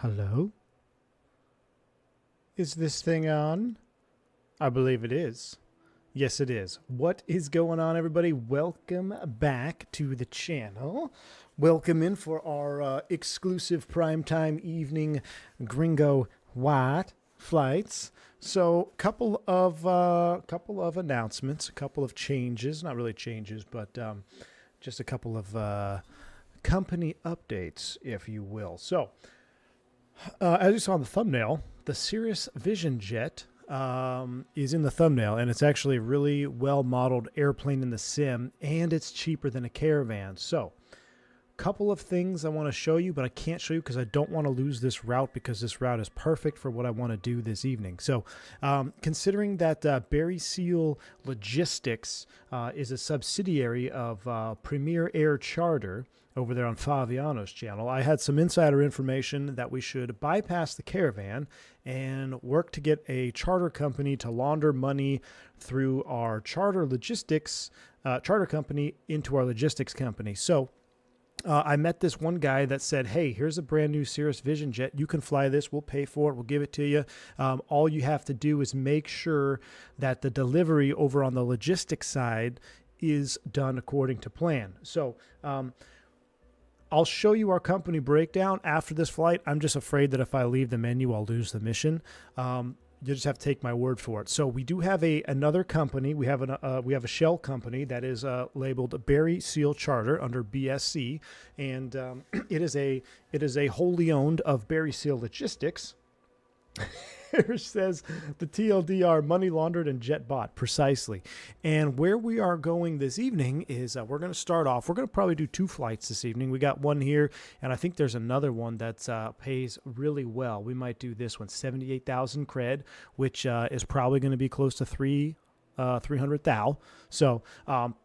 Hello? Is this thing on? I believe it is. Yes, it is. What is going on, everybody? Welcome back to the channel. Welcome in for our exclusive primetime evening Gringo White flights. So, couple of announcements, a couple of changes. Not really changes, but just a couple of company updates, if you will. So, as you saw in the thumbnail, the Cirrus Vision Jet is in the thumbnail, and it's actually a really well-modeled airplane in the sim, and it's cheaper than a Caravan. So, couple of things I want to show you, but I can't show you because I don't want to lose this route, because this route is perfect for what I want to do this evening. So, considering that Barry Seal Logistics is a subsidiary of Premier Air Charter over there on Faviano's channel, I had some insider information that we should bypass the Caravan and work to get a charter company to launder money through our charter logistics charter company into our logistics company. So I met this one guy that said, hey, here's a brand new Cirrus Vision Jet. You can fly this. We'll pay for it. We'll give it to you. All you have to do is make sure that the delivery over on the logistics side is done according to plan. So I'll show you our company breakdown after this flight. I'm just afraid that if I leave the menu, I'll lose the mission. You just have to take my word for it. So we do have another company. We have a shell company that is labeled Barry Seal Charter under BSC, and it is a wholly owned of Barry Seal Logistics. Here says the TLDR money laundered and jet bought, precisely. And where we are going this evening is we're going to start off. We're going to probably do 2 flights this evening. We got one here, and I think there's another one that pays really well. We might do this one, 78,000 cred, which is probably going to be close to 300 thou. So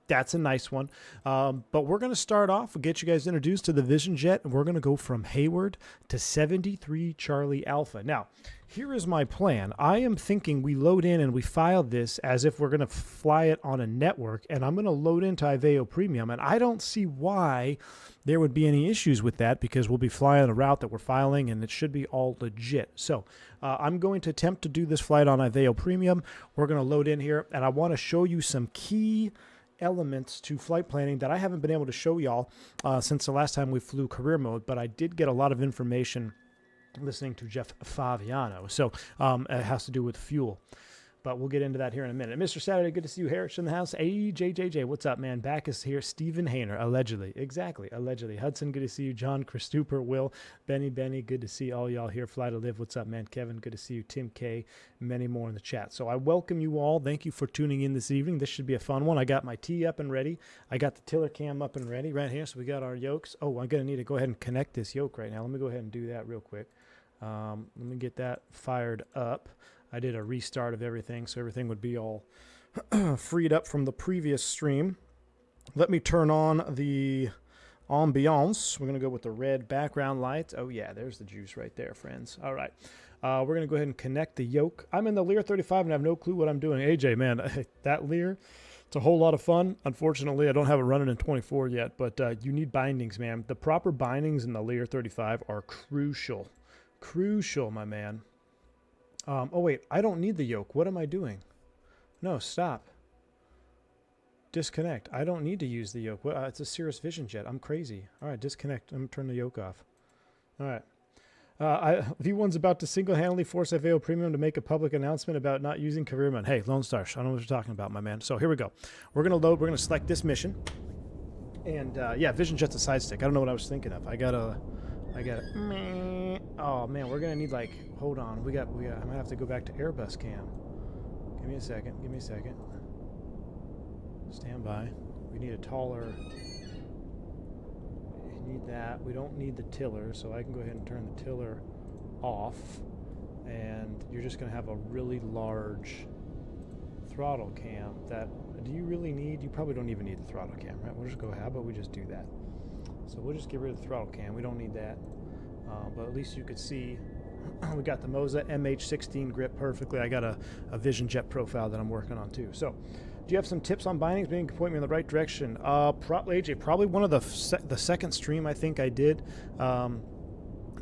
that's a nice one. But we're going to start off, we'll get you guys introduced to the Vision Jet, and we're going to go from Hayward to 73 Charlie Alpha. Now, here is my plan. I am thinking we load in and we file this as if we're going to fly it on a network, and I'm going to load into Aveo Premium, and I don't see why there would be any issues with that, because we'll be flying the route that we're filing, and it should be all legit. So I'm going to attempt to do this flight on Aveo Premium. We're going to load in here, and I want to show you some key elements to flight planning that I haven't been able to show y'all since the last time we flew career mode, but I did get a lot of information listening to Jeff Faviano. So it has to do with fuel. But we'll get into that here in a minute. Mr. Saturday, good to see you. Harris in the house. Hey, JJJ, what's up, man? Backus here. Stephen Hayner, allegedly. Exactly, allegedly. Hudson, good to see you. John Christopher, Will, Benny, good to see all y'all here. Fly to Live, what's up, man? Kevin, good to see you. Tim K, many more in the chat. So I welcome you all. Thank you for tuning in this evening. This should be a fun one. I got my tee up and ready. I got the tiller cam up and ready right here. So we got our yokes. Oh, I'm going to need to go ahead and connect this yoke right now. Let me go ahead and do that real quick. Let me get that fired up. I did a restart of everything, so everything would be all freed up from the previous stream. Let me turn on the ambiance. We're going to go with the red background lights. Oh, yeah, there's the juice right there, friends. All right. We're going to go ahead and connect the yoke. I'm in the Lear 35 and I have no clue what I'm doing. AJ, man, that Lear, it's a whole lot of fun. Unfortunately, I don't have it running in 24 yet, but you need bindings, man. The proper bindings in the Lear 35 are crucial. Crucial, my man. Oh, wait, I don't need the yoke. What am I doing? No, stop. Disconnect. I don't need to use the yoke. It's a Cirrus Vision Jet. I'm crazy. All right, disconnect. I'm going to turn the yoke off. All right. V1's about to single-handedly force Aveo Premium to make a public announcement about not using career mode. Hey, Lone Star, I don't know what you're talking about, my man. So here we go. We're going to load. We're going to select this mission. And, yeah, Vision Jet's a side stick. I don't know what I was thinking of. I got it. Oh man, we're gonna need, like, hold on. I'm gonna have to go back to Airbus cam. Give me a second. Stand by. We need a taller. We need that. We don't need the tiller, so I can go ahead and turn the tiller off. And you're just gonna have a really large throttle cam. Do you really need? You probably don't even need the throttle cam, right? We'll just go. How about we just do that? So we'll just get rid of the throttle cam. We don't need that. But at least you could see we got the Moza MH16 grip perfectly. I got a Vision Jet profile that I'm working on too. So do you have some tips on bindings? Maybe you can point me in the right direction. AJ, probably one of the second stream I think I did.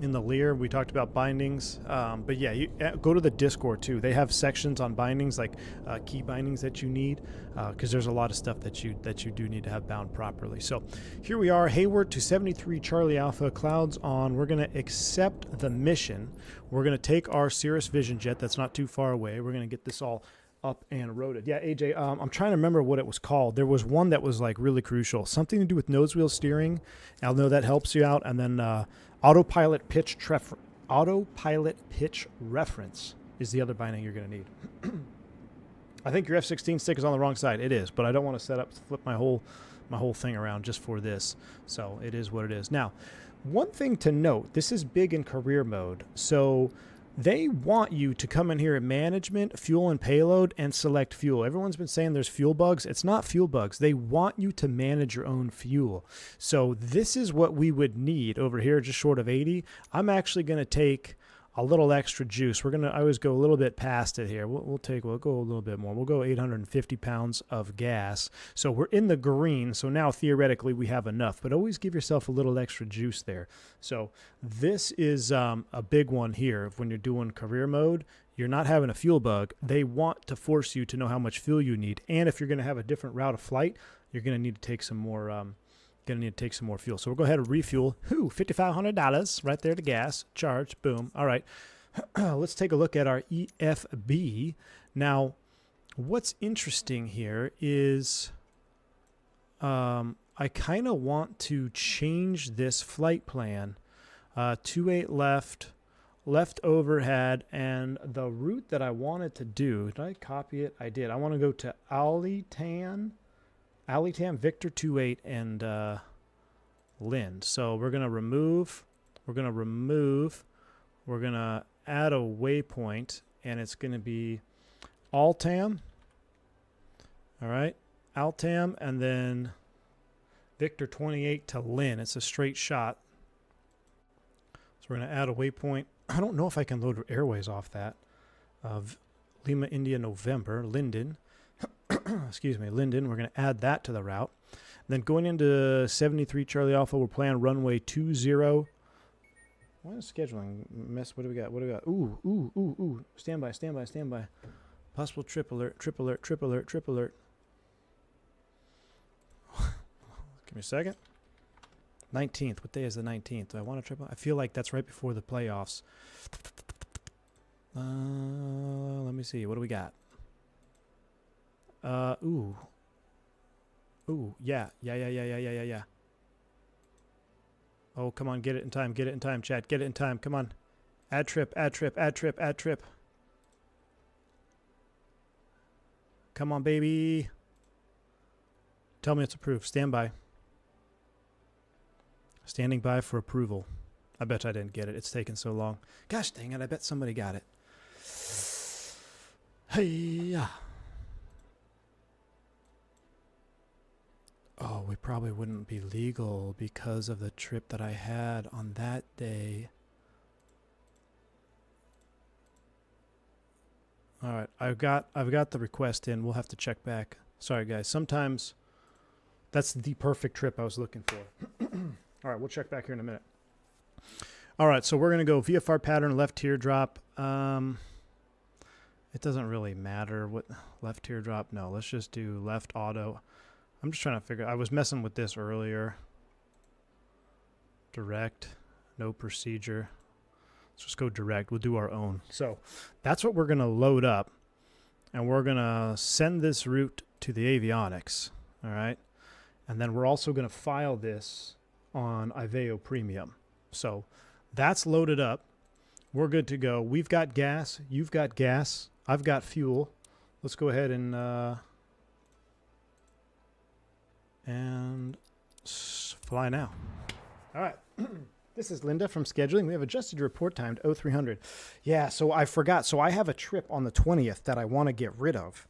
in the Lear. We talked about bindings, but yeah, you go to the Discord too. They have sections on bindings, like key bindings that you need, because there's a lot of stuff that you do need to have bound properly. So here we are, Hayward to 73 Charlie Alpha, clouds on. We're going to accept the mission. We're going to take our Cirrus Vision Jet that's not too far away. We're going to get this all up and roaded. Yeah, AJ, I'm trying to remember what it was called. There was one that was like really crucial, something to do with nose wheel steering. I'll know that helps you out. And then autopilot pitch reference is the other binding you're going to need. I think your F-16 stick is on the wrong side. It is, but I don't want to flip my whole thing around just for this. So it is what it is. Now, one thing to note, this is big in career mode. So they want you to come in here at management, fuel and payload, and select fuel. Everyone's been saying there's fuel bugs. It's not fuel bugs. They want you to manage your own fuel. So this is what we would need over here, just short of 80. I'm actually going to take a little extra juice. I always go a little bit past it here. We'll go a little bit more. We'll go 850 pounds of gas. So we're in the green. So now theoretically we have enough, but always give yourself a little extra juice there. So this is a big one here. When you're doing career mode, you're not having a fuel bug. They want to force you to know how much fuel you need. And if you're going to have a different route of flight, you're going to need to take some more fuel. So we'll go ahead and refuel. $5,500 right there to gas. Charge. Boom. All right. Let's take a look at our EFB. Now, what's interesting here is I kind of want to change this flight plan. 28 left overhead, and the route that I wanted to do, did I copy it? I did. I want to go to Alitam, Victor 28, and Lind. So we're going to remove, we're going to add a waypoint, and it's going to be Altam. All right, Altam, and then Victor 28 to Lind. It's a straight shot. So we're going to add a waypoint. I don't know if I can load airways off that. Lima, India, November, Linden. Excuse me, Linden. We're going to add that to the route. Then going into 73 Charlie Alpha, we're planning runway 20. What is scheduling mess? What do we got? Ooh. Stand by. Possible trip alert. Give me a second. 19th. What day is the 19th? Do I want to trip? I feel like that's right before the playoffs. Let me see. What do we got? Ooh, yeah. Oh, come on, get it in time, chat. Get it in time, come on. Add trip. Come on, baby. Tell me it's approved. Stand by. Standing by for approval. I bet I didn't get it. It's taken so long. Gosh dang it, I bet somebody got it. Hey-ya. Oh, we probably wouldn't be legal because of the trip that I had on that day. All right, I've got the request in. We'll have to check back. Sorry, guys. Sometimes that's the perfect trip I was looking for. All right, we'll check back here in a minute. All right, so we're going to go VFR pattern, left teardrop. It doesn't really matter what left teardrop. No, let's just do left auto. I'm just trying to figure. I was messing with this earlier. Direct, no procedure. Let's just go direct. We'll do our own. So that's what we're going to load up. And we're going to send this route to the avionics. All right. And then we're also going to file this on Iveo Premium. So that's loaded up. We're good to go. We've got gas. You've got gas. I've got fuel. Let's go ahead and fly now. All right. This is Linda from scheduling. We have adjusted your report time to 0300. Yeah, so I forgot. So I have a trip on the 20th that I want to get rid of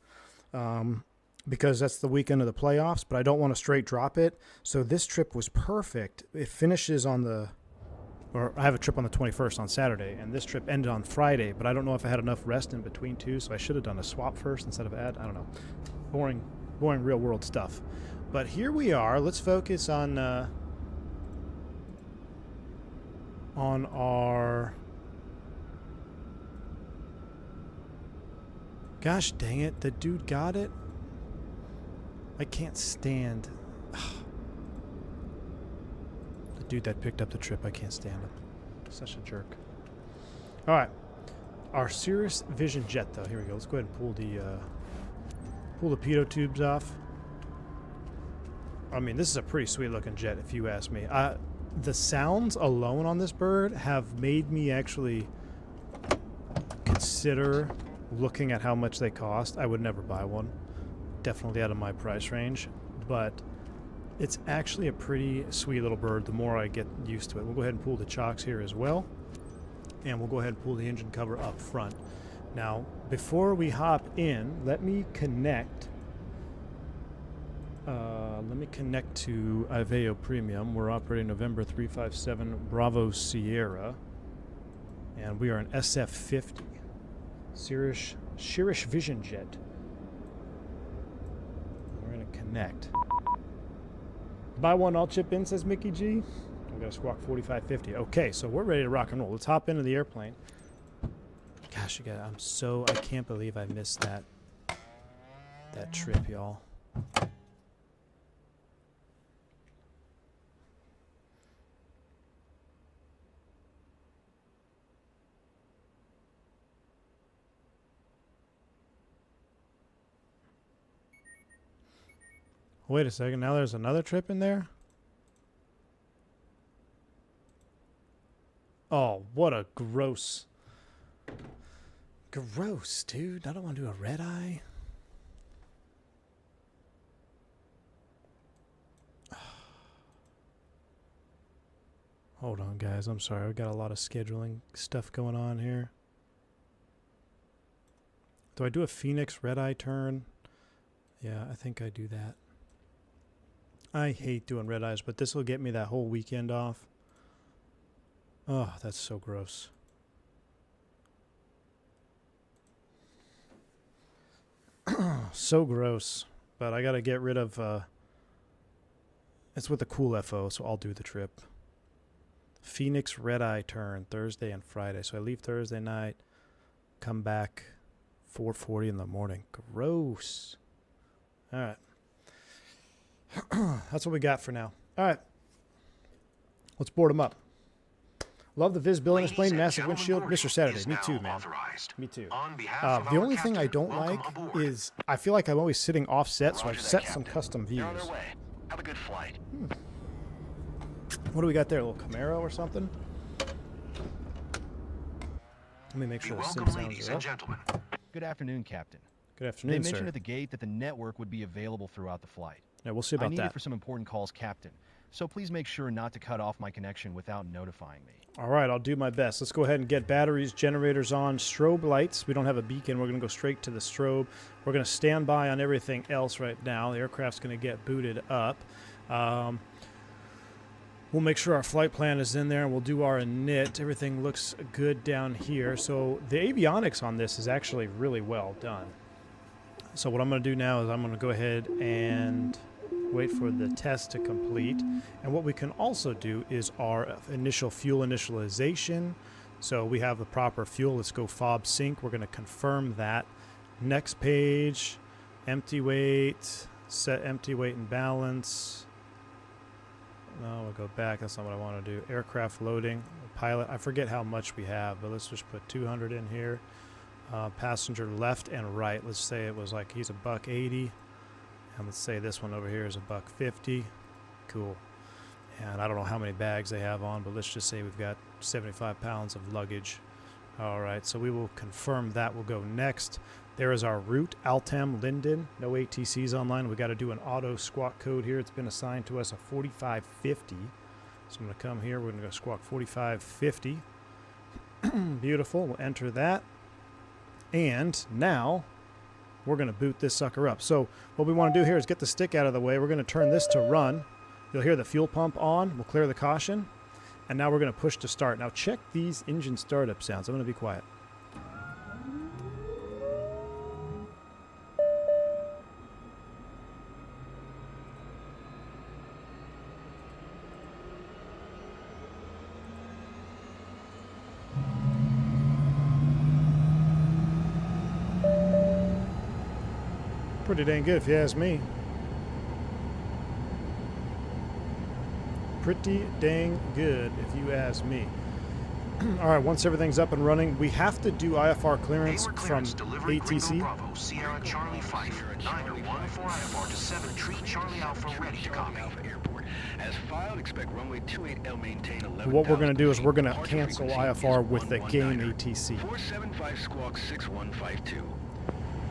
because that's the weekend of the playoffs, but I don't want to straight drop it. So this trip was perfect. It finishes on the, or I have a trip on the 21st on Saturday, and this trip ended on Friday, but I don't know if I had enough rest in between two, so I should have done a swap first instead of add. I don't know. Boring real world stuff. But here we are. Let's focus on on our... Gosh dang it, the dude got it? I can't stand... The dude that picked up the trip, I can't stand him. Such a jerk. Alright. Our Cirrus Vision Jet, though. Here we go. Let's go ahead and pull the pitot tubes off. I mean, this is a pretty sweet looking jet, if you ask me. The sounds alone on this bird have made me actually consider looking at how much they cost. I would never buy one. Definitely out of my price range. But it's actually a pretty sweet little bird the more I get used to it. We'll go ahead and pull the chocks here as well. And we'll go ahead and pull the engine cover up front. Now, before we hop in, let me connect to Aveo Premium. We're operating November 357 Bravo Sierra. And we are an SF-50. Cirrus Vision Jet. We're going to connect. Buy one, I'll chip in, says Mickey G. We got a squawk 4550. Okay, so we're ready to rock and roll. Let's hop into the airplane. Gosh, I can't believe I missed that trip, y'all. Wait a second, now there's another trip in there? Oh, what a gross, dude. I don't want to do a red eye. Hold on, guys. I'm sorry. I've got a lot of scheduling stuff going on here. Do I do a Fenix red eye turn? Yeah, I think I do that. I hate doing red eyes, but this will get me that whole weekend off. Oh, that's so gross. So gross. But I got to get rid of... it's with the cool FO, so I'll do the trip. Phoenix red eye turn Thursday and Friday. So I leave Thursday night, come back 4:40 in the morning. Gross. All right. That's what we got for now. All right. Let's board them up. Love the visibility in this plane, massive windshield. Mr. Saturday, me too, man. Me too. The only thing I don't like is I feel like I'm always sitting offset, so I've set some custom views. Have a good flight. What do we got there? A little Camaro or something? Let me make sure the sim sounds are up. Good afternoon, Captain. Good afternoon, They sir. mentioned at the gate that the network would be available throughout the flight. Yeah, we'll see about I need that. it for some important calls, Captain. So please make sure not to cut off my connection without notifying me. All right, I'll do my best. Let's go ahead and get batteries, generators on, strobe lights. We don't have a beacon. We're going to go straight to the strobe. We're going to stand by on everything else right now. The aircraft's going to get booted up. We'll make sure our flight plan is in there, and we'll do our init. Everything looks good down here. So the avionics on this is actually really well done. So what I'm going to do now is I'm going to go ahead and wait for the test to complete. And what we can also do is our initial fuel initialization. So we have the proper fuel. Let's go fob sync. We're going to confirm that. Next page, empty weight, set empty weight and balance. No, we'll go back. That's not what I want to do. Aircraft loading, pilot. I forget how much we have, but let's just put 200 in here. Passenger left and right. Let's say it was like he's $180. And let's say this one over here is $150. Cool. And I don't know how many bags they have on, but let's just say we've got 75 pounds of luggage. All right, so we will confirm that. We'll go next. There is our route, Altam Linden. No ATCs online. We got to do an auto squawk code here. It's been assigned to us a 4550. So I'm going to come here. We're going to go squawk 4550. Beautiful. We'll enter that. And now we're going to boot this sucker up. So what we want to do here is get the stick out of the way. We're going to turn this to run. You'll hear the fuel pump on. We'll clear the caution. And now we're going to push to start. Now check these engine startup sounds. I'm going to be quiet. Pretty dang good if you ask me. Pretty dang good if you ask me. All right, once everything's up and running, we have to do IFR clearance from ATC. Bravo, Sierra Charlie 5, 914 IFR to 7 Tree Charlie Alpha, ready to copy. Airport. As filed, expect runway 28L maintain 11. What we're going to do is we're going to cancel IFR with the game ATC. 475 squawk 6152.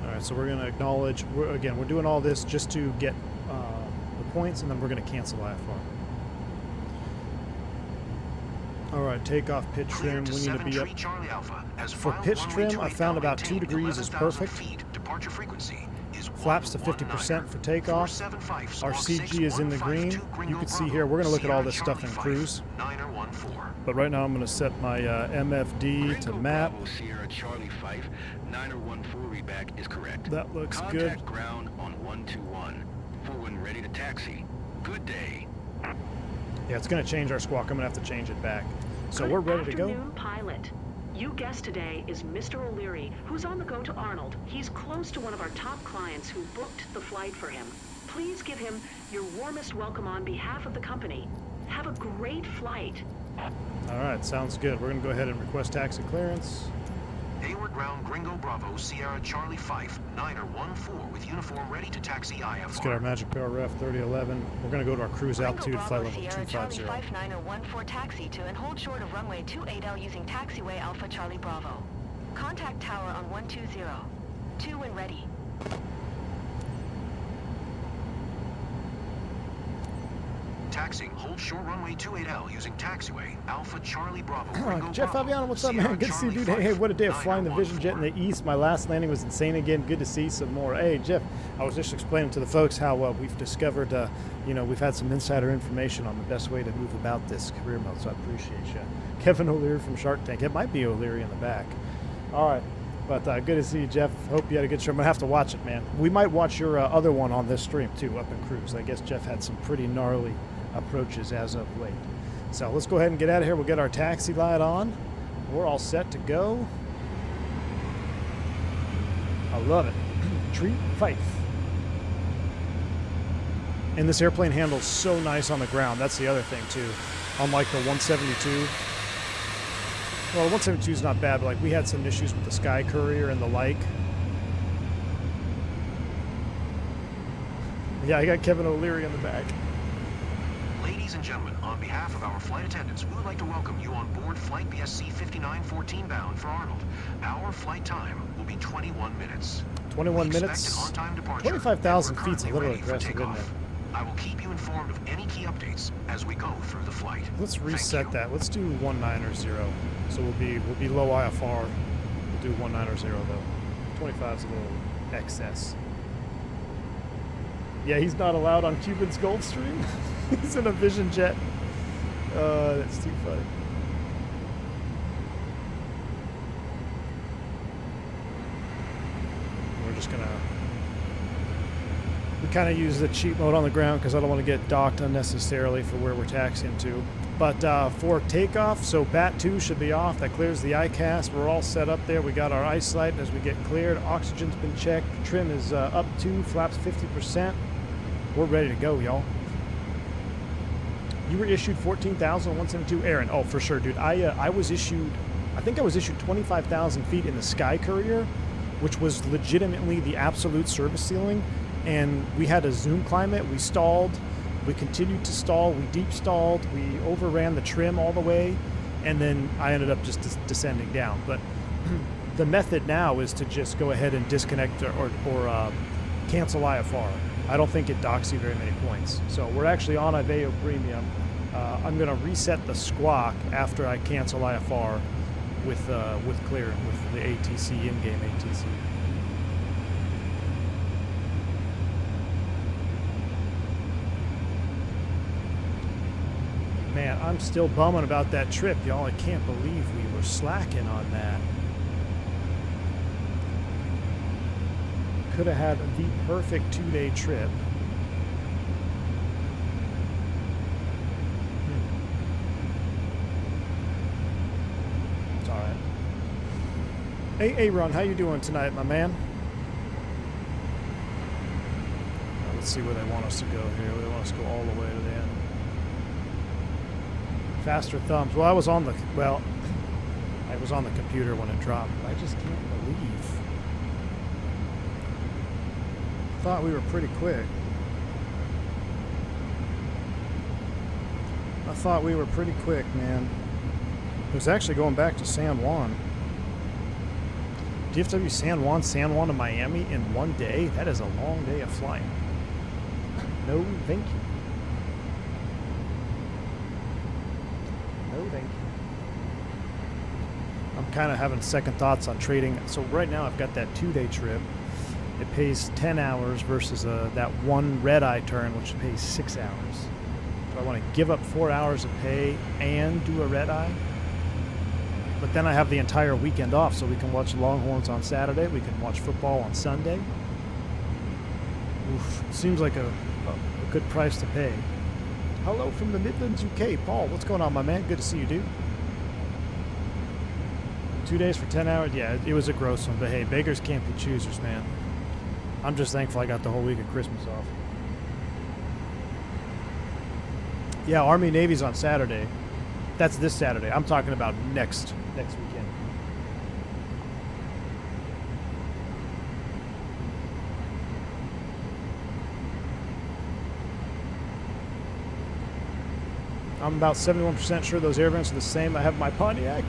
All right, so we're going to acknowledge, we're doing all this just to get the points, and then we're going to cancel IFR. All right, takeoff pitch trim, we need to be up. For pitch trim, I found about 2 degrees is perfect. Flaps to 50% for takeoff. Our CG is in the green. You can see here, we're going to look at all this stuff in cruise. But right now I'm going to set my MFD to map. Sierra Charlie 5, 914 readback is correct. That looks good. Contact ground on 121. Full when ready to taxi. Good day. Yeah, it's going to change our squawk. I'm going to have to change it back. So we're ready to go. Good afternoon, pilot. You guest today is Mr. O'Leary, who's on the go to Arnold. He's close to one of our top clients who booked the flight for him. Please give him your warmest welcome on behalf of the company. Have a great flight. All right, sounds good. We're going to go ahead and request taxi clearance. Hayward Ground, Gringo Bravo, Sierra Charlie 5, 914 with uniform ready to taxi IFR. Let's get our magic power ref 3011. We're going to go to our cruise altitude, flight level Sierra 250. Charlie 5914 taxi to and hold short of runway 28L using taxiway Alpha Charlie Bravo. Contact tower on 120. 2 when ready. Taxiing, hold short runway 28L using taxiway Alpha Charlie Bravo. Gringo Jeff Bravo, Fabiano, what's up, Sierra man? Good to see you, Charlie dude. Hey, 5, what a day of flying the Vision Jet in 914. the east. My last landing was insane again. Good to see some more. Hey, Jeff, I was just explaining to the folks how we've discovered, we've had some insider information on the best way to move about this career mode, so I appreciate you. Kevin O'Leary from Shark Tank. It might be O'Leary in the back. All right. But good to see you, Jeff. Hope you had a good stream. I'm going to have to watch it, man. We might watch your other one on this stream, too, up in cruise. I guess Jeff had some pretty gnarly approaches as of late. So let's go ahead and get out of here. We'll get our taxi light on. We're all set to go. I love it. Treat Fife. And this airplane handles so nice on the ground. That's the other thing, too. Unlike the 172. Well, the 172 is not bad, but like we had some issues with the Sky Courier and the like. Yeah, I got Kevin O'Leary in the back. Ladies and gentlemen, on behalf of our flight attendants, we would like to welcome you on board Flight BSC 5914 bound for Arnold. Our flight time will be 21 minutes. 21 We expect minutes. an on-time departure, 25,000 and we're feet's a currently little ready for aggressive, isn't takeoff. it? I will keep you informed of any key updates as we go through the flight. Let's Thank reset you. that. Let's do 190. So we'll be low IFR. We'll do 190 though. 25 is a little excess. Yeah, he's not allowed on Cuban's Gulfstream. He's in a Vision Jet. That's too funny. We're just gonna. We kind of use the cheat mode on the ground because I don't want to get docked unnecessarily for where we're taxiing to. But for takeoff, so BAT 2 should be off. That clears the ICAS. We're all set up there. We got our ice light as we get cleared. Oxygen's been checked. Trim is up 2, flaps 50%. We're ready to go, y'all. You were issued 14,172, Aaron. Oh, for sure, dude. I was issued, I think I was issued 25,000 feet in the Sky Courier, which was legitimately the absolute service ceiling. And we had a zoom climate. We stalled. We continued to stall. We deep stalled. We overran the trim all the way. And then I ended up just descending down. But the method now is to just go ahead and disconnect or cancel IFR. I don't think it docks you very many points. So we're actually on Aveo Premium. I'm going to reset the squawk after I cancel IFR with clear, with the ATC, in-game ATC. Man, I'm still bumming about that trip, y'all. I can't believe we were slacking on that. Could have had the perfect 2-day trip. It's all right. Hey, Aaron, how you doing tonight, my man? Let's see where they want us to go here. They want us to go all the way to the end. Faster thumbs. Well, I was on the computer when it dropped. I just can't believe. Thought we were pretty quick. I thought we were pretty quick, man. It was actually going back to San Juan. DFW San Juan to Miami in one day? That is a long day of flying. No, thank you. No, thank you. I'm kind of having second thoughts on trading. So right now I've got that 2-day trip. It pays 10 hours versus that one red-eye turn, which pays 6 hours. Do I want to give up 4 hours of pay and do a red-eye? But then I have the entire weekend off, so we can watch Longhorns on Saturday. We can watch football on Sunday. Oof, seems like a good price to pay. Hello from the Midlands, UK. Paul, what's going on, my man? Good to see you, dude. 2 days for 10 hours? Yeah, it was a gross one. But hey, beggars can't be choosers, man. I'm just thankful I got the whole week of Christmas off. Yeah, Army Navy's on Saturday. That's this Saturday. I'm talking about next weekend. I'm about 71% sure those air vents are the same. I have my Pontiac.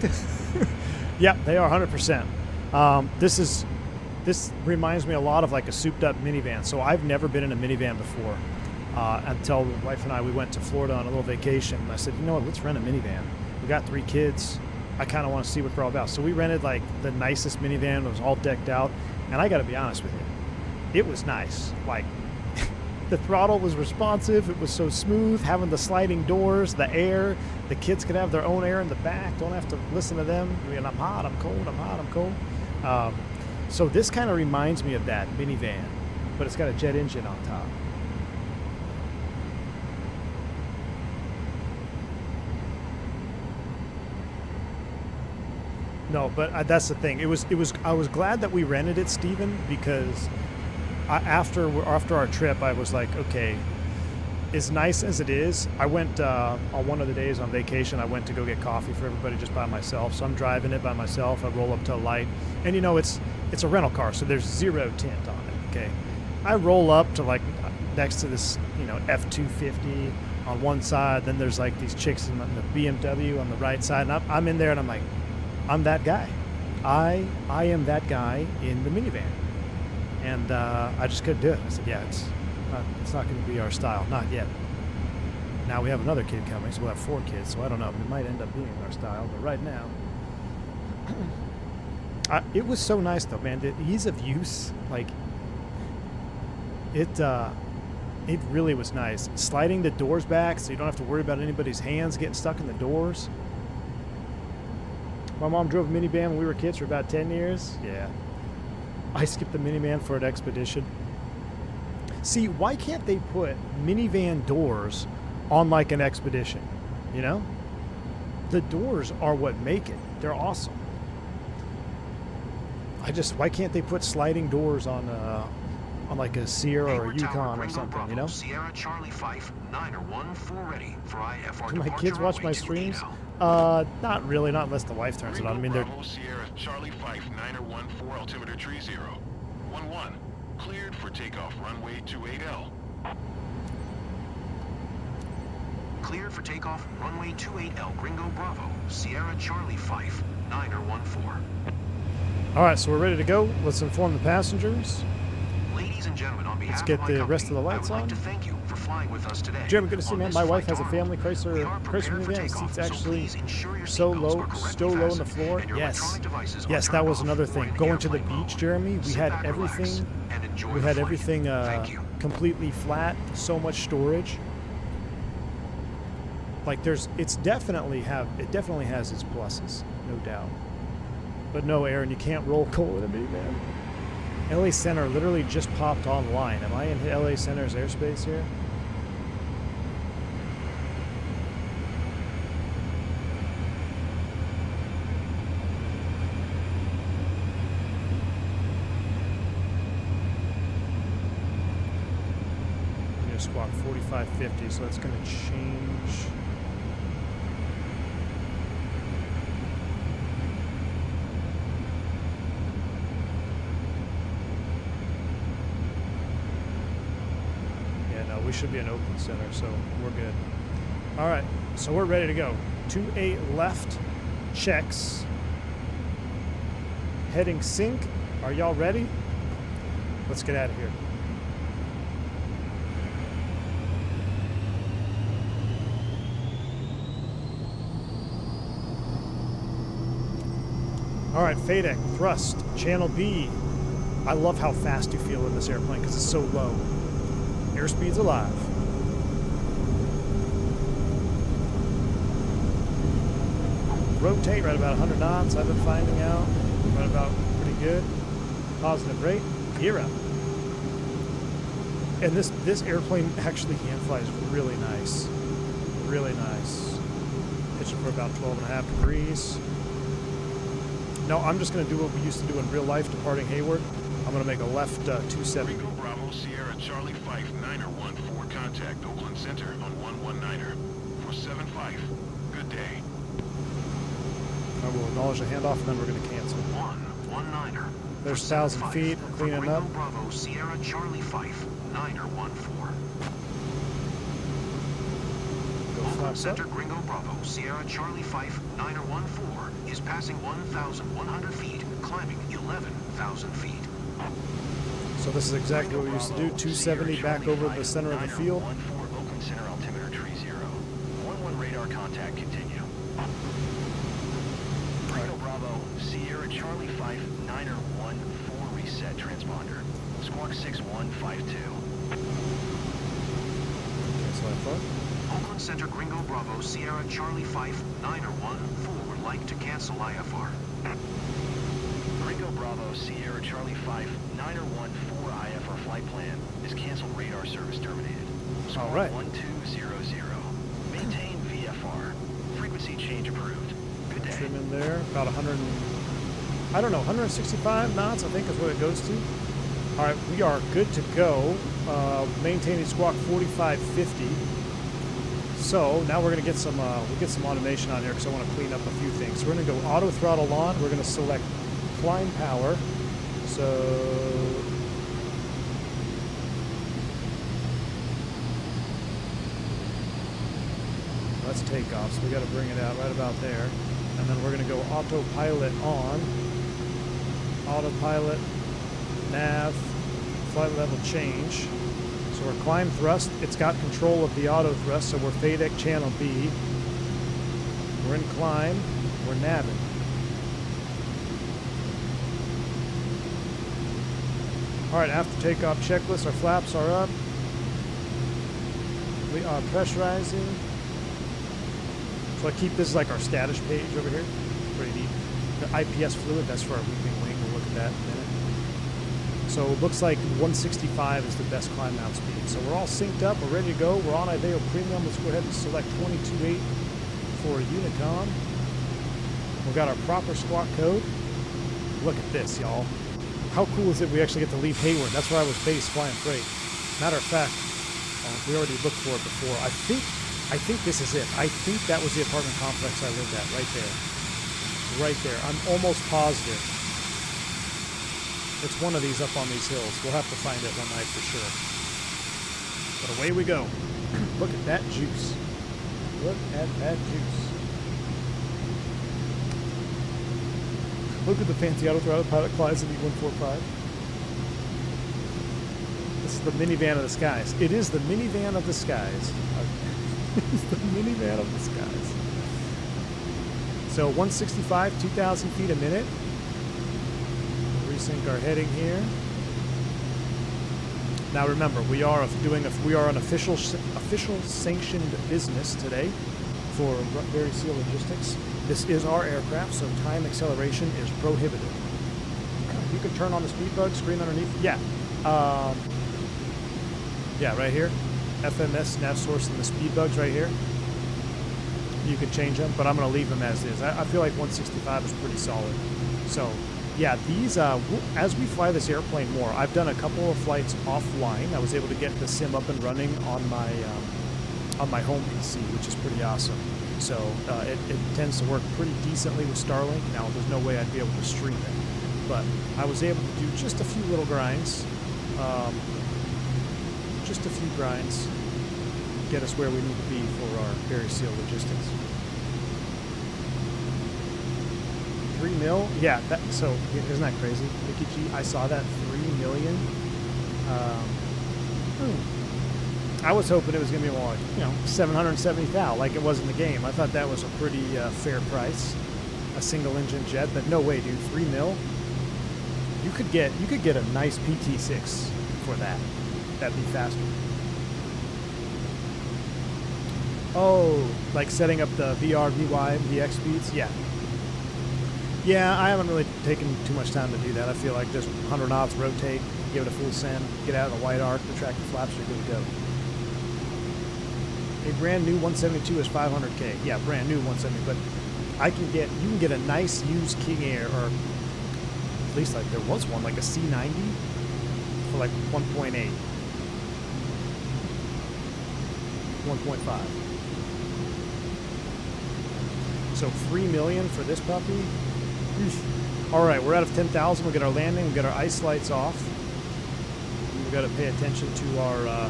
Yeah, they are 100%. This reminds me a lot of like a souped up minivan. So I've never been in a minivan before. Until the wife and we went to Florida on a little vacation. And I said, you know what, let's rent a minivan. We got 3 kids. I kind of want to see what they're all about. So we rented like the nicest minivan. It was all decked out. And I got to be honest with you, it was nice. Like the throttle was responsive. It was so smooth. Having the sliding doors, the air. The kids could have their own air in the back. Don't have to listen to them. I mean, I'm hot, I'm cold, I'm hot, I'm cold. So this kind of reminds me of that minivan, but it's got a jet engine on top. No, but that's the thing. I was glad that we rented it, Steven, because after our trip, I was like, okay, as nice as it is, I went on one of the days on vacation. I went to go get coffee for everybody just by myself. So I'm driving it by myself. I roll up to a light, and you know it's a rental car, so there's zero tint on it. Okay, I roll up to like next to this F-250 on one side. Then there's like these chicks in the BMW on the right side, and I'm in there, and I'm like, I'm that guy. I am that guy in the minivan. And I just couldn't do it. I said, yeah, it's not going to be our style. Not yet. Now we have another kid coming, so we'll have 4 kids. So I don't know. It might end up being our style. But right now, it was so nice, though, man. The ease of use, like, it really was nice. Sliding the doors back so you don't have to worry about anybody's hands getting stuck in the doors. My mom drove a minivan when we were kids for about 10 years. Yeah. I skipped the minivan for an expedition. See, why can't they put minivan doors on like an expedition? You know? The doors are what make it. They're awesome. Why can't they put sliding doors on like a Sierra or a Yukon or something, you know? Sierra Charlie 5, 914 ready for IFR. Do my kids watch my streams? Not really, not unless the wife turns it on. I mean, they're... Sierra Charlie 5, 914 altimeter tree 0. 11, cleared for takeoff runway 28L. Cleared for takeoff runway 28L, Gringo Bravo, Sierra Charlie 5, 914. All right, so we're ready to go. Let's inform the passengers. Ladies and gentlemen, on behalf Let's get of my the company, rest of the lights I would on. like to thank you for flying with us today. Jeremy, good to see you, man. On My this wife flight has a to family Arnold, we are prepared for minivan. takeoff, Seats so actually please ensure your so seatbelts low, are correctly so low on the fastened floor. and your Yes, electronic devices are yes, that turned was off another before thing. entering Going to the airplane beach, mode. Jeremy, we Sit had back, relax, everything. and enjoy We the had flight. everything Thank you. completely flat. So much storage. Like it definitely has its pluses, no doubt. But no, Aaron, you can't roll coal in a minivan. LA Center literally just popped online. Am I in LA Center's airspace here? to squawk 4550, so that's going to change. Yeah, no, we should be in Oakland Center, so we're good. All right, so we're ready to go. 28 left, checks. Heading sync. Are y'all ready? Let's get out of here. All right, FADEC, thrust, channel B. I love how fast you feel in this airplane because it's so low. Airspeed's alive. Rotate right about 100 knots, I've been finding out. Right about pretty good. Positive rate, herein. And this airplane actually hand flies really nice. Really nice. Pitch it for about 12.5 degrees. No, I'm just going to do what we used to do in real life, departing Hayward. I'm going to make a left 270. Ringo Bravo Sierra Charlie 5 9er 14 contact Oakland Center on 119er for 75. Good day. I will acknowledge the handoff and then we're going to cancel. 119er. There's 1,000 feet, cleaning Ringo up. Bravo Sierra Charlie 5 9er 14. Oakland Center Gringo Bravo Sierra Charlie 5 9er 14 is passing 1,100 feet, climbing 11,000 feet. So this is exactly what we used to do. 270 back over the center of the field. 14 Oakland Center altimeter tree 0. 11 radar contact continue. Ringo Bravo Sierra Charlie 5 9er 14 reset transponder. Squawk 6152. Cancel that far. Oakland Center Gringo Bravo Sierra Charlie 5 9er 14 would like to cancel IFR. Ringo Bravo Sierra Charlie 5 9er 14 IFR flight plan is canceled. Radar service terminated. Squawk All right. 1200. Maintain VFR. Frequency change approved. Good day. Trim in there. About 100, I don't know, 165 knots I think is what it goes to. All right, we are good to go. Maintaining squawk 4550. So now we're going to get some automation on here because I want to clean up a few things. So we're going to go auto throttle on. We're going to select climb power. So let's take off. So we got to bring it out right about there. And then we're going to go autopilot on. Autopilot, nav, flight level change. So we're climb thrust. It's got control of the auto thrust. So we're FADEC channel B. We're in climb. We're nabbing. All right, after takeoff checklist, our flaps are up. We are pressurizing. So I keep this like our status page over here. Pretty neat. The IPS fluid, that's for our weeping wing. We'll look at that in a minute. So it looks like 165 is the best climb out speed. So we're all synced up. We're ready to go. We're on IVEO Premium. Let's go ahead and select 22.8 for Unicom. We've got our proper squawk code. Look at this, y'all. How cool is it we actually get to leave Hayward? That's where I was based flying freight. Matter of fact, we already looked for it before. I think this is it. I think that was the apartment complex I lived at, right there. Right there. I'm almost positive. It's one of these up on these hills. We'll have to find it one night for sure. But away we go. Look at that juice. Look at that juice. Look at the fancy auto throttle pilot climbs in the E145. This is the minivan of the skies. It is the minivan of the skies. It's the minivan of the skies. So 165, 2,000 feet a minute. Resync our heading here. Now remember, we are an official sanctioned business today for Very Seal Logistics. This is our aircraft, so time acceleration is prohibited. You can turn on the speed bug screen underneath. Yeah. Yeah, right here. FMS, nav source, and the speed bugs right here. You can change them, but I'm going to leave them as is. I feel like 165 is pretty solid. So Yeah, these, as we fly this airplane more, I've done a couple of flights offline. I was able to get the sim up and running on my home PC, which is pretty awesome. So it tends to work pretty decently with Starlink. Now, there's no way I'd be able to stream it, but I was able to do just a few little grinds, get us where we need to be for our Barry Seal logistics. 3 mil? Yeah, so isn't that crazy? Mickey G, I saw that 3 million. I was hoping it was going to be more like, 770,000 like it was in the game. I thought that was a pretty fair price, a single engine jet, but no way, dude. 3 mil? You could get a nice PT6 for that. That'd be faster. Oh, like setting up the VR, VY, VX speeds? Yeah. Yeah, I haven't really taken too much time to do that. I feel like just 100 knots, rotate, give it a full send, get out of the white arc, retract the flaps, you're good to go. A brand new 172 is 500K. Yeah, brand new 170, but you can get a nice used King Air, or at least like there was one, like a C90 for like 1.8. 1.5. So 3 million for this puppy. All right, we're out of 10,000. We'll get our landing. We'll get our ice lights off. We've got to pay attention to our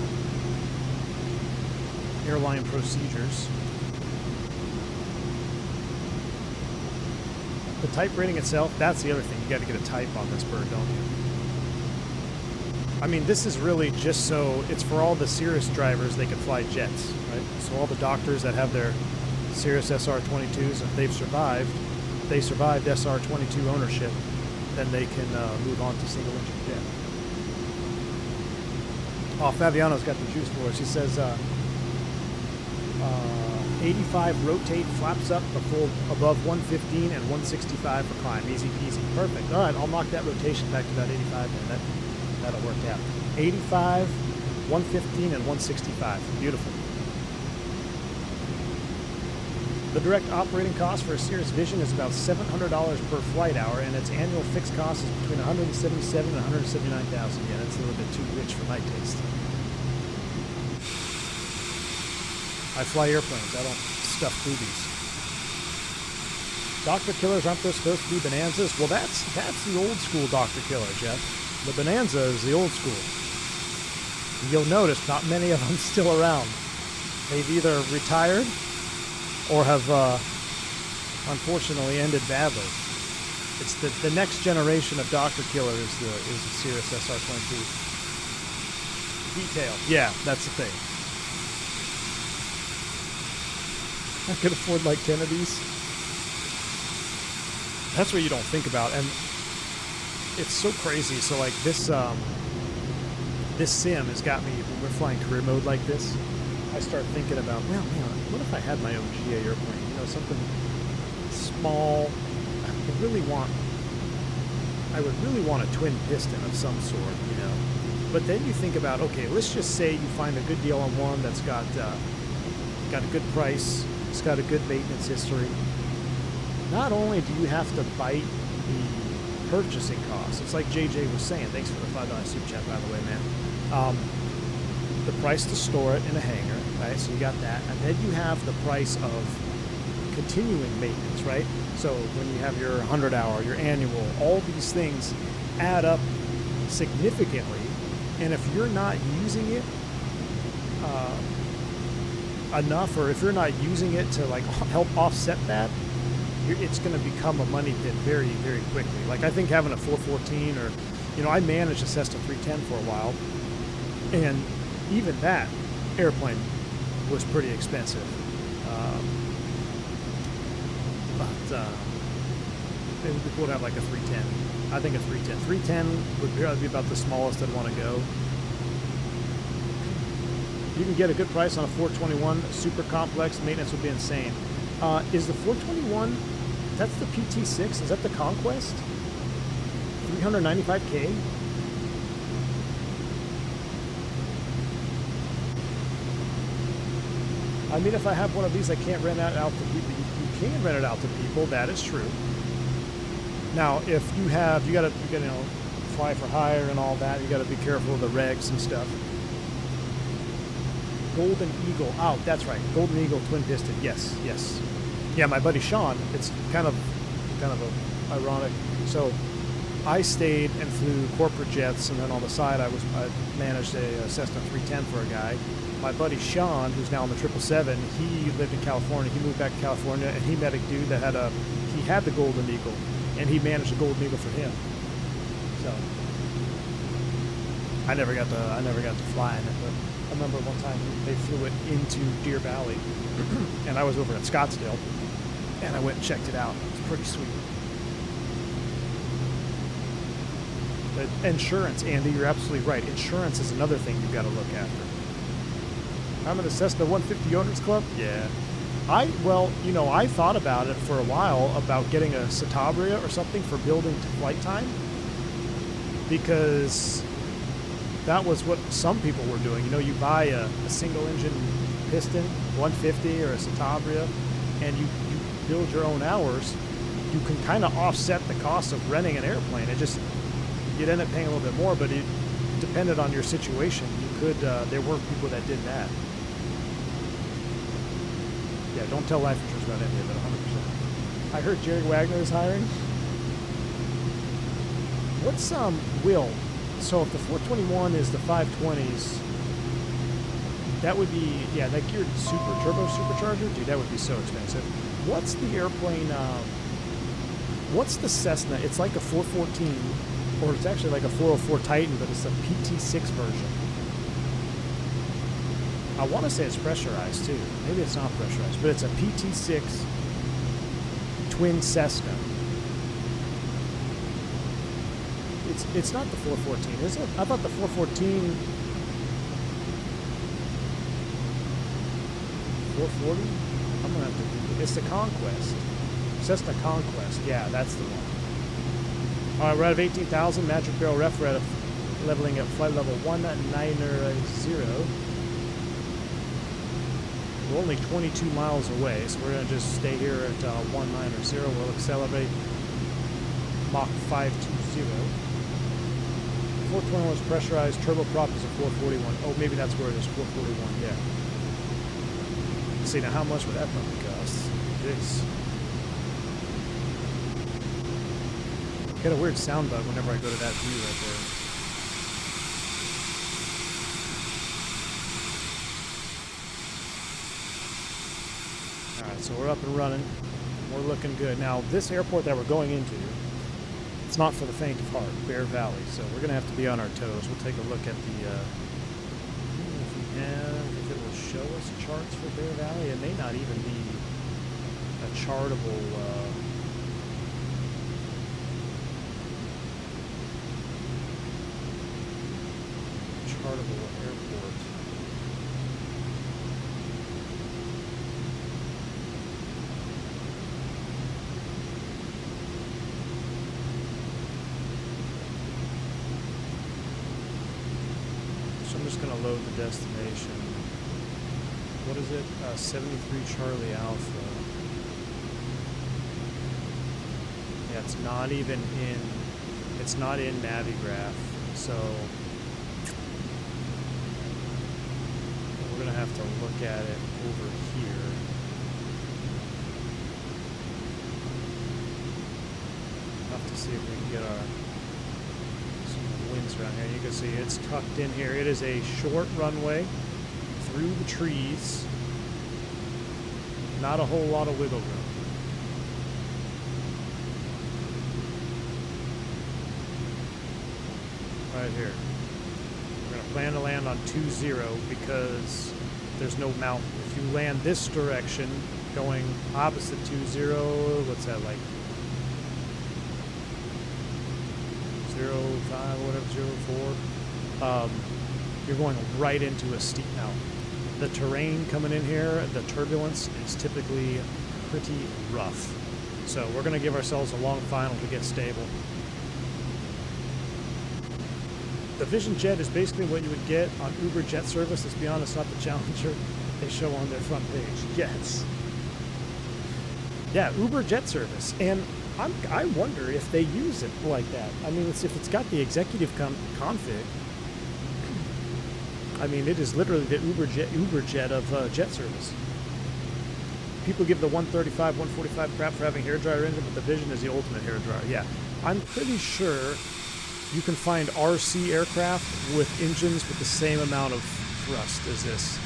airline procedures. The type rating itself, that's the other thing. You got to get a type on this bird, don't you? I mean, this is really just so it's for all the Cirrus drivers, they can fly jets, right? So all the doctors that have their Cirrus SR-22s, if they've survived, they survived SR-22 ownership, then they can move on to single engine jet. Oh, Fabiano's got the juice for us. She says 85 rotate, flaps up above 115 and 165 for climb. Easy peasy. Perfect. All right, I'll knock that rotation back to about 85 then. That'll work out. 85, 115, and 165. Beautiful. The direct operating cost for a Cirrus Vision is about $700 per flight hour, and its annual fixed cost is between $177,000 and $179,000. Yeah, that's a little bit too rich for my taste. I fly airplanes. I don't stuff boobies. Dr. Killers, aren't there supposed to be Bonanzas? Well, that's the old school Dr. Killer, Jeff. The Bonanza is the old school. You'll notice not many of them still around. They've either retired or have unfortunately ended badly. It's the next generation of Dr. Killer is the Cirrus SR-22. Detail. Yeah, that's the thing. I could afford like 10 of these. That's what you don't think about, and it's so crazy. So like this sim has got me, when we're flying career mode like this, I start thinking about, well, man, what if I had my own GA airplane? Something small. I would really want a twin piston of some sort, But then you think about, okay, let's just say you find a good deal on one that's got a good price, it's got a good maintenance history. Not only do you have to bite the purchasing costs, it's like JJ was saying, thanks for the $5 super chat, by the way, man. The price to store it in a hangar, right? So you got that, and then you have the price of continuing maintenance, right? So when you have your 100-hour, your annual, all these things add up significantly, and if you're not using it enough, or if you're not using it to like help offset that, it's going to become a money pit very, very quickly. Like I think having a 414, or I managed a Cessna 310 for a while, and even that airplane was pretty expensive. It would be cool to have like a 310. I think a 310. 310 would probably be about the smallest I'd want to go. You can get a good price on a 421, super complex. Maintenance would be insane. Is the 421, that's the PT6? Is that the Conquest? 395K? I mean, if I have one of these, I can't rent it out to people. You can rent it out to people, that is true. Now, if you gotta fly for hire and all that. You gotta be careful of the regs and stuff. Golden Eagle. Oh, that's right. Golden Eagle twin piston. Yes, yes. Yeah, my buddy Sean. It's kind of ironic. So, I stayed and flew corporate jets, and then on the side, I managed a Cessna 310 for a guy. My buddy Sean, who's now on the 777, he lived in California. He moved back to California, and he met a dude that had the Golden Eagle, and he managed the Golden Eagle for him. So I never got to fly in it, but I remember one time they flew it into Deer Valley, and I was over at Scottsdale, and I went and checked it out. It's pretty sweet. But insurance, Andy, you're absolutely right. Insurance is another thing you've got to look after. I'm in the Cessna 150 Owners Club? Yeah. I thought about it for a while about getting a Citabria or something for building to flight time, because that was what some people were doing. You know, you buy a single engine piston, 150 or a Citabria, and you build your own hours. You can kind of offset the cost of renting an airplane. You'd end up paying a little bit more, but it depended on your situation. You could, there were people that did that. Yeah, don't tell life insurance about any of it, 100%. I heard Jerry Wagner is hiring. What's, Will? So if the 421 is the 520s, that would be, yeah, like your turbo supercharger? Dude, that would be so expensive. What's the airplane, what's the Cessna? It's like a 414, or it's actually like a 404 Titan, but it's a PT6 version. I want to say it's pressurized too. Maybe it's not pressurized, but it's a PT6 twin Cessna. It's not the 414, is it? I thought the 414... 440? I'm going to have to Google it. It's the Conquest. Cessna Conquest. Yeah, that's the one. All right, we're out of 18,000. Magic barrel ref. We're at leveling at flight level 190. We're only 22 miles away, so we're going to just stay here at 190. We'll accelerate Mach 520. 421 was pressurized. Turboprop is a 441. Oh, maybe that's where it is. 441. Yeah. See, now how much would that probably cost? This. Get a weird sound bug whenever I go to that view right there. Alright, so we're up and running. We're looking good. Now, this airport that we're going into, it's not for the faint of heart, Bear Valley, so we're going to have to be on our toes. We'll take a look at the, if it will show us charts for Bear Valley. It may not even be a chartable, airport. I'm just going to load the destination. What is it? 73 Charlie Alpha. Yeah, it's not even in, it's not in Navigraph, so we're going to have to look at it over here. We'll have to see if we can get our winds around here. You can see it's tucked in here. It is a short runway through the trees. Not a whole lot of wiggle room. Right here. We're going to plan to land on 20 because there's no mountain. If you land this direction, going opposite 20, what's that like? 05, whatever, 04, you're going right into a steep mountain. The terrain coming in here, the turbulence is typically pretty rough. So we're going to give ourselves a long final to get stable. The Vision Jet is basically what you would get on Uber Jet Service. Let's be honest, not the Challenger they show on their front page. Yes. Yeah, Uber Jet Service. And I wonder if they use it like that. I mean, if it's got the executive config. I mean, it is literally the Uber jet of jet service. People give the 135, 145 crap for having hairdryer engine, but the Vision is the ultimate hairdryer. Yeah, I'm pretty sure you can find RC aircraft with engines with the same amount of thrust as this.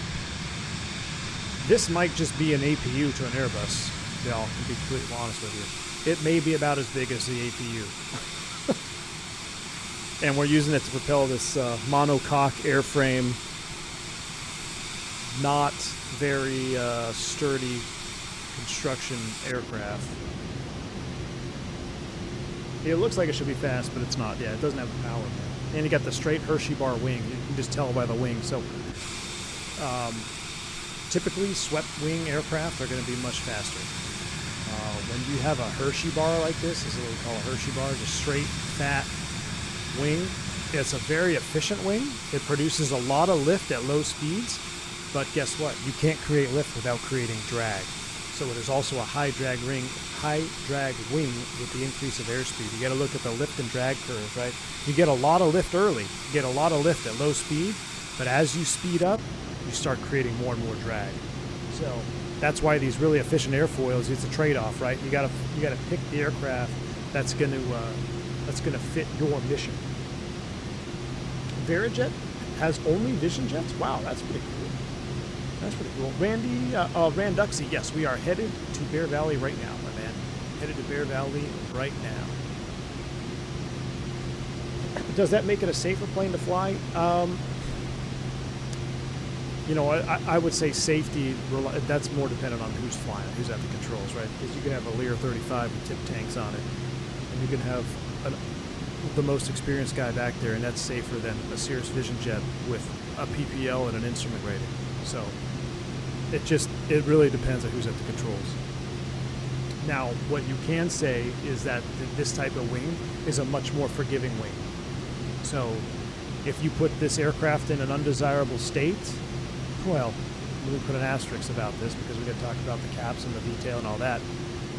This might just be an APU to an Airbus. I'll be completely honest with you. It may be about as big as the APU. And we're using it to propel this monocoque airframe, not very sturdy construction aircraft. It looks like it should be fast, but it's not. Yeah, it doesn't have the power. And you got the straight Hershey bar wing. You can just tell by the wing. So typically swept wing aircraft are going to be much faster. When you have a Hershey bar like this is what we call a Hershey bar, just straight fat wing. It's a very efficient wing. It produces a lot of lift at low speeds, but guess what? You can't create lift without creating drag. So it is also a high drag wing with the increase of airspeed. You got to look at the lift and drag curve, right? You get a lot of lift early, you get a lot of lift at low speed, but as you speed up, you start creating more and more drag. So that's why these really efficient airfoils, it's a trade-off, right? You got to pick the aircraft that's going to fit your mission. Verijet has only Vision jets? Wow, that's pretty cool. That's pretty cool. Randuxy, yes, we are headed to Bear Valley right now, my man. Headed to Bear Valley right now. Does that make it a safer plane to fly? You know, I would say safety, that's more dependent on who's flying, who's at the controls, right? Because you can have a Lear 35 with tip tanks on it, and you can have the most experienced guy back there, and that's safer than a Cirrus Vision jet with a PPL and an instrument rating. So it really depends on who's at the controls. Now, what you can say is that this type of wing is a much more forgiving wing. So if you put this aircraft in an undesirable state, well, let me put an asterisk about this because we're going to talk about the caps and the detail and all that.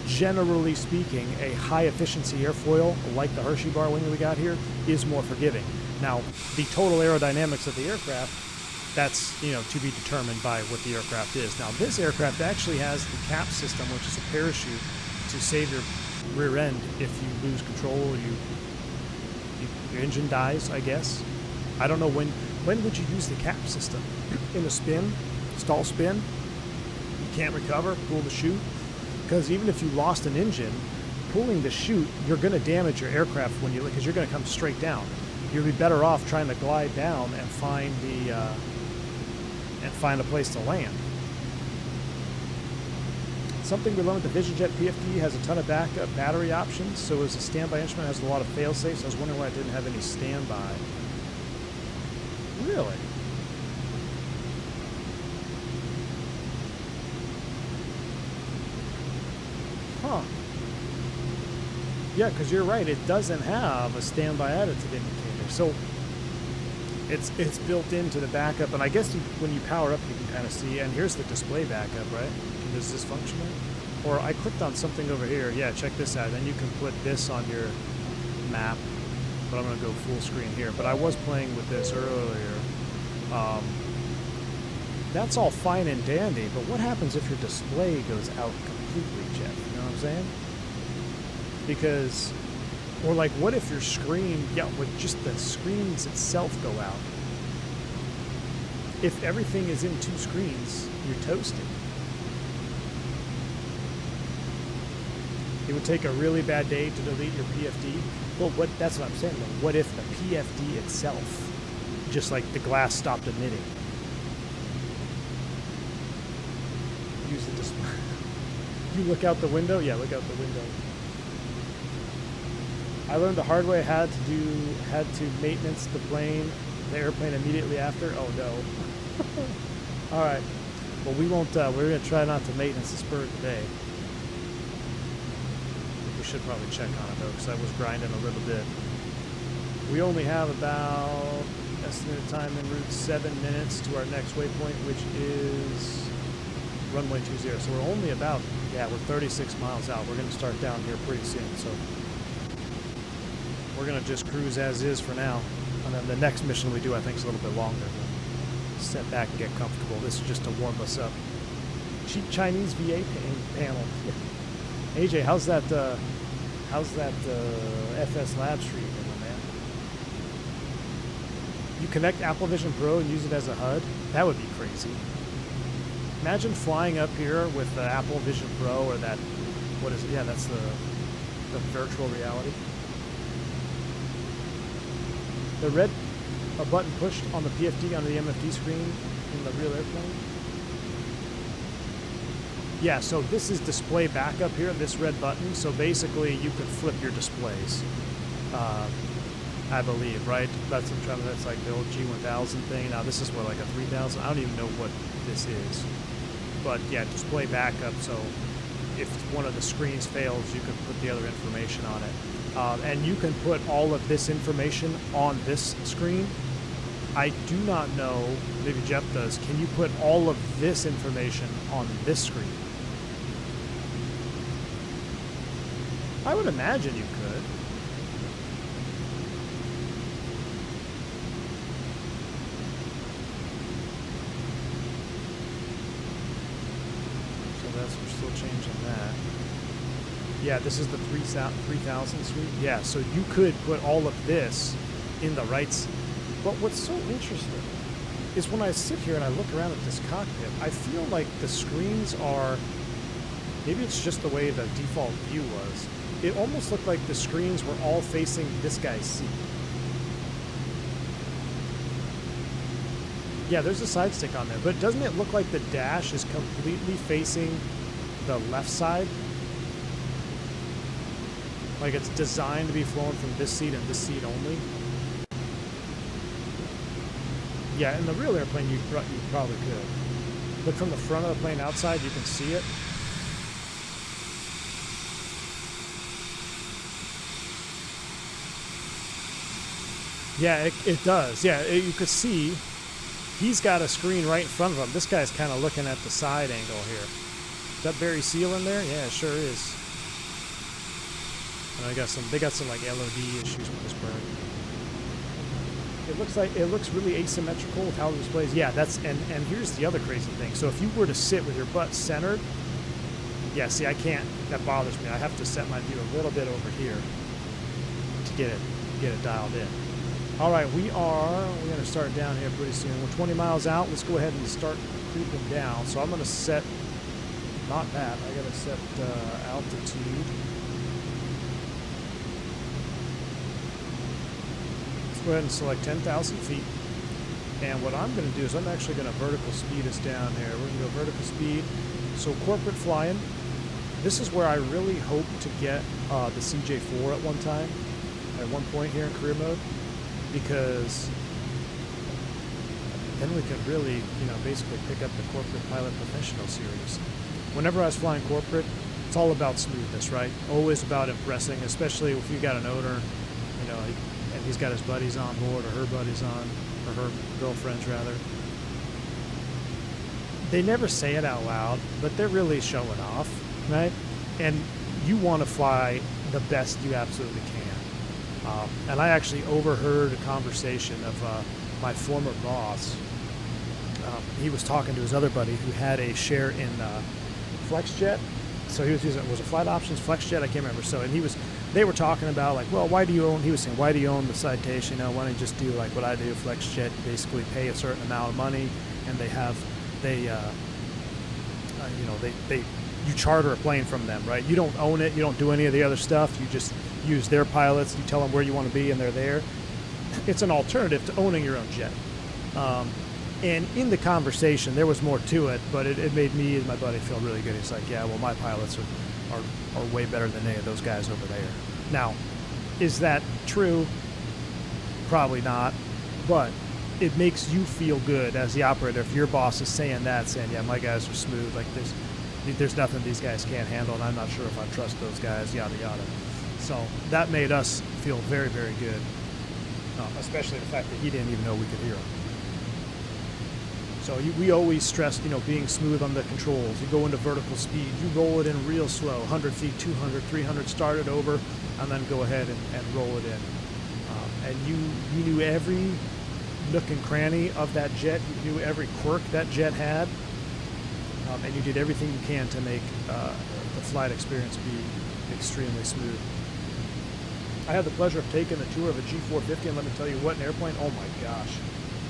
Generally speaking, a high efficiency airfoil like the Hershey bar wing that we got here is more forgiving. Now, the total aerodynamics of the aircraft, that's, you know, to be determined by what the aircraft is. Now, this aircraft actually has the cap system, which is a parachute to save your rear end if you lose control or your engine dies, I guess. I don't know when would you use the cap system? In a spin, stall spin, you can't recover, pull the chute. Because even if you lost an engine, pulling the chute, you're going to damage your aircraft because you're going to come straight down. You'll be better off trying to glide down and find a place to land. Something we learned with the VisionJet PFD has a ton of backup battery options, so as a standby instrument has a lot of fail-safes. I was wondering why it didn't have any standby. Really? Huh. Yeah, because you're right. It doesn't have a standby additive indicator. So it's built into the backup. And I guess when you power up, you can kind of see. And here's the display backup, right? Is this functional? Or I clicked on something over here. Yeah, check this out. Then you can put this on your map. But I'm going to go full screen here. But I was playing with this earlier. That's all fine and dandy. But what happens if your display goes out completely, Jeff? You know what I'm saying? Because, or like, what if your screen, with just the screens itself go out? If everything is in two screens, you're toasted. It would take a really bad day to delete your PFD. Well, that's what I'm saying though. What if the PFD itself, just like the glass stopped emitting? Use the display. You look out the window? Yeah, look out the window. I learned the hard way. I had to maintenance the airplane immediately after. Oh no. All right. Well, we won't. We're gonna try not to maintenance the spur today. We should probably check on it though, because I was grinding a little bit. We only have about estimated time en route 7 minutes to our next waypoint, which is runway 20. So we're only about, yeah, we're 36 miles out. We're going to start down here pretty soon. So we're going to just cruise as is for now. And then the next mission we do, I think, is a little bit longer. We'll set back and get comfortable. This is just to warm us up. Cheap Chinese VA panel. AJ, how's that FS Lab stream, man? You connect Apple Vision Pro and use it as a HUD? That would be crazy. Imagine flying up here with the Apple Vision Pro or that, what is it? Yeah, that's the virtual reality. The red button pushed on the PFD on the MFD screen in the real airplane. Yeah, so this is display backup here, this red button. So basically you could flip your displays, I believe, right? That's like the old G1000 thing. Now this is what, like a 3000? I don't even know what this is. But yeah, display backup. So if one of the screens fails, you can put the other information on it. And you can put all of this information on this screen. I do not know, maybe Jeff does, can you put all of this information on this screen? I would imagine you could. So that's, we're still changing that. Yeah, this is the 3000 suite. Yeah, so you could put all of this in the right. But what's so interesting is when I sit here and I look around at this cockpit, I feel like the screens are, maybe it's just the way the default view was. It almost looked like the screens were all facing this guy's seat. Yeah, there's a side stick on there, but doesn't it look like the dash is completely facing the left side? Like it's designed to be flown from this seat and this seat only? Yeah, in the real airplane you probably could. But from the front of the plane outside, you can see it. Yeah, it does. Yeah, you could see he's got a screen right in front of him. This guy's kind of looking at the side angle here. Is that Barry Seal in there? Yeah, it sure is. And they got some like LOD issues with this bird. It looks really asymmetrical with how the displays. Yeah, and here's the other crazy thing. So if you were to sit with your butt centered, yeah, see, I can't. That bothers me. I have to set my view a little bit over here to get it dialed in. All right, we're going to start down here pretty soon. We're 20 miles out. Let's go ahead and start creeping down. So I'm going to set, not that, I got to set altitude. Let's go ahead and select 10,000 feet. And what I'm going to do is I'm actually going to vertical speed us down here. We're going to go vertical speed. So corporate flying. This is where I really hope to get the CJ4 at one point here in career mode. Because then we could really, basically pick up the corporate pilot professional series. Whenever I was flying corporate, it's all about smoothness, right? Always about impressing, especially if you got an owner, and he's got his buddies on board, or her buddies on, or her girlfriends rather. They never say it out loud, but they're really showing off, right? And you want to fly the best you absolutely can. And I actually overheard a conversation of my former boss. He was talking to his other buddy who had a share in FlexJet. So he was using, was it Flight Options, FlexJet? I can't remember. So, and they were talking about like, well, why do you own the citation? Why don't you just do like what I do, FlexJet, basically pay a certain amount of money, and you charter a plane from them, right? You don't own it. You don't do any of the other stuff. You just use their pilots. You tell them where you want to be, and they're there. It's an alternative to owning your own jet. And in the conversation, there was more to it, but it made me and my buddy feel really good. He's like, yeah, well, my pilots are way better than any of those guys over there. Now, is that true? Probably not, but it makes you feel good as the operator if your boss is saying, yeah, my guys are smooth, like there's nothing these guys can't handle, and I'm not sure if I trust those guys, yada, yada. So that made us feel very, very good, especially the fact that he didn't even know we could hear him. So we always stressed, being smooth on the controls. You go into vertical speed, you roll it in real slow, 100 feet, 200, 300, start it over, and then go ahead and roll it in. And you knew every nook and cranny of that jet. You knew every quirk that jet had, and you did everything you can to make the flight experience be extremely smooth. I had the pleasure of taking a tour of a G450, and let me tell you what, an airplane, oh my gosh.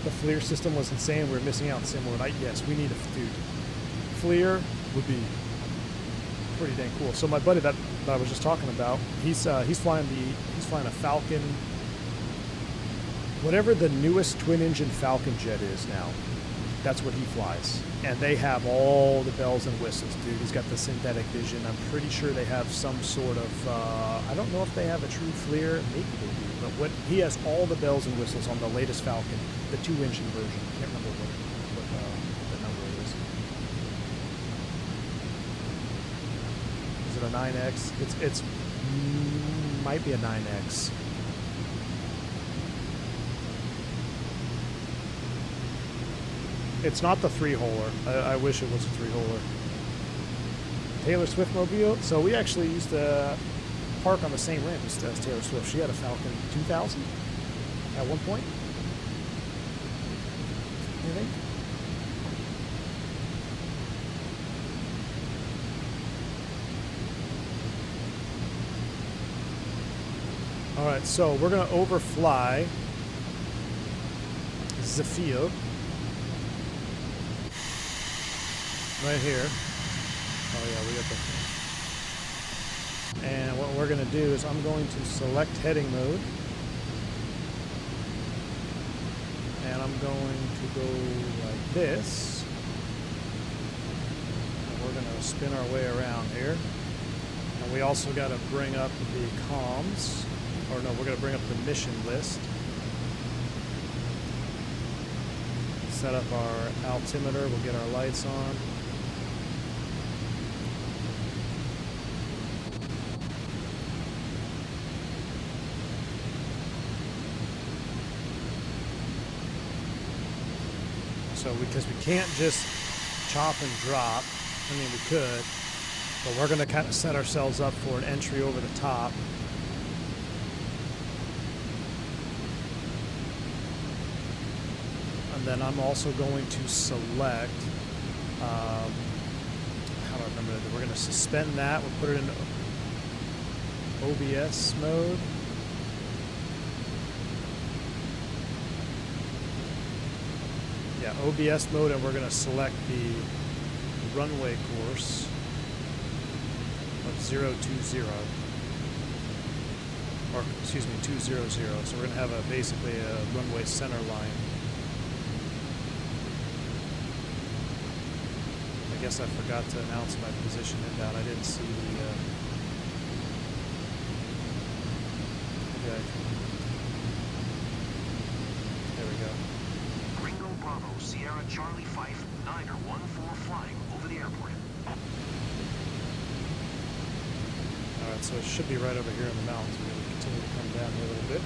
The FLIR system was insane. We were missing out on similar. Yes, we need a dude. FLIR would be pretty dang cool. So my buddy that I was just talking about, he's flying a Falcon, whatever the newest twin-engine Falcon jet is now. That's what he flies, and they have all the bells and whistles, dude. He's got the synthetic vision. I'm pretty sure they have some sort of. I don't know if they have a true FLIR. Maybe they do. But he has all the bells and whistles on the latest Falcon, the 2-engine version. I can't remember what the number is. Is it a 9X? It's might be a 9X. It's not the 3-holer. I wish it was a 3-holer. Taylor Swift mobile. So we actually used to park on the same ramp as Taylor Swift. She had a Falcon 2000 at one point, I think. All right, so we're going to overfly the field right here. Oh yeah, we got the. And what we're going to do is I'm going to select heading mode. And I'm going to go like this. And we're going to spin our way around here. And we also got to bring up the comms. Or no, we're going to bring up the mission list. Set up our altimeter. We'll get our lights on. So because we can't just chop and drop, I mean we could, but we're going to kind of set ourselves up for an entry over the top. And then I'm also going to select, how do I remember that? We're going to suspend that, we'll put it in OBS mode. Yeah, OBS mode, and we're going to select the runway course of 020, or excuse me, 200. So we're going to have basically a runway center line. I guess I forgot to announce my position inbound. I didn't see the. Okay. There we go. Bravo, Sierra Charlie Fife, 9er14 flying over the airport. Alright, so it should be right over here in the mountains. We're going to continue to come down here a little bit.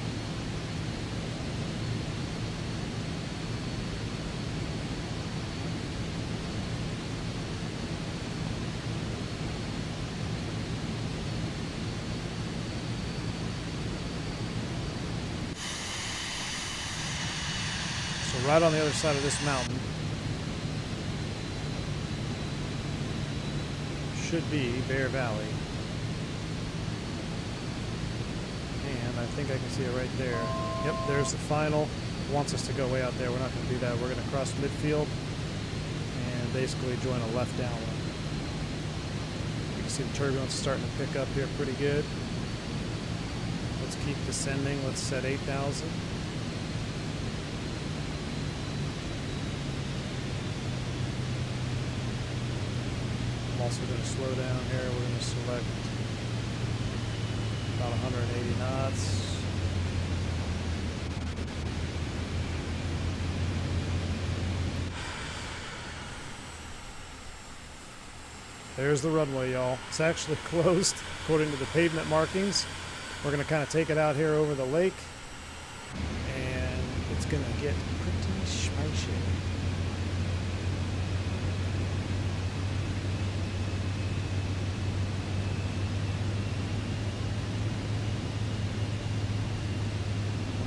Right on the other side of this mountain should be Bear Valley, and I think I can see it right there. Yep, there's the final. It wants us to go way out there. We're not going to do that. We're going to cross midfield and basically join a left downwind. You can see the turbulence starting to pick up here pretty good. Let's keep descending. Let's set 8,000. Also going to slow down here. We're going to select about 180 knots. There's the runway, y'all. It's actually closed according to the pavement markings. We're going to kind of take it out here over the lake, and it's going to get pretty spicy.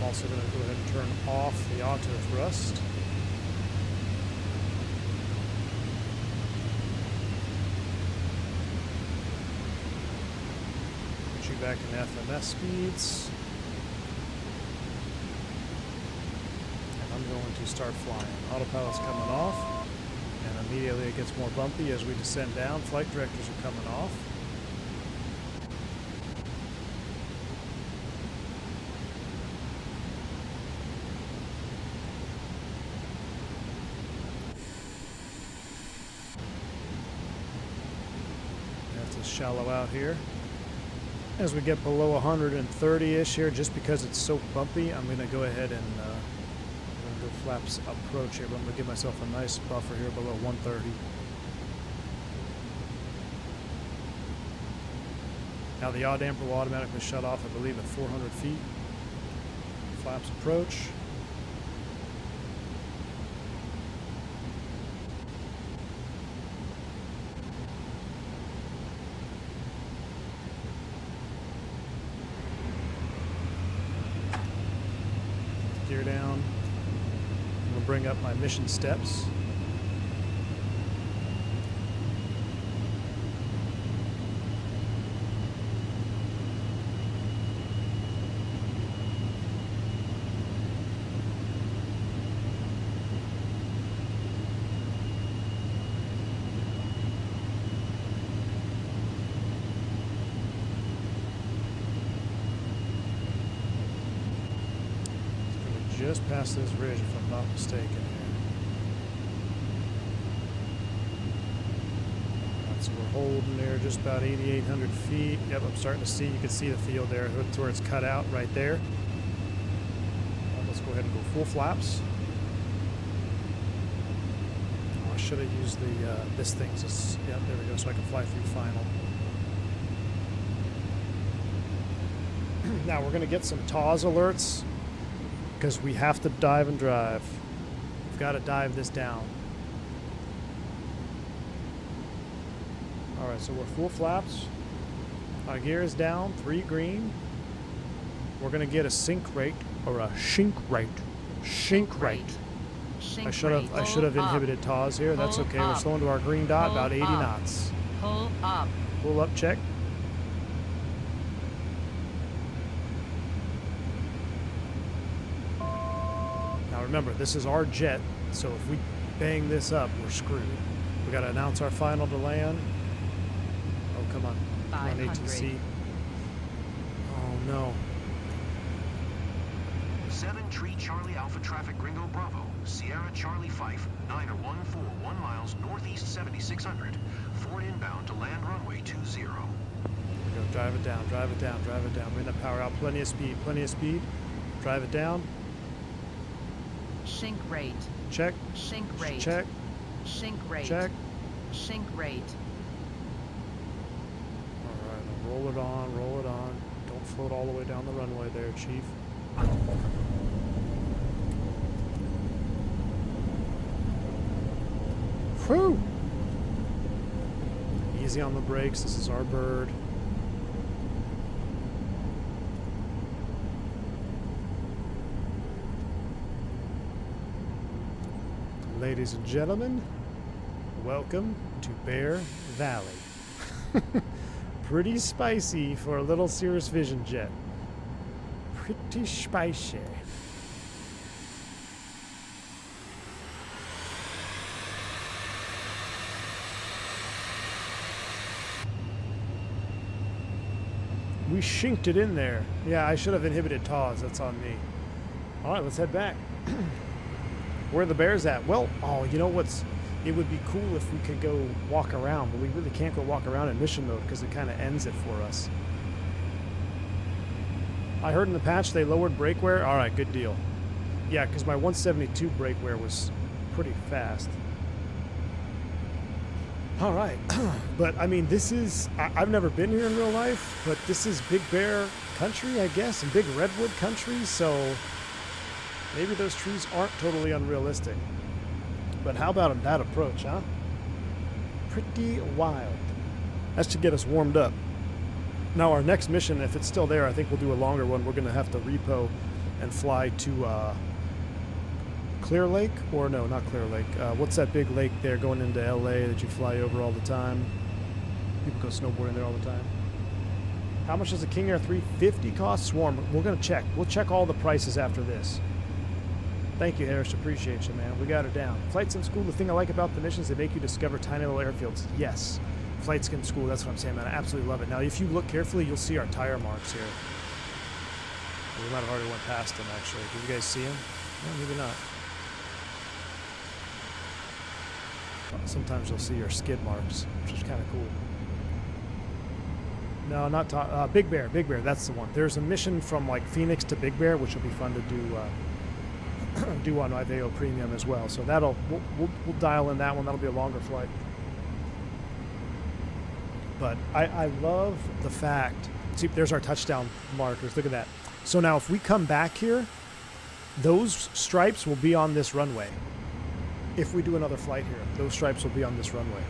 also going to go ahead and turn off the auto thrust. Put you back in FMS speeds. And I'm going to start flying. Autopilot's coming off. And immediately it gets more bumpy as we descend down. Flight directors are coming off. Shallow out here. As we get below 130-ish here, just because it's so bumpy, I'm going to go ahead and I'm going to go flaps approach here, but I'm going to give myself a nice buffer here below 130. Now the yaw damper will automatically shut off, I believe, at 400 feet. Flaps approach. Gear down. I'm going to bring up my mission steps. Just past this ridge, if I'm not mistaken here. Right, so we're holding there just about 8,800 feet. Yep, I'm starting to see, you can see the field there to where it's cut out right there. Right, let's go ahead and go full flaps. Oh, I should have used the this thing. Yep, there we go, so I can fly through final. Now we're going to get some TAWS alerts, because we have to dive and drive. We've got to dive this down. Alright, so we're full flaps. Our gear is down, 3 green. We're going to get a sink rate, or a shink rate. Shink rate. I should have inhibited TAWS here. That's okay. We're slowing to our green dot, about 80 knots. Pull up. Pull up, check. Remember, this is our jet, so if we bang this up, we're screwed. We got to announce our final to land. Oh, come on. Come on, ATC. Oh, no. 7 Tree Charlie Alpha Traffic Gringo Bravo, Sierra Charlie Fife, 914, 1 miles northeast 7600, 4 inbound to land runway 20. There we go. Drive it down, drive it down, drive it down. Bring that power out. Plenty of speed, plenty of speed. Drive it down. Sink rate. Check. Sink rate. Check. Sink rate. Check. Sink rate. Alright, now roll it on, roll it on. Don't float all the way down the runway there, Chief. Whew! Easy on the brakes, this is our bird. Ladies and gentlemen, welcome to Bear Valley. Pretty spicy for a little Cirrus Vision jet. Pretty spicy. We shinked it in there. Yeah, I should have inhibited TAWS. That's on me. All right, let's head back. Where are the bears at? Well, oh, you know what's... It would be cool if we could go walk around, but we really can't go walk around in mission mode because it kind of ends it for us. I heard in the patch they lowered brake wear. All right, good deal. Yeah, because my 172 brake wear was pretty fast. All right. But, I mean, this is... I've never been here in real life, but this is Big Bear country, I guess, and Big Redwood country, so... Maybe those trees aren't totally unrealistic. But how about that approach, huh? Pretty wild. That's to get us warmed up. Now our next mission, if it's still there, I think we'll do a longer one. We're going to have to repo and fly to Clear Lake, or no, not Clear Lake. What's that big lake there going into LA that you fly over all the time? People go snowboarding there all the time. How much does a King Air 350 cost? Swarm. We're gonna check. We'll check all the prices after this. Thank you, Harris. Appreciate you, man. We got her down. Flight Sim School. The thing I like about the missions, they make you discover tiny little airfields. Yes, Flight Sim School. That's what I'm saying, man. I absolutely love it. Now, if you look carefully, you'll see our tire marks here. We might have already went past them, actually. Did you guys see them? No, maybe not. Sometimes you'll see your skid marks, which is kind of cool. No, not Big Bear. Big Bear, that's the one. There's a mission from like Phoenix to Big Bear, which will be fun to do do on Iveo Premium as well. So that'll we'll dial in that one. That'll be a longer flight. But I love the fact. See, there's our touchdown markers. Look at that. So now if we come back here, those stripes will be on this runway. If we do another flight here, those stripes will be on this runway.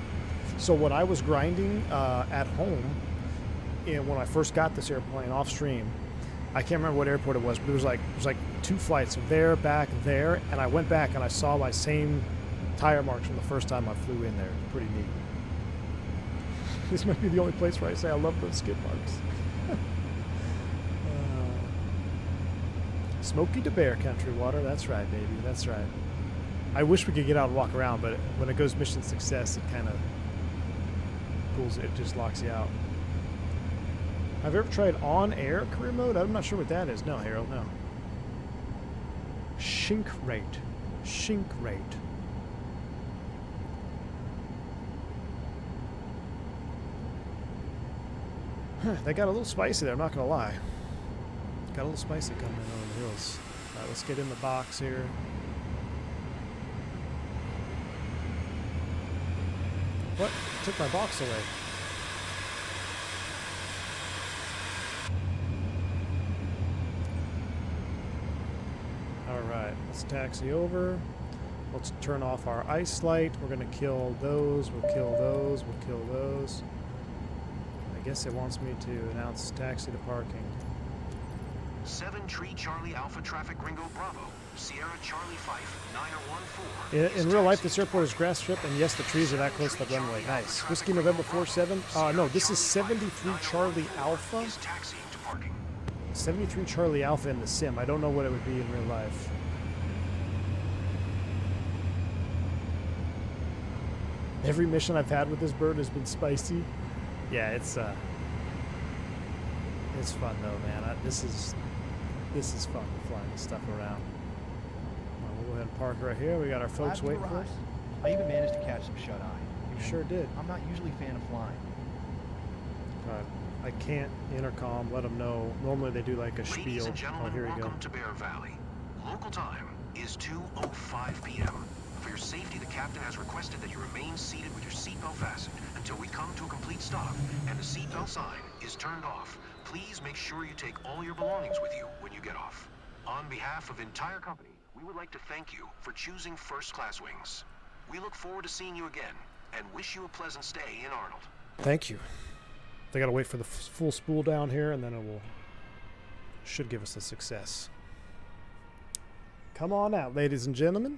So what I was grinding at home, when I first got this airplane off stream, I can't remember what airport it was, but it was like 2 flights, there, back, there, and I went back and I saw my same tire marks from the first time I flew in there. Pretty neat. This might be the only place where I say I love those skid marks. Smoky to Bear Country water. That's right, baby. That's right. I wish we could get out and walk around, but when it goes mission success, it kind of pulls it, just locks you out. Have you ever tried on-air career mode? I'm not sure what that is. No, Harold, no. Shink rate. Shink rate. Huh, they got a little spicy there, I'm not going to lie. Got a little spicy coming in over the hills. All right, let's get in the box here. What? Took my box away. Alright, let's taxi over. Let's turn off our ice light. We're going to kill those. We'll kill those. We'll kill those. I guess it wants me to announce taxi to parking. 7 Tree Charlie Alpha Traffic Ringo Bravo. Sierra Charlie 5, 9014. In real life, this airport is grass strip, and yes, the trees are that close to the runway. Nice. Whiskey November 47. No, this is 73 Charlie Alpha. 73 Charlie Alpha in the sim. I don't know what it would be in real life. Every mission I've had with this bird has been spicy. Yeah, it's fun though, man. This is fun flying this stuff around. We'll go ahead and park right here. We got our folks waiting for us. I even managed to catch some shut-eye. You sure did. I'm not usually a fan of flying. I can't intercom, let them know. Normally they do like a spiel. Ladies and gentlemen, here we go. welcome to Bear Valley. Local time is 2:05 p.m. For your safety, the captain has requested that you remain seated with your seatbelt fastened until we come to a complete stop and the seatbelt sign is turned off. Please make sure you take all your belongings with you when you get off. On behalf of the entire company, we would like to thank you for choosing First Class Wings. We look forward to seeing you again and wish you a pleasant stay in Arnold. Thank you. They gotta wait for the full spool down here, and then it should give us a success. Come on out, ladies and gentlemen.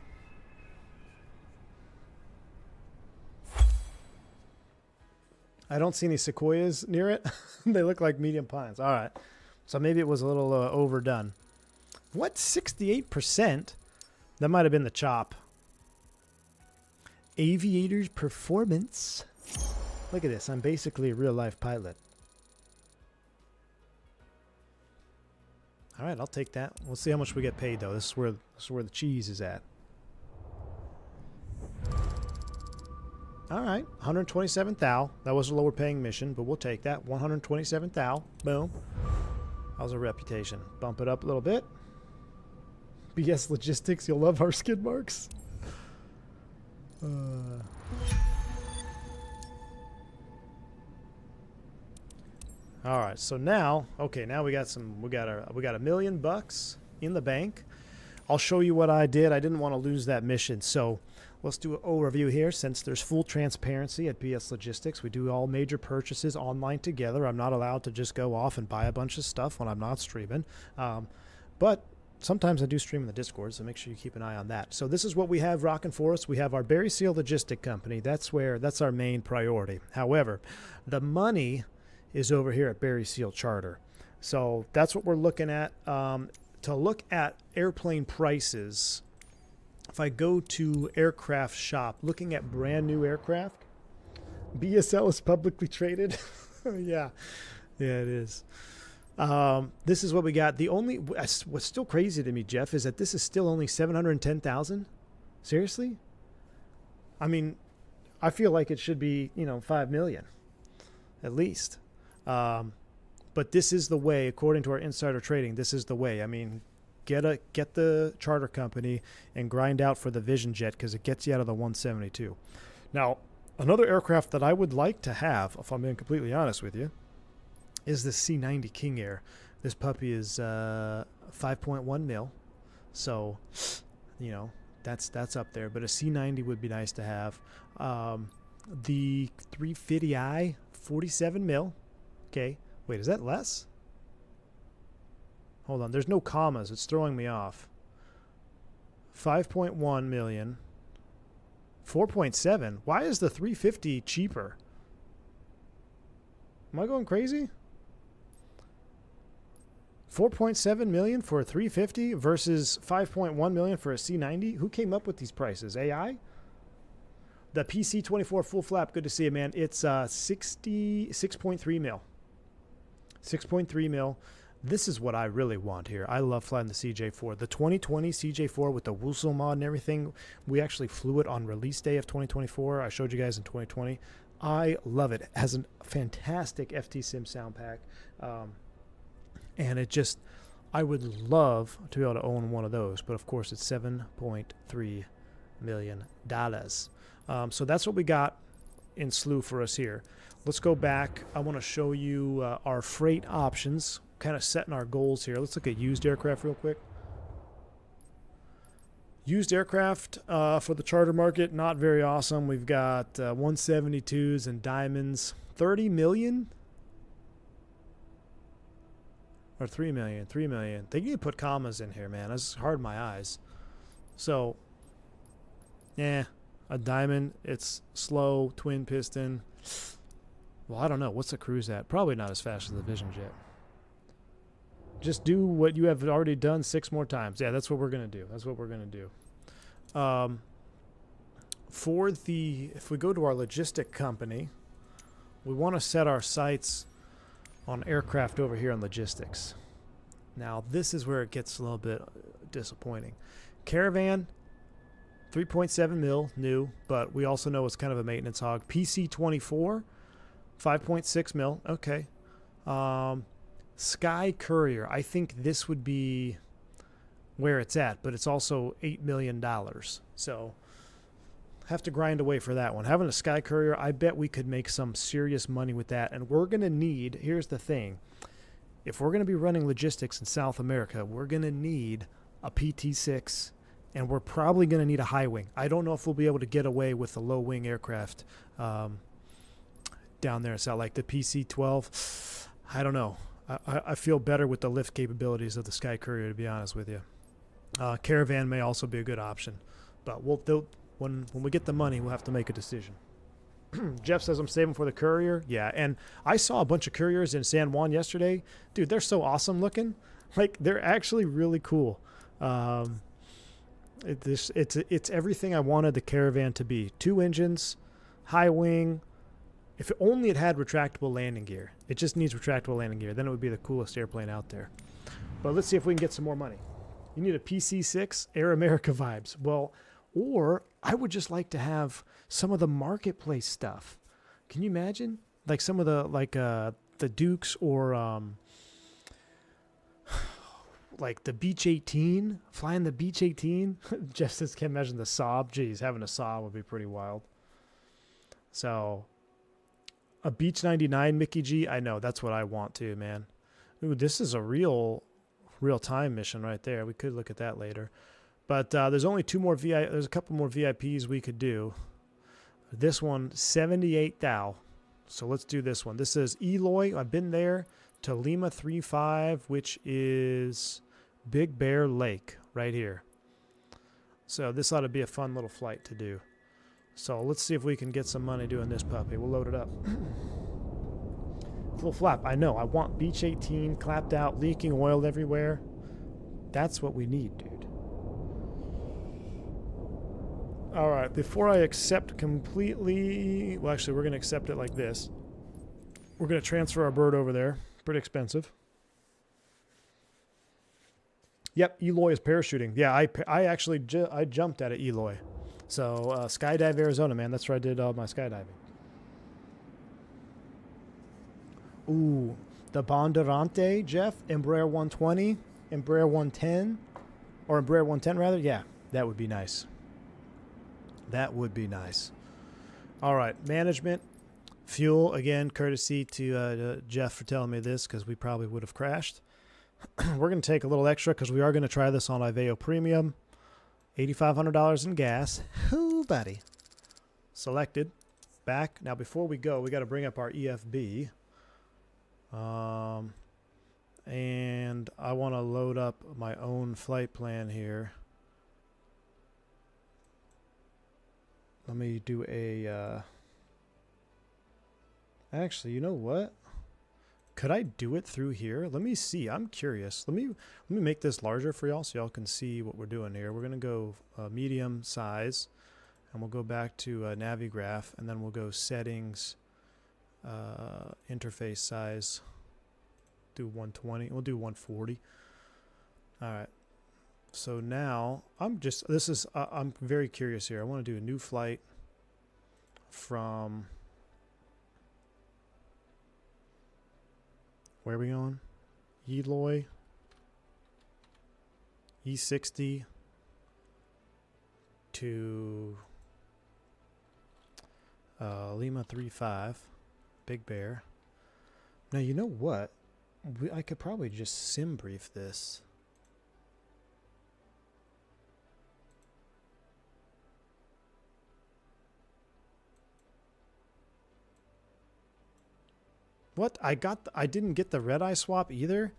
I don't see any sequoias near it. They look like medium pines. All right. So maybe it was a little overdone. What? 68%? That might have been the chop. Aviator's performance. Look at this. I'm basically a real-life pilot. All right, I'll take that. We'll see how much we get paid, though. This is where the cheese is at. All right, 127 thou. That was a lower paying mission, but we'll take that. 127 thou. Boom. How's our reputation? Bump it up a little bit. BS Logistics, you'll love our skid marks. All right, so now, okay, now we got a million bucks in the bank. I'll show you what I did. I didn't want to lose that mission, so let's do an overview here. Since there's full transparency at BS Logistics, we do all major purchases online together. I'm not allowed to just go off and buy a bunch of stuff when I'm not streaming. But sometimes I do stream in the Discord, so make sure you keep an eye on that. So this is what we have rocking for us. We have our Barry Seal Logistic Company. That's our main priority. However, the money is over here at Barry Seal Charter. So that's what we're looking at. To look at airplane prices, if I go to aircraft shop, looking at brand new aircraft, BSL is publicly traded. Yeah, it is. This is what we got. What's still crazy to me, Jeff, is that this is still only 710,000. Seriously? I mean, I feel like it should be, 5 million at least. But this is the way, according to our insider trading, this is the way. I mean, get the charter company and grind out for the Vision Jet because it gets you out of the 172. Now, another aircraft that I would like to have, if I'm being completely honest with you, is the C90 King Air. This puppy is 5.1 mil, so that's up there. But a C90 would be nice to have. The 350i 47 mil. Okay, wait, is that less? Hold on, there's no commas. It's throwing me off. 5.1 million. 4.7. Why is the 350 cheaper? Am I going crazy? 4.7 million for a 350 versus 5.1 million for a C90. Who came up with these prices? AI? The PC24 full flap. Good to see you, man. It's 6.3 mil. 6.3 mil. This is what I really want here. I love flying the CJ4. The 2020 CJ4 with the Woosel mod and everything, we actually flew it on release day of 2024. I showed you guys in 2020. I love it. It has a fantastic FT Sim sound pack. And I would love to be able to own one of those. But, of course, it's $7.3 million. So that's what we got in slew for us here. Let's go back. I want to show you our freight options, kind of setting our goals here. Let's look at used aircraft real quick. Used aircraft for the charter market, not very awesome. We've got 172s and diamonds. 30 million? Or 3 million, 3 million. They need to put commas in here, man. That's hard on my eyes. So, a diamond. It's slow, twin piston. Well, I don't know. What's the cruise at? Probably not as fast as the Vision Jet. Just do what you have already done 6 more times. Yeah, that's what we're going to do. That's what we're going to do. If we go to our logistic company, we want to set our sights on aircraft over here on logistics. Now, this is where it gets a little bit disappointing. Caravan, 3.7 mil new, but we also know it's kind of a maintenance hog. PC24, 5.6 mil. Okay. Sky Courier, I think this would be where it's at, but it's also $8 million. So have to grind away for that one. Having a Sky Courier, I bet we could make some serious money with that. And we're going to need, here's the thing, if we're going to be running logistics in South America, we're going to need a PT6, and we're probably going to need a high wing. I don't know if we'll be able to get away with the low wing aircraft down there. So like the PC-12, I don't know. I feel better with the lift capabilities of the Sky Courier, to be honest with you. Caravan may also be a good option, but when we get the money, we'll have to make a decision. Jeff says I'm saving for the Courier. Yeah, and I saw a bunch of Couriers in San Juan yesterday. Dude, they're so awesome looking. Like, they're actually really cool. It's everything I wanted the Caravan to be. 2 engines, high wing. If only it had retractable landing gear. It just needs retractable landing gear. Then it would be the coolest airplane out there. But let's see if we can get some more money. You need a PC6, Air America vibes. Well, or I would just like to have some of the marketplace stuff. Can you imagine? Like some of the Dukes or like the Beach 18, flying the Beach 18. Jeff says can't imagine the Saab. Geez, having a Saab would be pretty wild. So a Beach 99 Mickey G, I know, that's what I want too, man. Ooh, this is a real time mission right there. We could look at that later. But there's only 2 more there's a couple more VIPs we could do. This one, 78 thou. So let's do this one. This is Eloy. I've been there to Lima 35, which is Big Bear Lake right here. So this ought to be a fun little flight to do. So let's see if we can get some money doing this puppy. We'll load it up. Full flap. I know. I want Beach 18 clapped out, leaking oil everywhere. That's what we need, dude. All right. Before I accept completely... Well, actually, we're going to accept it like this. We're going to transfer our bird over there. Pretty expensive. Yep, Eloy is parachuting. Yeah, I actually I jumped at Eloy. So, Skydive Arizona, man. That's where I did all my skydiving. Ooh, the Bondurante, Jeff. Embraer 120, Embraer 110. Or Embraer 110, rather. Yeah, that would be nice. That would be nice. All right, management. Fuel, again, courtesy to Jeff for telling me this, because we probably would have crashed. We're going to take a little extra because we are going to try this on Aveo Premium. $8,500 in gas. Ooh, buddy. Selected. Back. Now, before we go, we got to bring up our EFB. And I want to load up my own flight plan here. Let me do a... Actually, you know what? Could I do it through here? Let me see. I'm curious. Let me make this larger for y'all so y'all can see what we're doing here. We're going to go medium size, and we'll go back to Navigraph, and then we'll go settings, interface size, do 120. We'll do 140. All right. So now I'm very curious here. I want to do a new flight from... Where are we going? Eloy. E60 to Lima 35. Big Bear. Now, you know what? I could probably just sim brief this. What? I didn't get the red eye swap either?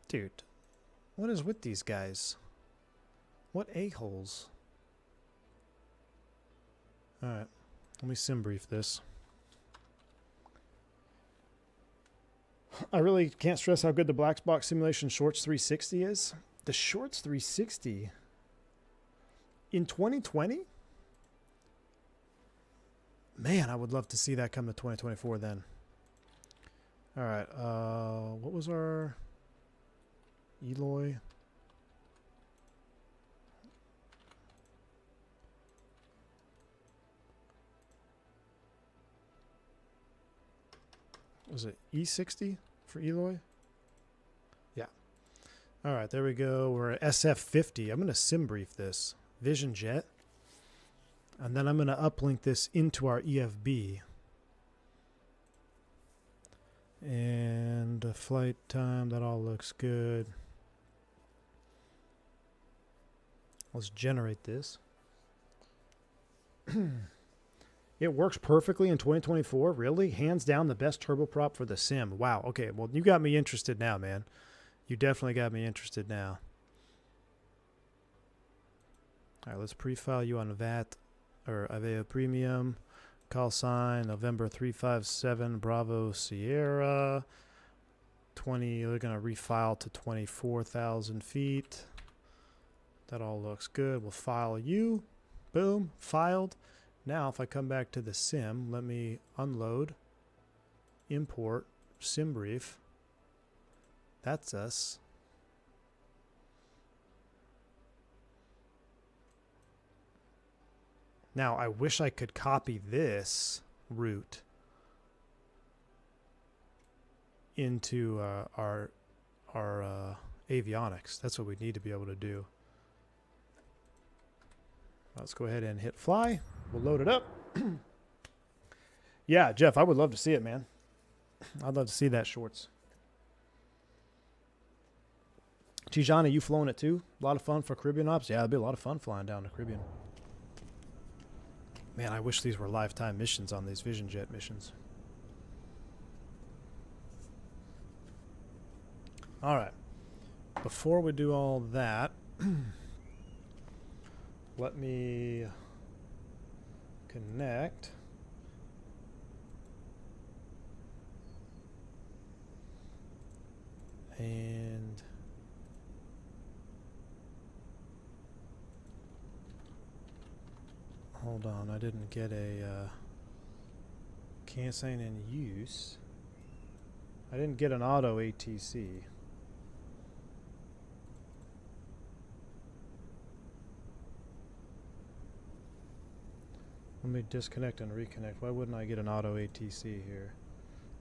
Dude, what is with these guys? What a-holes? Alright, let me sim brief this. I really can't stress how good the black box simulation Shorts 360 is. The Shorts 360 in 2020? Man, I would love to see that come to 2024 then. All right, what was our Eloy? Was it E60 for Eloy? Yeah. All right, there we go. We're at SF50. I'm going to sim brief this. Vision Jet. And then I'm going to uplink this into our EFB. And the flight time, that all looks good. Let's generate this. It works perfectly in 2024, really? Hands down the best turboprop for the sim. Wow, okay, well, you got me interested now, man. You definitely got me interested now. All right, let's pre-file you on VAT, or Aveo Premium. Call sign November 357 Bravo Sierra 20. We're going to refile to 24,000 feet. That all looks good. We'll file you. Boom, filed. Now if I come back to the sim, let me unload, import, sim brief. That's us. Now, I wish I could copy this route into our avionics. That's what we need to be able to do. Let's go ahead and hit fly. We'll load it up. Yeah, Jeff, I would love to see it, man. I'd love to see that Shorts. Tijana, you flown it too? A lot of fun for Caribbean ops? Yeah, it'd be a lot of fun flying down to Caribbean. Man, I wish these were lifetime missions on these Vision Jet missions. All right. before we do all that, let me connect. And hold on, I didn't get a canceling in use. I didn't get an auto ATC. Let me disconnect and reconnect. Why wouldn't I get an auto ATC here?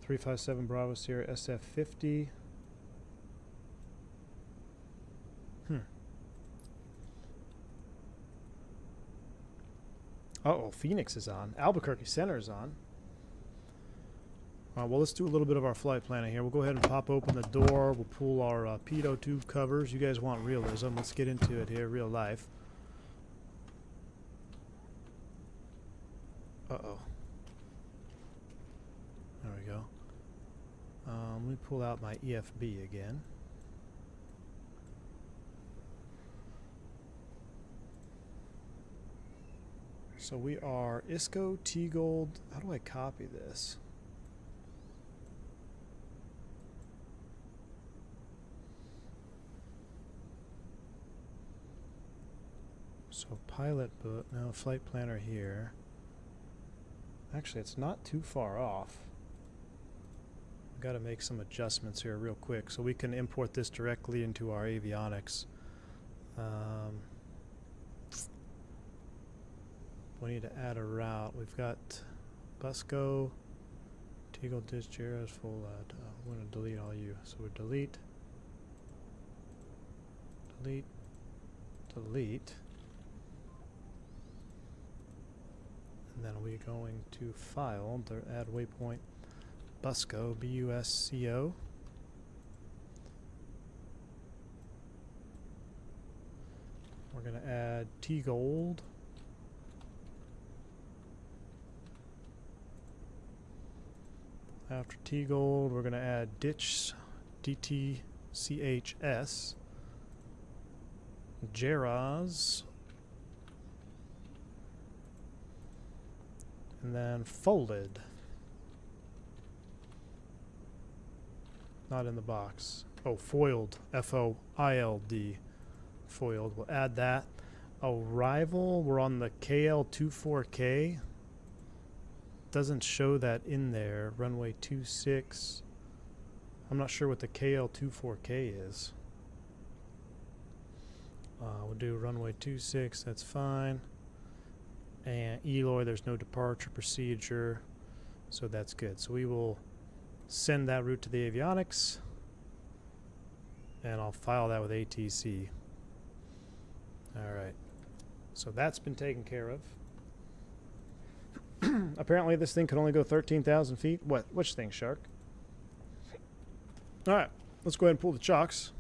357 Bravo Sierra SF50. Uh-oh, Fenix is on. Albuquerque Center is on. Well, let's do a little bit of our flight planning here. We'll go ahead and pop open the door. We'll pull our pitot tube covers. You guys want realism. Let's get into it here, real life. Uh-oh. There we go. Let me pull out my EFB again. So we are ISCO, T-Gold. How do I copy this? So pilot book, no, flight planner here. Actually, it's not too far off. I've got to make some adjustments here real quick so we can import this directly into our avionics. We need to add a route. We've got Busco, Teagle, Ditch, Jaros, full add. I'm going to delete all you. So we delete, delete, delete. And then we're going to file, add waypoint, Busco, B-U-S-C-O. We're going to add T-Gold. After T-Gold, we're going to add Ditch, D-T-C-H-S, Jaros, and then folded. Not in the box. Oh, foiled, F-O-I-L-D, foiled. We'll add that. Arrival, we're on the KL24K. Doesn't show that in there. Runway 26. I'm not sure what the KL24K is. We'll do runway 26, that's fine. And Eloy, there's no departure procedure, so that's good. So we will send that route to the avionics, and I'll file that with ATC. All right, so that's been taken care of. Apparently this thing can only go 13,000 feet. What? Which thing, Shark? All right, let's go ahead and pull the chocks.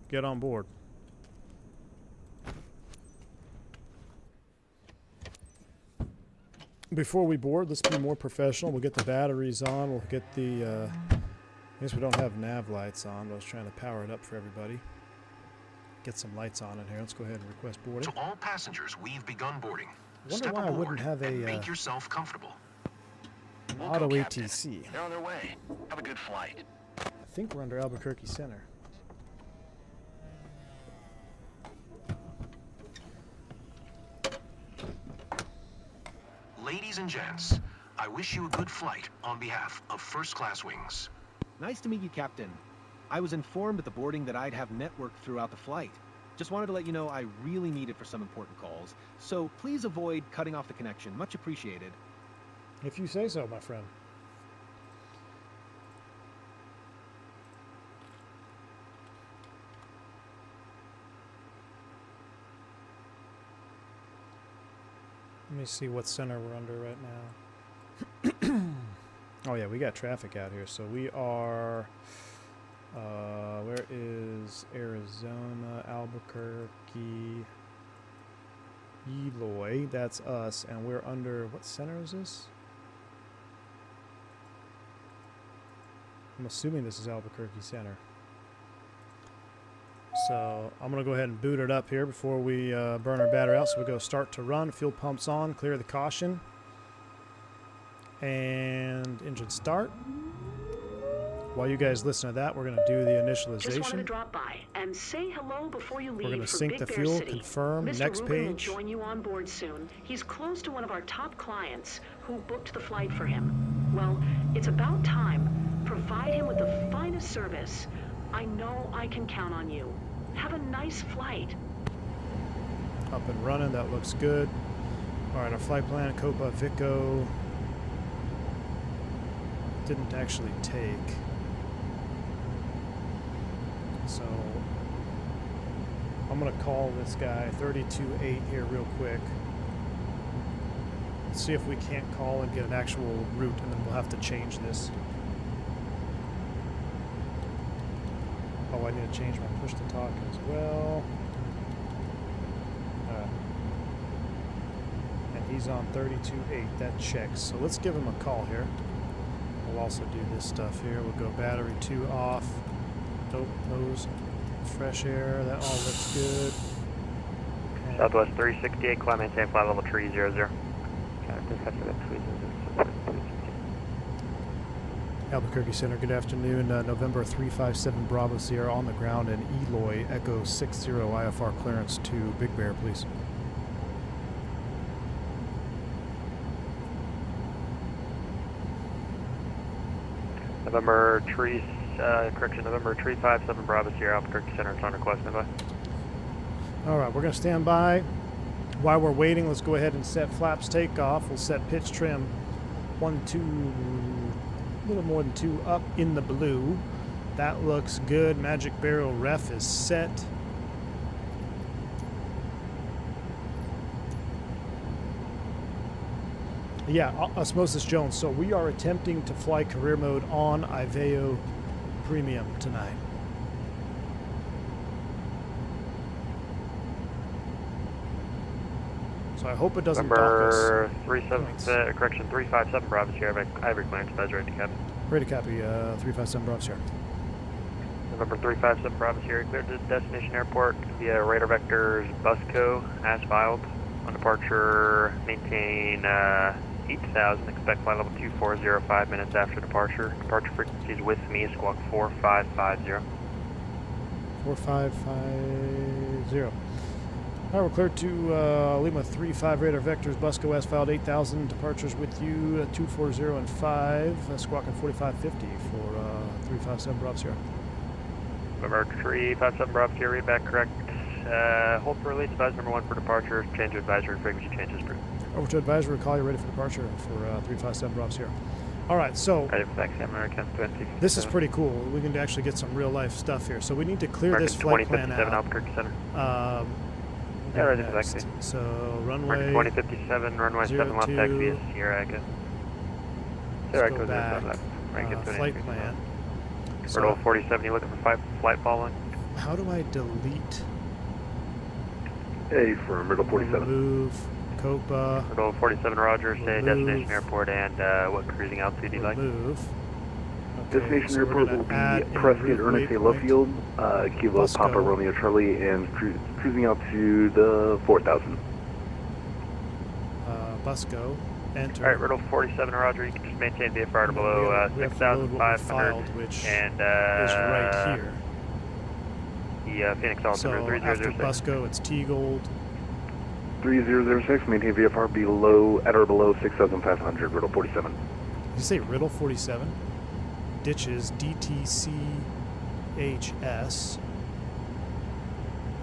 Get on board. Before we board, let's be more professional. We'll get the batteries on. We'll get the, I guess we don't have nav lights on, but I was trying to power it up for everybody. Get some lights on in here. Let's go ahead and request boarding. To all passengers, we've begun boarding. Wonder Step why I aboard wouldn't have a and make yourself comfortable. auto We'll go, Captain. ATC. They're on their way. Have a good flight. I think we're under Albuquerque Center. Ladies and gents, I wish you a good flight on behalf of First Class Wings. Nice to meet you, Captain. I was informed at the boarding that I'd have network throughout the flight. Just wanted to let you know I really need it for some important calls, so please avoid cutting off the connection. Much appreciated. If you say so, my friend. Let me see what center we're under right now. Oh yeah, we got traffic out here. So we are, where is Arizona, Albuquerque, Eloy, that's us, and we're under, what center is this? I'm assuming this is Albuquerque Center. So I'm going to go ahead and boot it up here before we burn our battery out. So we go start to run, fuel pumps on, clear the caution, and engine start. While you guys listen to that, we're going to do the initialization. Just wanted to drop by and say hello before you leave. We're going to for sync Big the Bear fuel, City. confirm, Mr. next Rubin will page. join you on board soon. He's close to one of our top clients who booked the flight for him. Well, it's about time. Provide him with the finest service. I know I can count on you. Have a nice flight. Up and running, that looks good. All right, our flight plan, Copa Vico. Didn't actually take. So I'm gonna call this guy 32.8 here real quick. See if we can't call and get an actual route, and then we'll have to change this. Oh, I need to change my push to talk as well. And he's on 32.8, that checks. So let's give him a call here. We'll also do this stuff here. We'll go battery 2 off. Nope, nose, fresh air, that all looks good. And Southwest 368, climb maintain flight level 300. Albuquerque Center, good afternoon. November 357 Bravo Sierra on the ground and Eloy Echo 60 IFR clearance to Big Bear, please. November 357 Bravo Sierra, Albuquerque Center, it's on request, standby. All right, we're going to stand by. While we're waiting, let's go ahead and set flaps takeoff. We'll set pitch trim 1, 2, a little more than 2 up in the blue. That looks good. Magic barrel ref is set. Yeah, Osmosis Jones. So we are attempting to fly career mode on Iveo Premium tonight. So I hope it doesn't block us. Number 357 Bravo Sierra, Ivory clearance, advisory ready to copy. Ready to copy, 357 Bravo Sierra. November 357 Bravo Sierra, cleared to destination airport via radar vectors Busco, as filed. On departure, maintain 8,000, expect flight level 24, 5 minutes after departure. Departure frequencies with me, squawk 4550. 4550. All right, we're cleared to Lima 35 radar vectors, Busco as filed 8,000, departures with you 240 and 5, squawking 4550 for 357 Bravo Sierra. November 357 Bravo Sierra, read back correct. Hold for release, advise number 1 for departure, change to advisory, frequency changes approved. Over to advisory, call you ready for departure for 357 Bravo Sierra. All right, so Ready for taxi, American 20. this is pretty cool. We can actually get some real life stuff here. So we need to clear this flight plan 2057 out. Albuquerque Center. Yeah, ready for taxi. So American runway 2057, runway 7 left, taxi is Sierra Echo. Sierra Let's go Echo 07 back. left. American Flight plan. Total 47, you looking for flight following? How do I delete? A firm, Riddle 47. Remove Copa. Total 47, Roger, say Remove. destination airport and what cruising altitude you'd like? Remove. Okay, Destination so airport we're will gonna be add in Prescott route Ernest A. Love waypoint. Field, Kilo Busco. Papa Romeo Charlie, and cruising altitude 4,000. Busco. Enter. Alright, Riddle 47, Roger, you can just maintain VFR to below we have to load what we 6,500 filed, which and is right here. the Phoenix altitude So after 3006. Busco, it's T-Gold. 3006, maintain VFR below, at or below 6,500, Riddle 47. Did you say Riddle 47? Ditches DTCHS.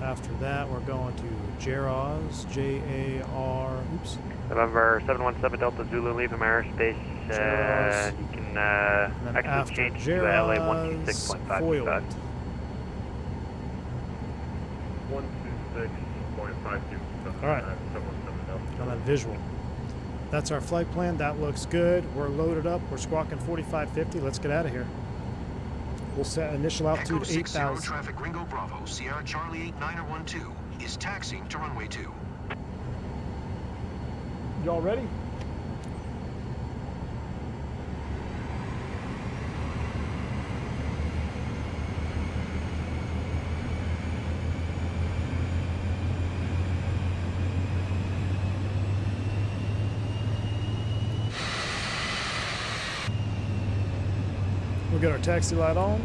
After that, we're going to Jaros, Jar. Oops. November 717 Delta Zulu, leave airspace. Jaros. You can And then actually after change to LA Jaros, 126.525. foiled. 126.52. All right. And then visual. That's our flight plan. That looks good. We're loaded up. We're squawking 4550. Let's get out of here. We'll set initial altitude Echo 60 8,000. traffic Ringo Bravo, Sierra Charlie 8912 is taxiing to runway 2. Y'all ready? get our taxi light on.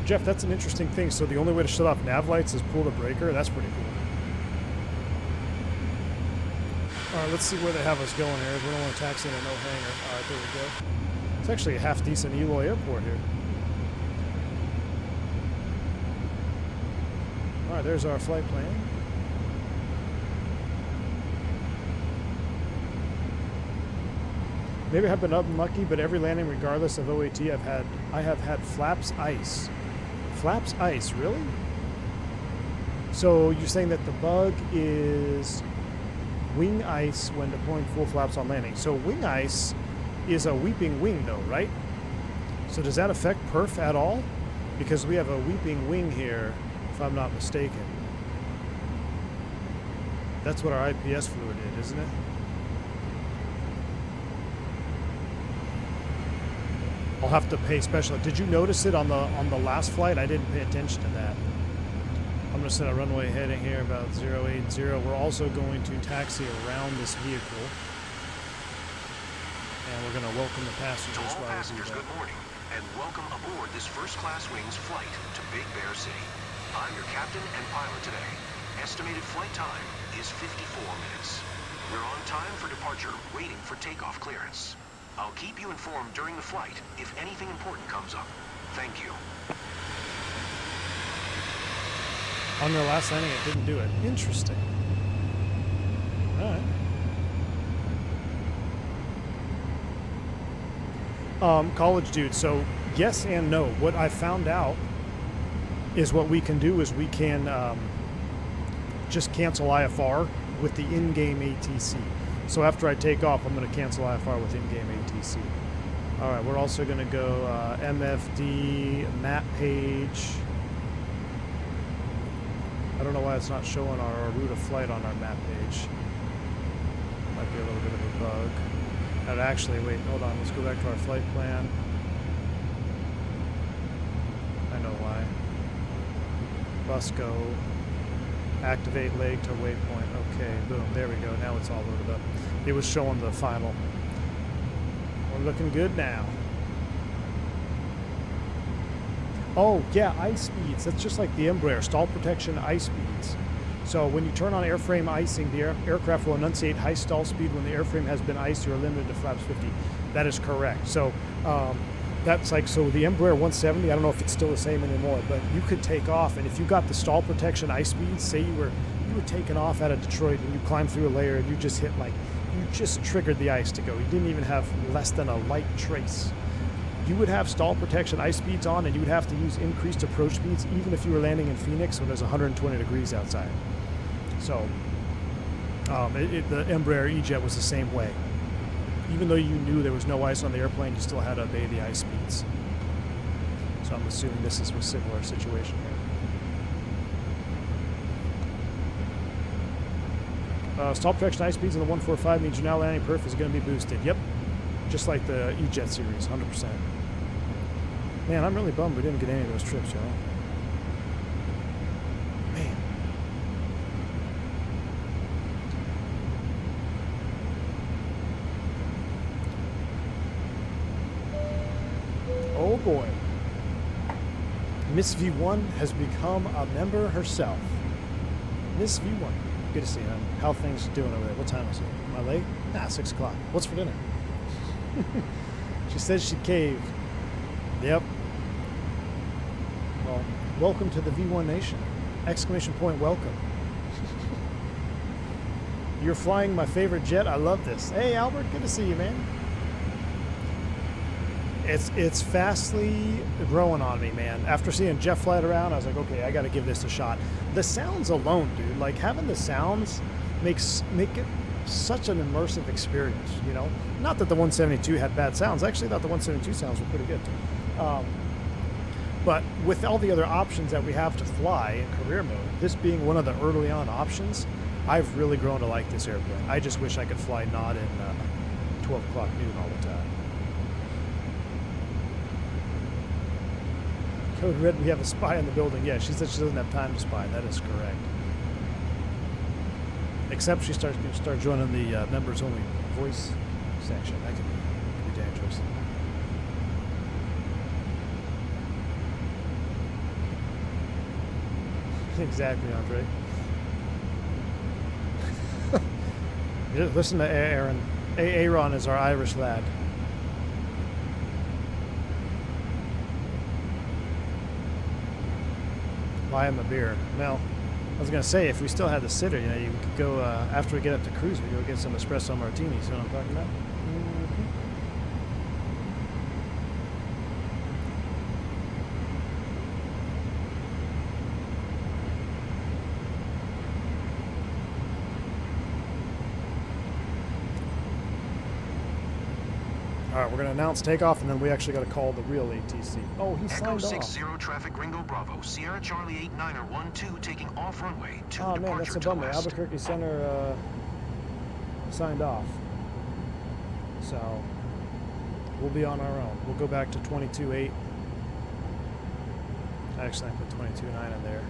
Jeff, that's an interesting thing. So the only way to shut off nav lights is pull the breaker. That's pretty cool. All right, let's see where they have us going here. We don't want to taxi in a no hangar. All right, there we go. It's actually a half decent Eloy airport here. All right, there's our flight plan. Maybe I've been unlucky, but every landing, regardless of OAT, I have had flaps ice. Flaps ice, really? So you're saying that the bug is wing ice when deploying full flaps on landing. So wing ice is a weeping wing, though, right? So does that affect perf at all? Because we have a weeping wing here, if I'm not mistaken. That's what our IPS fluid did, isn't it? I'll have to pay special. Did you notice it on the last flight? I didn't pay attention to that. I'm going to set a runway heading here about 080. We're also going to taxi around this vehicle. And we're going to welcome the passengers. To all passengers, good morning, and welcome aboard this first-class wings flight to Big Bear City. I'm your captain and pilot today. Estimated flight time is 54 minutes. We're on time for departure, waiting for takeoff clearance. I'll keep you informed during the flight if anything important comes up. Thank you. On their last landing, it didn't do it. Interesting. All right. College dude, so yes and no. What I found out is what we can do is we can just cancel IFR with the in-game ATC. So after I take off, I'm going to cancel IFR with in-game ATC. All right, we're also going to go MFD map page. I don't know why it's not showing our route of flight on our map page. Might be a little bit of a bug. And actually, wait, hold on. Let's go back to our flight plan. I know why. Bus go. Activate leg to waypoint. Okay, boom. There we go. Now it's all loaded up. It was showing the final. We're looking good now. Oh, yeah, ice speeds. That's just like the Embraer. Stall protection, ice speeds. So when you turn on airframe icing, the aircraft will enunciate high stall speed. When the airframe has been iced, you are limited to flaps 50. That is correct. So that's like, so the Embraer 170, I don't know if it's still the same anymore, but you could take off, and if you got the stall protection ice speeds, say you were taking off out of Detroit and you climbed through a layer and you just hit like, you just triggered the ice to go. You didn't even have less than a light trace. You would have stall protection ice speeds on, and you would have to use increased approach speeds even if you were landing in Phoenix when there's 120 degrees outside. So the Embraer E-Jet was the same way. Even though you knew there was no ice on the airplane, you still had to obey the ice speeds. So I'm assuming this is a similar situation here. Stall protection ice speeds in the 145 means your now landing perf is going to be boosted. Yep. Just like the E-Jet series, 100%. Man, I'm really bummed we didn't get any of those trips, y'all. Man. Oh boy. Miss V1 has become a member herself. Miss V1. Good to see you. How are things doing over there? What time is it? Am I late? Nah, 6 o'clock. What's for dinner? She says she caved. Yep. Well, welcome to the V1 Nation. Exclamation point, welcome. You're flying my favorite jet. I love this. Hey, Albert, good to see you, man. It's fastly growing on me, man. After seeing Jeff fly it around, I was like, okay, I got to give this a shot. The sounds alone, dude, like having the sounds make it such an immersive experience, you know? Not that the 172 had bad sounds. I actually thought the 172 sounds were pretty good. But with all the other options that we have to fly in career mode, this being one of the early on options, I've really grown to like this airplane. I just wish I could fly not in 12 o'clock noon all the time. Code Red, we have a spy in the building. Yeah, she said she doesn't have time to spy. That is correct. Except she starts joining the members only voice section. That could be dangerous. Exactly, Andre. Listen to Aaron. Aaron is our Irish lad. Buy him a beer. Well, I was gonna say, if we still had the sitter, you know, you could go after we get up to cruise, we go get some espresso martinis. You know what I'm talking about? All right, we're going to announce takeoff, and then we actually got to call the real ATC. Oh, he Echo signed off. 60 traffic Ringo Bravo, Sierra Charlie 89er 12 taking off runway 2 Oh, departure man, that's a to bummer. west. Albuquerque Center signed off. So we'll be on our own. We'll go back to 22.8. Actually, I put 22.9 in there.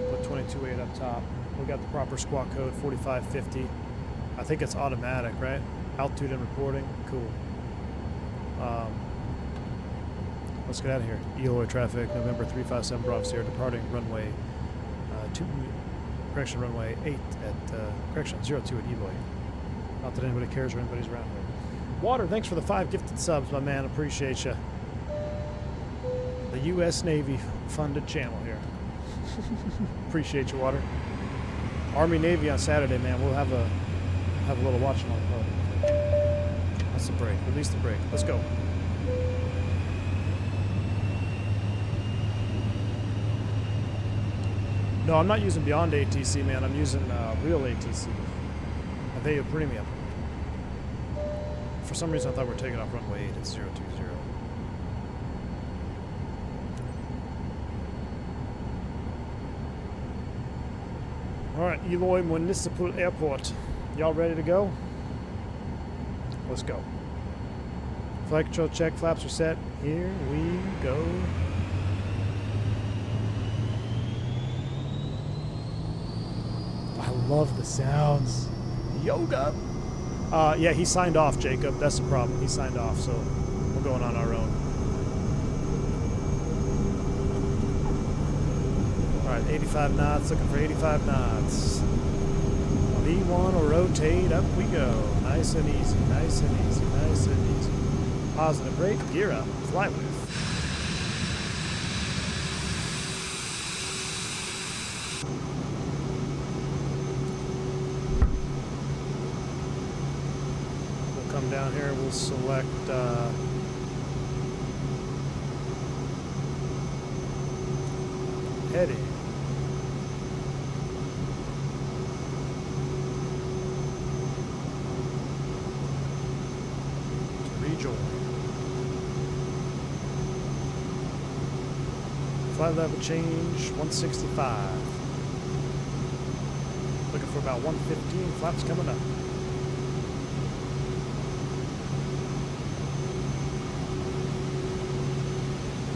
Put 22.8 up top. We got the proper squawk code, 4550. I think it's automatic, right? Altitude and reporting. Cool. Let's get out of here. Eloy traffic, November 357 Bravo Sierra, departing runway runway 8 at, correction, 02 at Eloy. Not that anybody cares or anybody's around here. Water, thanks for the 5 gifted subs, my man. Appreciate you. The U.S. Navy funded channel here. Appreciate you, Water. Army Navy on Saturday, man. We'll have a little watching on the party. That's the brake. Release the brake. Let's go. No, I'm not using Beyond ATC, man. I'm using real ATC. Aveo Premium. For some reason, I thought we were taking off runway 8 at 020. All right, Eloy Municipal Airport. Y'all ready to go? Let's go. Flight control check, flaps are set. Here we go. I love the sounds. Yoga. Yeah, he signed off, Jacob. That's the problem. He signed off, so we're going on our own. All right, 85 knots. Looking for 85 knots. V1 will rotate. Up we go. Nice and easy. Nice and easy. Nice and easy. Positive brake. Gear up. Fly with. Come down here, we'll select heading. Rejoin. Flight level change 165. Looking for about 115. Flaps coming up.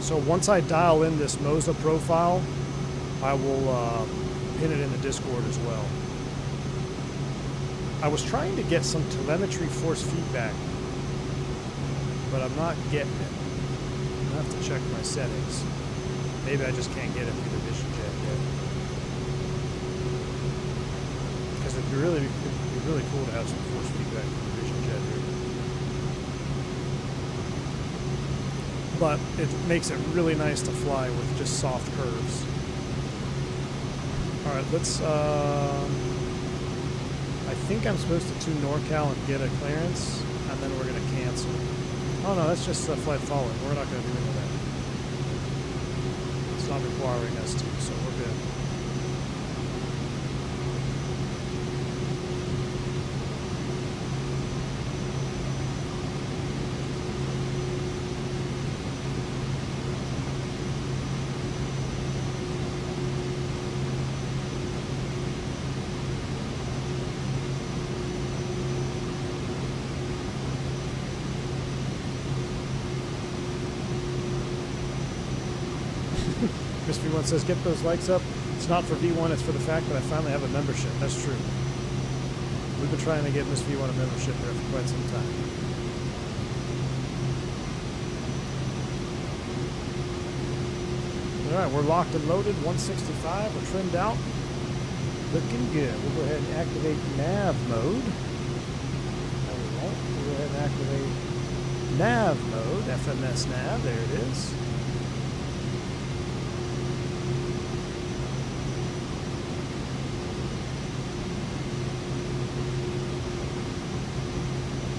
So once I dial in this Moza profile, I will pin it in the Discord as well. I was trying to get some telemetry force feedback, but I'm not getting it. I have to check my settings. Maybe I just can't get it through the Vision Jet yet. Because it'd be really cool to have some force feedback through the Vision Jet here. But it makes it really nice to fly with just soft curves. All right, let's, I think I'm supposed to tune NorCal and get a clearance, and then we're gonna cancel. Oh no, that's just flight following. We're not gonna do any of that. It's not requiring us to, so we're good. Miss V1 says, get those likes up. It's not for V1, it's for the fact that I finally have a membership. That's true. We've been trying to get Miss V1 a membership there for quite some time. All right, we're locked and loaded. 165. We're trimmed out. Looking good. We'll go ahead and activate nav mode. No, we won't. We'll go ahead and activate nav mode. FMS nav. There it is.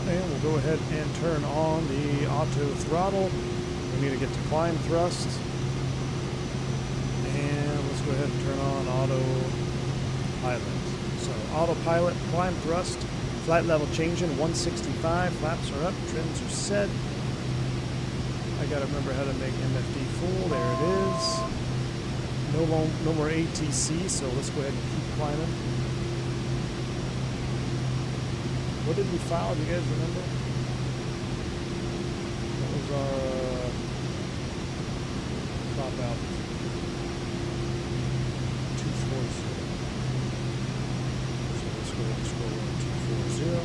And we'll go ahead and turn on the auto throttle. We need to get to climb thrust. And let's go ahead and turn on autopilot. So autopilot, climb thrust, flight level changing, 165, flaps are up, trims are set. I gotta remember how to make MFD full, there it is. No more ATC, so let's go ahead and keep climbing. What did we file? Do you guys remember? What was our drop out? 240. So let's go ahead and scroll on 240.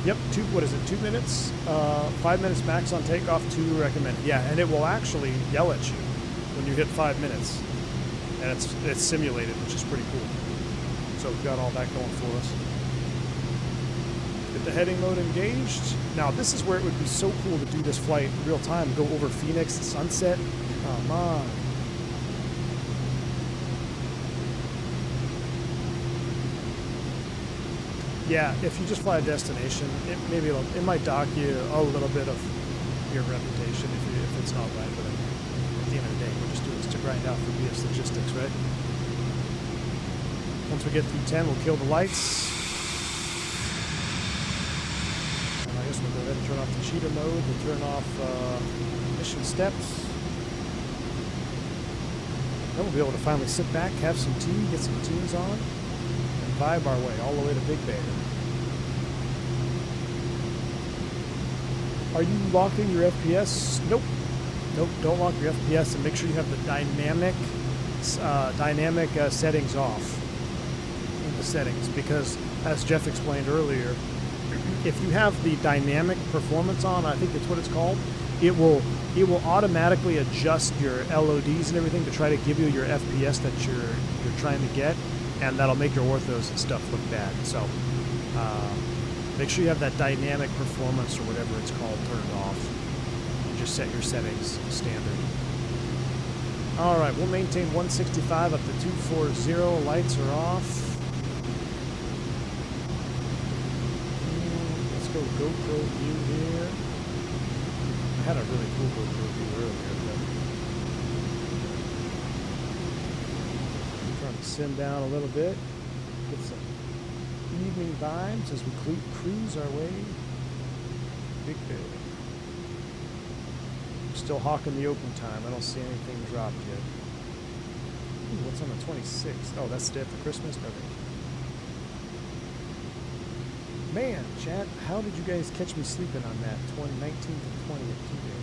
Yep, what is it? 2 minutes? 5 minutes max on takeoff, 2 recommended. Yeah, and it will actually yell at you when you hit 5 minutes. And it's simulated, which is pretty cool. So we've got all that going for us. Get the heading mode engaged. Now this is where it would be so cool to do this flight in real time. Go over Phoenix, the sunset. Come on. Yeah, if you just fly a destination, it might dock you a little bit of your reputation if it's not right. But at the end of the day, we're just doing this to grind out for BS logistics, right? Once we get through 10, we'll kill the lights. I guess we'll go ahead and turn off the cheetah mode. We'll turn off mission steps. Then we'll be able to finally sit back, have some tea, get some tunes on, and vibe our way all the way to Big Bear. Are you locking your FPS? Nope. Nope, don't lock your FPS, and make sure you have the dynamic settings off in the settings, because as Jeff explained earlier, if you have the dynamic performance on, I think that's what it's called, it will automatically adjust your LODs and everything to try to give you your FPS that you're trying to get, and that'll make your orthos and stuff look bad. So make sure you have that dynamic performance or whatever it's called turned off. And just set your settings standard. All right, we'll maintain 165 up to 240. Lights are off. Go GoPro view here. I had a really cool GoPro view earlier, but I'm trying to sim down a little bit, get some evening vibes as we cruise our way. Big Bear. Still hawking the open time. I don't see anything dropped yet. Ooh, what's on the 26th? Oh, that's the day after Christmas? Okay. Man, chat, how did you guys catch me sleeping on that 19th and 20th today?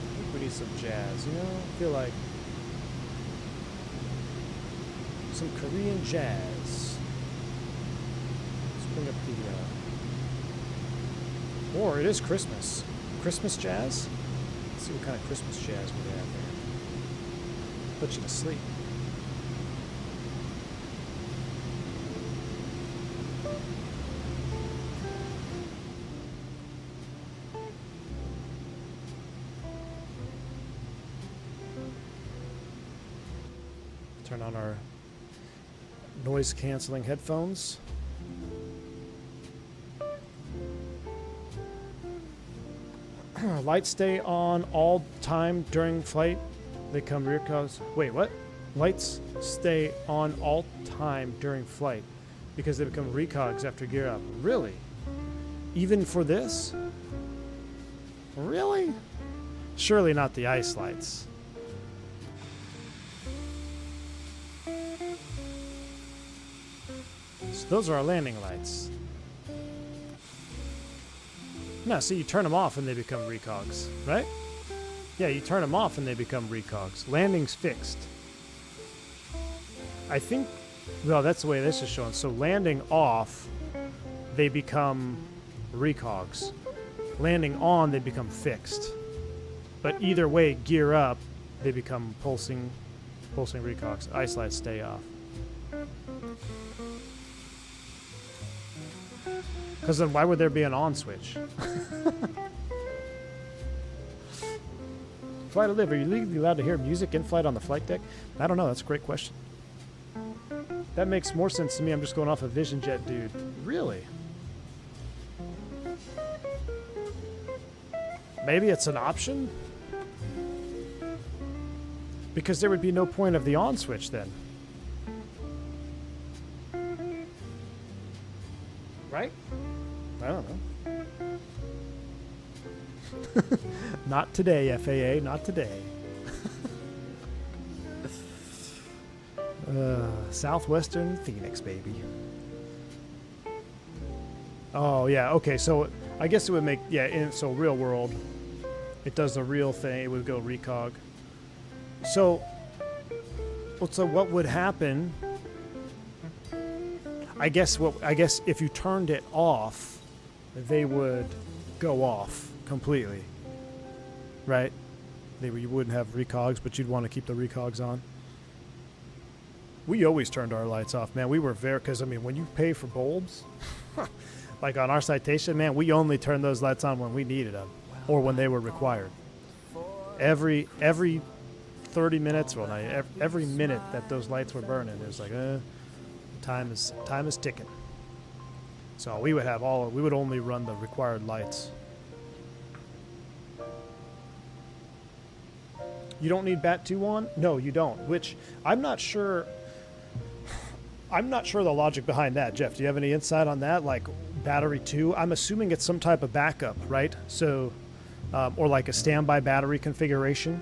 I think we need some jazz, you know? I feel like some Korean jazz. Let's bring up the, or it is Christmas. Christmas jazz? Let's see what kind of Christmas jazz we have there. Put you to sleep. Turn on our noise canceling headphones. Lights stay on all time during flight. They come rear cogs. Wait, what? Lights stay on all time during flight because they become recogs after gear up. Really? Even for this? Really? Surely not the ice lights. So those are our landing lights. No, see, you turn them off and they become recogs, right? Yeah, you turn them off and they become recogs. Landing's fixed. I think, well, that's the way this is shown. So landing off, they become recogs. Landing on, they become fixed. But either way, gear up, they become pulsing recogs. Ice lights stay off. Because then why would there be an on switch? Flight of Live, are you legally allowed to hear music in flight on the flight deck? I don't know, that's a great question. That makes more sense to me. I'm just going off a Vision Jet, dude. Really? Maybe it's an option? Because there would be no point of the on switch then. Right? I don't know. Not today, FAA, not today. Southwestern Phoenix, baby. Oh, yeah, okay, so I guess it would make, yeah, so real world, it does the real thing, it would go recog. So what would happen, I guess if you turned it off, they would go off completely, right? You wouldn't have recogs, but you'd want to keep the recogs on. We always turned our lights off, man. We were because I mean, when you pay for bulbs, like on our citation, man, we only turned those lights on when we needed them, or when they were required. Every 30 minutes, well, not every minute that those lights were burning, it was like, time is ticking. So we would only run the required lights. You don't need Bat 2 on? No, you don't. Which I'm not sure the logic behind that. Jeff, do you have any insight on that? Like battery 2? I'm assuming it's some type of backup, right? So, or like a standby battery configuration.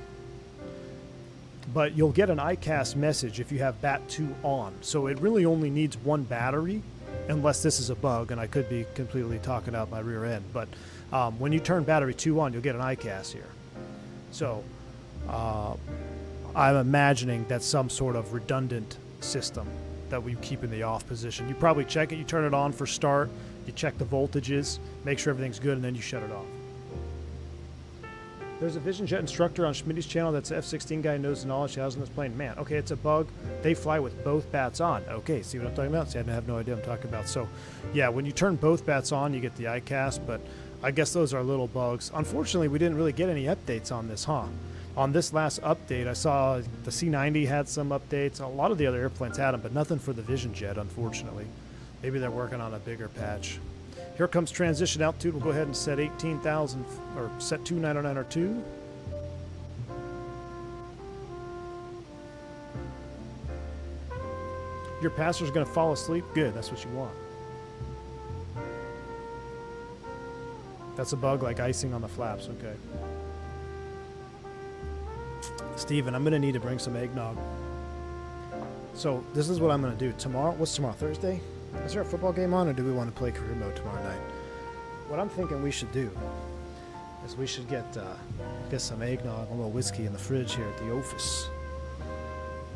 But you'll get an ICAS message if you have Bat 2 on. So it really only needs one battery, unless this is a bug, and I could be completely talking out my rear end. But when you turn battery 2 on, you'll get an ICAS here. So I'm imagining that's some sort of redundant system that we keep in the off position. You probably check it, you turn it on for start, you check the voltages, make sure everything's good, and then you shut it off. There's a Vision Jet instructor on Schmitty's channel that's an F-16 guy, knows the knowledge he has on this plane. Man, okay, it's a bug. They fly with both bats on. Okay, see what I'm talking about? See, I have no idea what I'm talking about. So, yeah, when you turn both bats on, you get the ICAS, but I guess those are little bugs. Unfortunately, we didn't really get any updates on this, huh? On this last update, I saw the C-90 had some updates. A lot of the other airplanes had them, but nothing for the Vision Jet, unfortunately. Maybe they're working on a bigger patch. Here comes transition altitude. We'll go ahead and set 18,000, or set 299 or 2. Your passenger's going to fall asleep? Good, that's what you want. That's a bug like icing on the flaps, okay. Steven, I'm going to need to bring some eggnog. So this is what I'm going to do. Tomorrow, what's tomorrow, Thursday? Is there a football game on, or do we want to play career mode tomorrow night? What I'm thinking we should do is we should get some eggnog, a little whiskey in the fridge here at the office.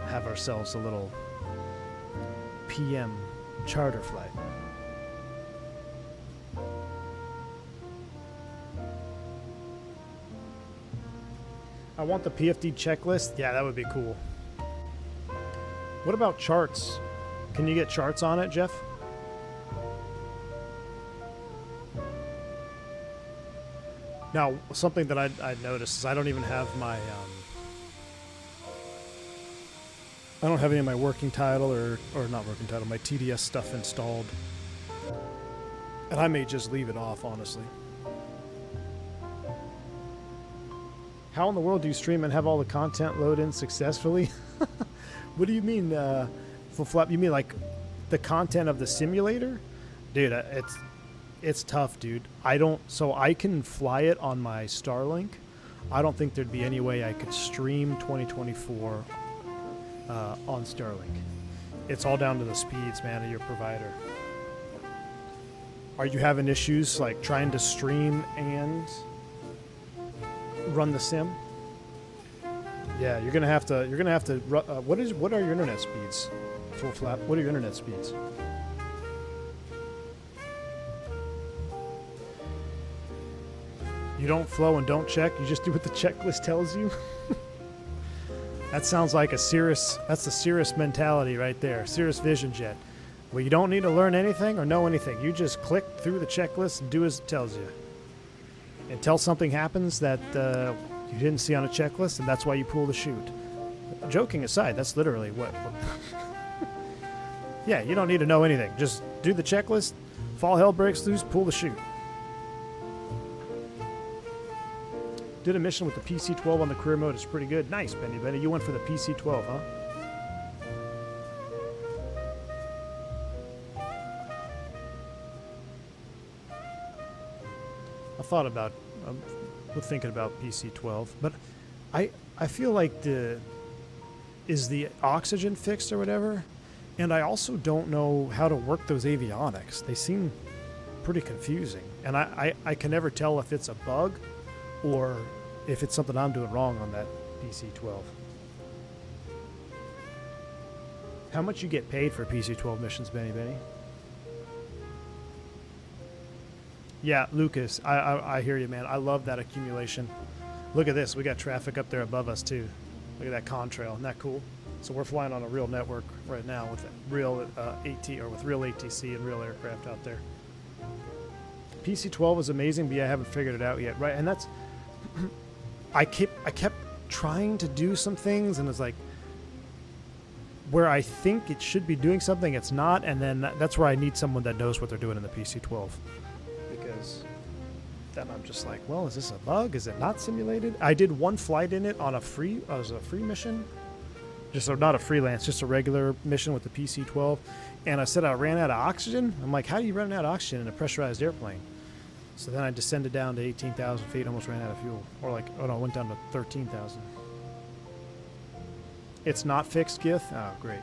Have ourselves a little PM charter flight. I want the PFD checklist. Yeah, that would be cool. What about charts? Can you get charts on it, Jeff? Now, something that I'd noticed is I don't even have my I don't have any of my working title or not working title, my TDS stuff installed. And I may just leave it off, honestly. How in the world do you stream and have all the content load in successfully? What do you mean, flip-flop? You mean like the content of the simulator? Dude, it's tough, dude. So I can fly it on my Starlink. I don't think there'd be any way I could stream 2024 on Starlink. It's all down to the speeds, man, of your provider. Are you having issues like trying to stream and run the sim? Yeah, you're gonna have to. What are your internet speeds? full flap. What are your internet speeds? You don't flow and don't check. You just do what the checklist tells you. That sounds like a Cirrus. That's the Cirrus mentality right there. Cirrus Vision Jet. Well, you don't need to learn anything or know anything. You just click through the checklist and do as it tells you. Until something happens that you didn't see on a checklist, and that's why you pull the chute. Joking aside, that's literally what yeah, you don't need to know anything. Just do the checklist. If all hell breaks loose, pull the chute. Did a mission with the PC-12 on the career mode. It's pretty good. Nice, Benny. You went for the PC-12, huh? I thought about, thinking about PC-12, but I feel like is the oxygen fixed or whatever? And I also don't know how to work those avionics. They seem pretty confusing. And I can never tell if it's a bug or if it's something I'm doing wrong on that PC-12. How much you get paid for PC-12 missions, Benny? Yeah, Lucas, I hear you, man. I love that accumulation. Look at this. We got traffic up there above us, too. Look at that contrail. Isn't that cool? So we're flying on a real network right now with real with real ATC and real aircraft out there. PC-12 is amazing, but yeah, I haven't figured it out yet. Right, and that's... I kept trying to do some things, and it's like... where I think it should be doing something, it's not, and then that's where I need someone that knows what they're doing in the PC-12. Because then I'm just like, well, is this a bug? Is it not simulated? I did one flight in it on a free mission. Not a freelance, just a regular mission with the PC-12. And I said I ran out of oxygen. I'm like, how do you run out of oxygen in a pressurized airplane? So then I descended down to 18,000 feet, almost ran out of fuel. Or like, oh no, it went down to 13,000. It's not fixed, Gith? Oh, great.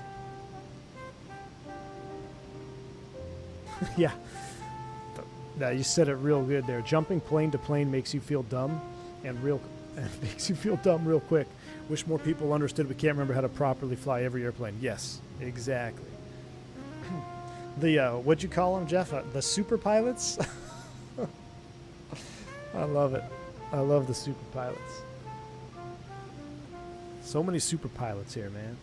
Yeah. No, you said it real good there. Jumping plane to plane makes you feel dumb, and makes you feel dumb real quick. Wish more people understood we can't remember how to properly fly every airplane. Yes, exactly. The, what'd you call them, Jeff? The super pilots? I love it. I love the super pilots. So many super pilots here, man.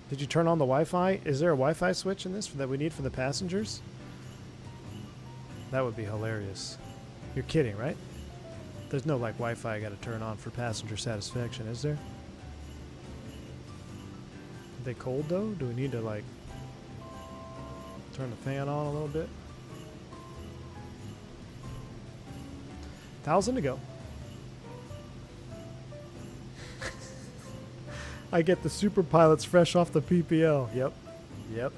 Did you turn on the Wi-Fi? Is there a Wi-Fi switch in this that we need for the passengers? That would be hilarious. You're kidding, right? There's no like Wi-Fi I got to turn on for passenger satisfaction, is there? Are they cold though? Do we need to like turn the fan on a little bit? 1,000 to go. I get the super pilots fresh off the PPL. Yep.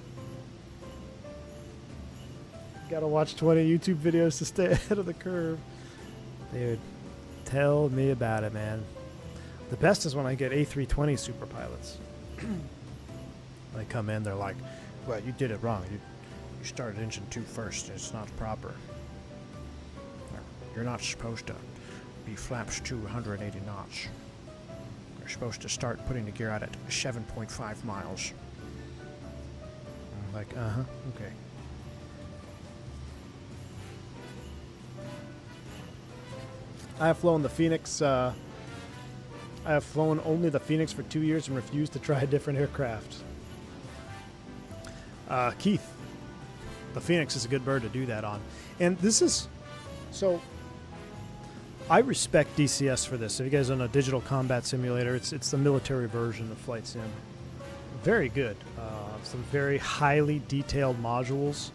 Gotta watch 20 YouTube videos to stay ahead of the curve. Dude, tell me about it, man. The best is when I get A320 super pilots. They come in, they're like, well, you did it wrong. You started engine 2 first. It's not proper. You're not supposed to be flaps to 180 knots. You're supposed to start putting the gear out at 7.5 miles. I'm like, okay. I have flown the Fenix. I have flown only the Fenix for 2 years and refused to try a different aircraft. Keith, the Fenix is a good bird to do that on. And this is... So, I respect DCS for this. If you guys don't know Digital Combat Simulator, it's the military version of Flight Sim. Very good. Some very highly detailed modules.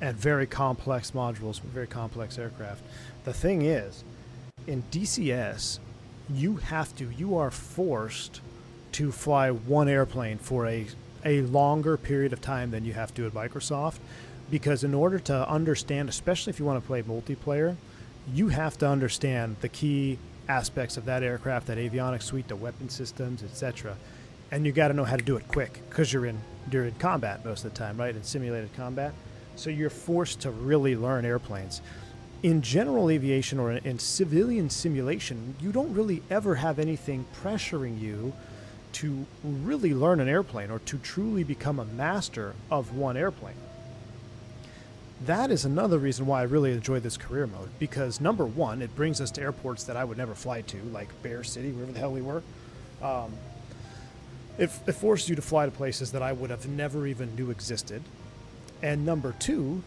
And very complex modules, very complex aircraft. The thing is, in DCS, you are forced to fly one airplane for a longer period of time than you have to at Microsoft, because in order to understand, especially if you want to play multiplayer, you have to understand the key aspects of that aircraft, that avionics suite, the weapon systems, etc. And you got to know how to do it quick, because you're in combat most of the time, right? In simulated combat. So you're forced to really learn airplanes. In general aviation or in civilian simulation, you don't really ever have anything pressuring you to really learn an airplane or to truly become a master of one airplane. That is another reason why I really enjoy this career mode, because number one, it brings us to airports that I would never fly to, like Bear City, wherever the hell we were. It forces you to fly to places that I would have never even knew existed. And number two,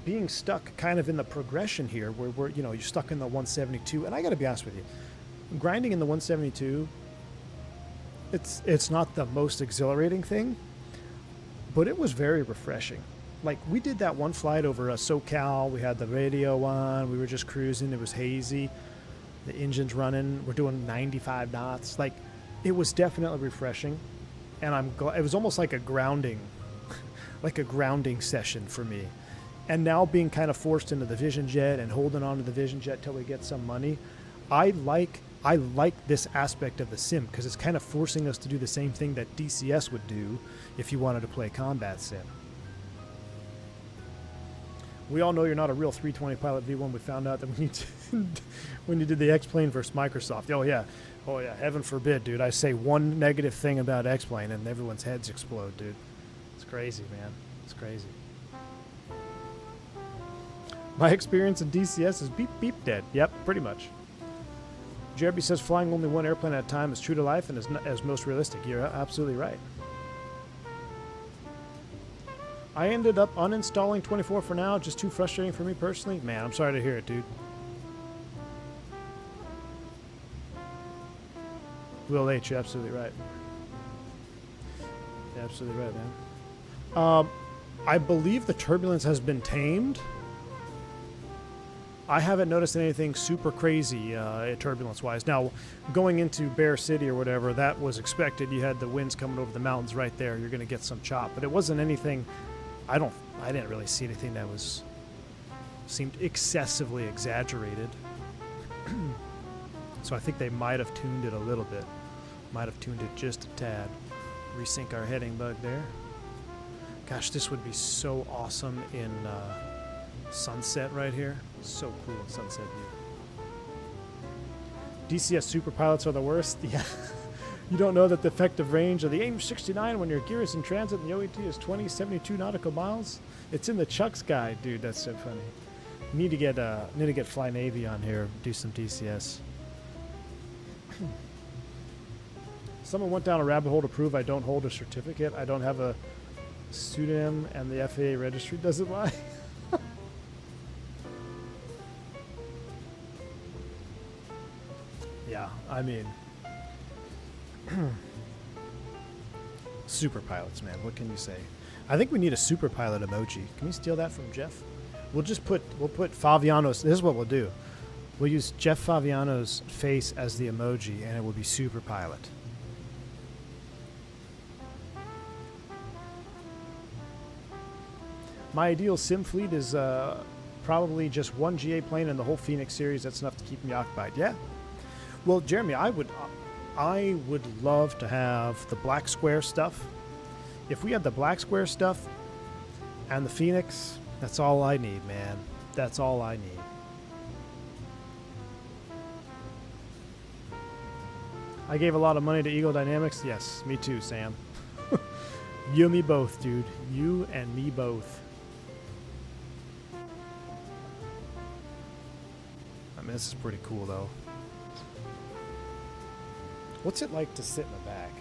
being stuck kind of in the progression here, where you know, you're stuck in the 172, and I got to be honest with you, grinding in the 172, it's not the most exhilarating thing, but it was very refreshing. Like, we did that one flight over SoCal. We had the radio on. We were just cruising. It was hazy. The engine's running. We're doing 95 knots. Like, it was definitely refreshing, and I'm glad. It was almost like a grounding, like a grounding session for me. And now being kind of forced into the Vision Jet and holding on to the Vision Jet till we get some money, I like this aspect of the sim, because it's kind of forcing us to do the same thing that DCS would do if you wanted to play combat sim. We all know you're not a real 320 pilot V1. We found out that when you did the X-Plane versus Microsoft. Oh yeah, heaven forbid, dude. I say one negative thing about X-Plane and everyone's heads explode, dude. It's crazy, man. It's crazy. My experience in DCS is beep beep dead. Yep, pretty much. Jeremy says flying only one airplane at a time is true to life and is most realistic. You're absolutely right. I ended up uninstalling 24 for now, just too frustrating for me personally. Man, I'm sorry to hear it, dude. Will H, you're absolutely right. You're absolutely right, man. I believe the turbulence has been tamed. I haven't noticed anything super crazy turbulence-wise. Now, going into Bear City or whatever, that was expected. You had the winds coming over the mountains right there. You're going to get some chop. But it wasn't anything... I didn't really see anything that seemed excessively exaggerated. So I think they might have tuned it a little bit. Might have tuned it just a tad. Resync our heading bug there. Gosh, this would be so awesome in sunset right here. So cool in sunset view. DCS super pilots are the worst. Yeah. You don't know that the effective range of the AIM-69 when your gear is in transit and the OET is 2072 nautical miles. It's in the Chuck's guide, dude. That's so funny. Need to get Fly Navy on here. Do some DCS. Someone went down a rabbit hole to prove I don't hold a certificate. I don't have a pseudonym, and the FAA registry doesn't lie. Yeah, I mean. Super pilots, man. What can you say? I think we need a super pilot emoji. Can we steal that from Jeff? We'll put Faviano's. This is what we'll do. We'll use Jeff Faviano's face as the emoji, and it will be super pilot. My ideal sim fleet is probably just one GA plane in the whole Fenix series. That's enough to keep me occupied. Yeah. Well, Jeremy, I would love to have the black square stuff. If we had the black square stuff and the Fenix, that's all I need, man. That's all I need. I gave a lot of money to Eagle Dynamics. Yes, me too, Sam. You and me both, dude. You and me both. I mean, this is pretty cool, though. What's it like to sit in the back?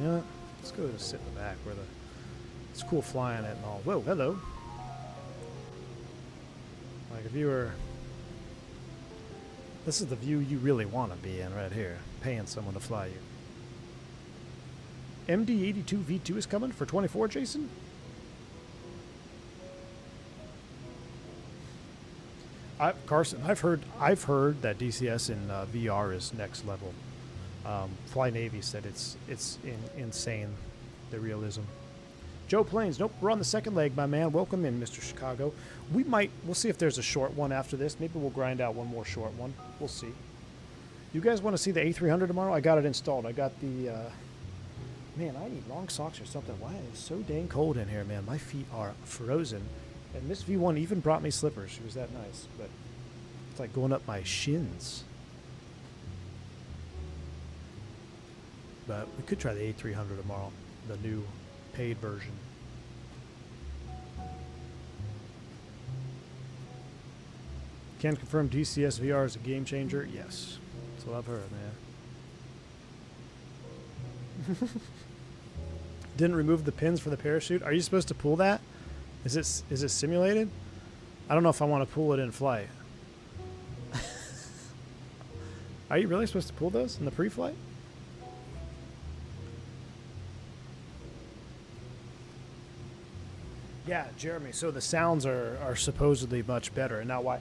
Yeah, let's go to sit in the back where it's cool flying it and all. Whoa, hello. Like if you were, this is the view you really want to be in right here, paying someone to fly you. MD82 V2 is coming for 24, Jason? Carson, I've heard that DCS in VR is next level. Fly Navy said it's insane, the realism. Joe Plains, nope, we're on the second leg, my man. Welcome in, Mr. Chicago. We'll see if there's a short one after this. Maybe we'll grind out one more short one. We'll see. You guys want to see the A300 tomorrow? I got it installed. I got the, man, I need long socks or something. Why is it so dang cold in here, man? My feet are frozen. And Miss V1 even brought me slippers. She was that nice, but it's like going up my shins. But we could try the A300 tomorrow, the new paid version. Can confirm DCS VR is a game changer? Yes. That's what I've heard, man. Didn't remove the pins for the parachute. Are you supposed to pull that? Is it simulated? I don't know if I want to pull it in flight. Are you really supposed to pull those in the pre-flight? Yeah, Jeremy. So the sounds are supposedly much better. And now why?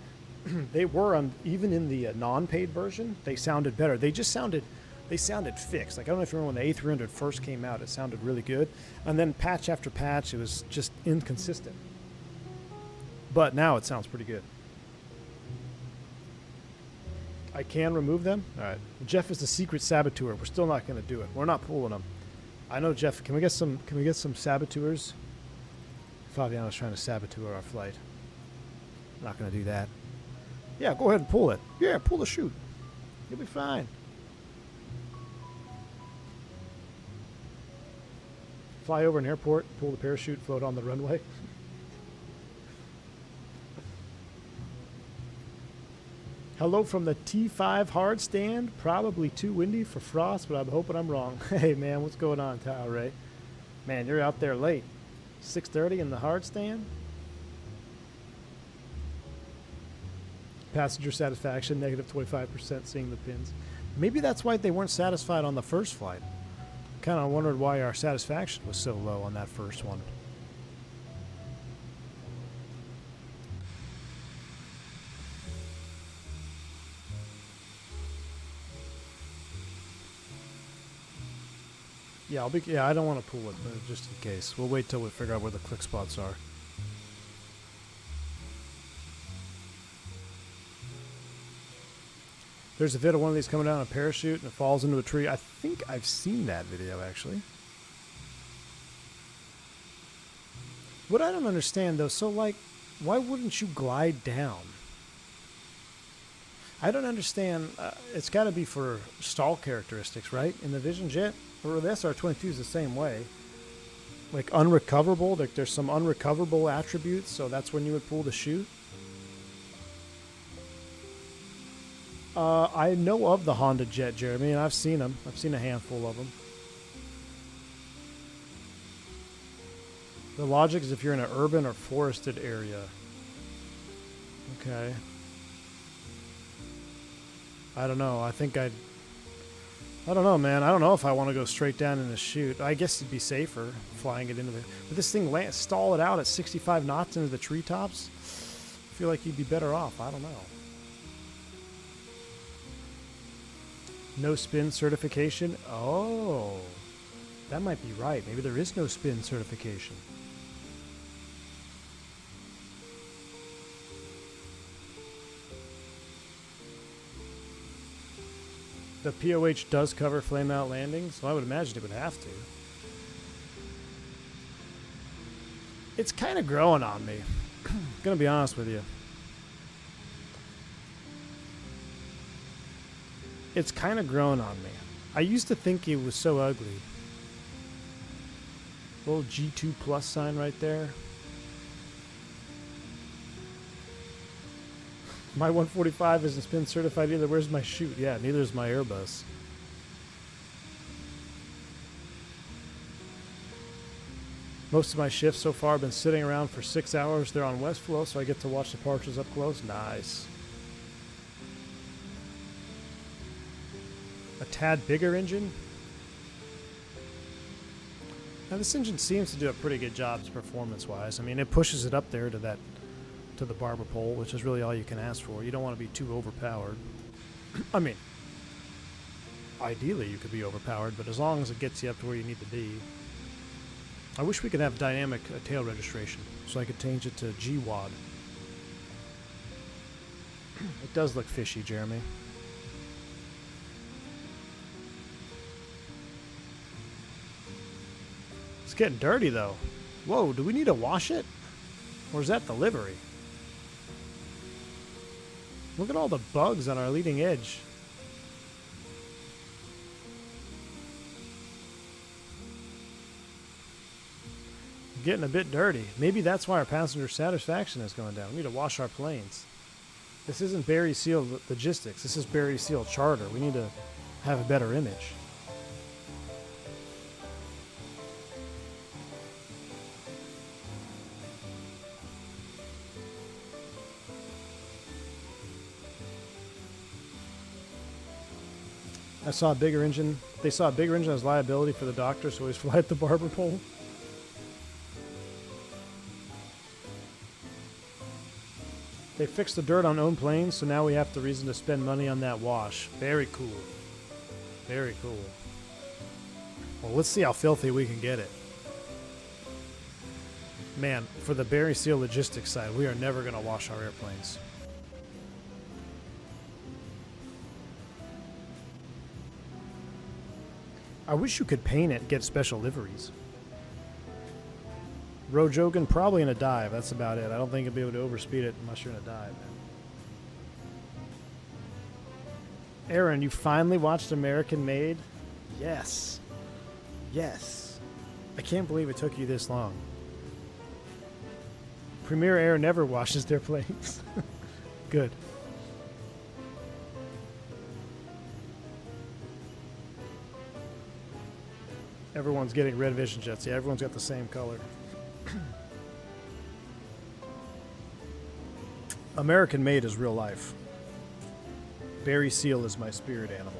They were on, even in the non-paid version, they sounded better. They sounded fixed. Like, I don't know if you remember when the A300 first came out, it sounded really good. And then patch after patch, it was just inconsistent. But now it sounds pretty good. I can remove them? All right. Jeff is the secret saboteur. We're still not going to do it. We're not pulling them. I know, Jeff. Can we get some saboteurs? Fabiano's trying to saboteur our flight. Not going to do that. Yeah, go ahead and pull it. Yeah, pull the chute. You'll be fine. Fly over an airport, pull the parachute, float on the runway. Hello from the T5 hard stand. Probably too windy for frost, but I'm hoping I'm wrong. Hey, man, what's going on, Tao Ray? Man, you're out there late. 6:30 in the hard stand. Passenger satisfaction, negative 25% seeing the pins. Maybe that's why they weren't satisfied on the first flight. Kind of wondered why our satisfaction was so low on that first one. Yeah, I don't want to pull it, but just in case. We'll wait till we figure out where the click spots are. There's a video of one of these coming down a parachute and it falls into a tree. I think I've seen that video, actually. What I don't understand, though, so, like, why wouldn't you glide down? I don't understand. It's got to be for stall characteristics, right? In the Vision Jet, or the SR-22 is the same way. Like, unrecoverable, like there's some unrecoverable attributes, so that's when you would pull the chute. I know of the Honda Jet, Jeremy, and I've seen them. I've seen a handful of them. The logic is if you're in an urban or forested area. Okay. I don't know. I don't know, man. I don't know if I want to go straight down in the chute. I guess it'd be safer flying it into the... But this thing, stall it out at 65 knots into the treetops? I feel like you'd be better off. I don't know. No spin certification? Oh, that might be right. Maybe there is no spin certification. The POH does cover flame-out landings, so I would imagine it would have to. It's kind of growing on me. Gonna be honest with you. It's kind of grown on me. I used to think it was so ugly. Little G2 plus sign right there. My 145 isn't spin certified either. Where's my chute? Yeah, neither is my Airbus. Most of my shifts so far have been sitting around for 6 hours. They're on West Flow, so I get to watch departures up close. Nice. A tad bigger engine. Now this engine seems to do a pretty good job performance-wise. I mean, it pushes it up there to the barber pole, which is really all you can ask for. You don't want to be too overpowered. I mean, ideally you could be overpowered, but as long as it gets you up to where you need to be. I wish we could have dynamic tail registration, so I could change it to GWAD. It does look fishy, Jeremy. It's getting dirty, though. Whoa, do we need to wash it? Or is that the livery? Look at all the bugs on our leading edge. getting a bit dirty. Maybe that's why our passenger satisfaction is going down. We need to wash our planes. This isn't Barry Seal logistics. This is Barry Seal charter. We need to have a better image. I saw a bigger engine. They saw a bigger engine as liability for the doctor, so he's fly at the barber pole. They fixed the dirt on own planes, so now we have the reason to spend money on that wash. Very cool. Very cool. Well, let's see how filthy we can get it. Man, for the Barry Seal logistics side, we are never going to wash our airplanes. I wish you could paint it and get special liveries. Rojogan, probably in a dive. That's about it. I don't think you'll be able to overspeed it unless you're in a dive. Aaron, you finally watched American Made? Yes. Yes. I can't believe it took you this long. Premier Air never washes their planes. Good. Everyone's getting red vision jets. Yeah, everyone's got the same color. American Made is real life. Barry Seal is my spirit animal.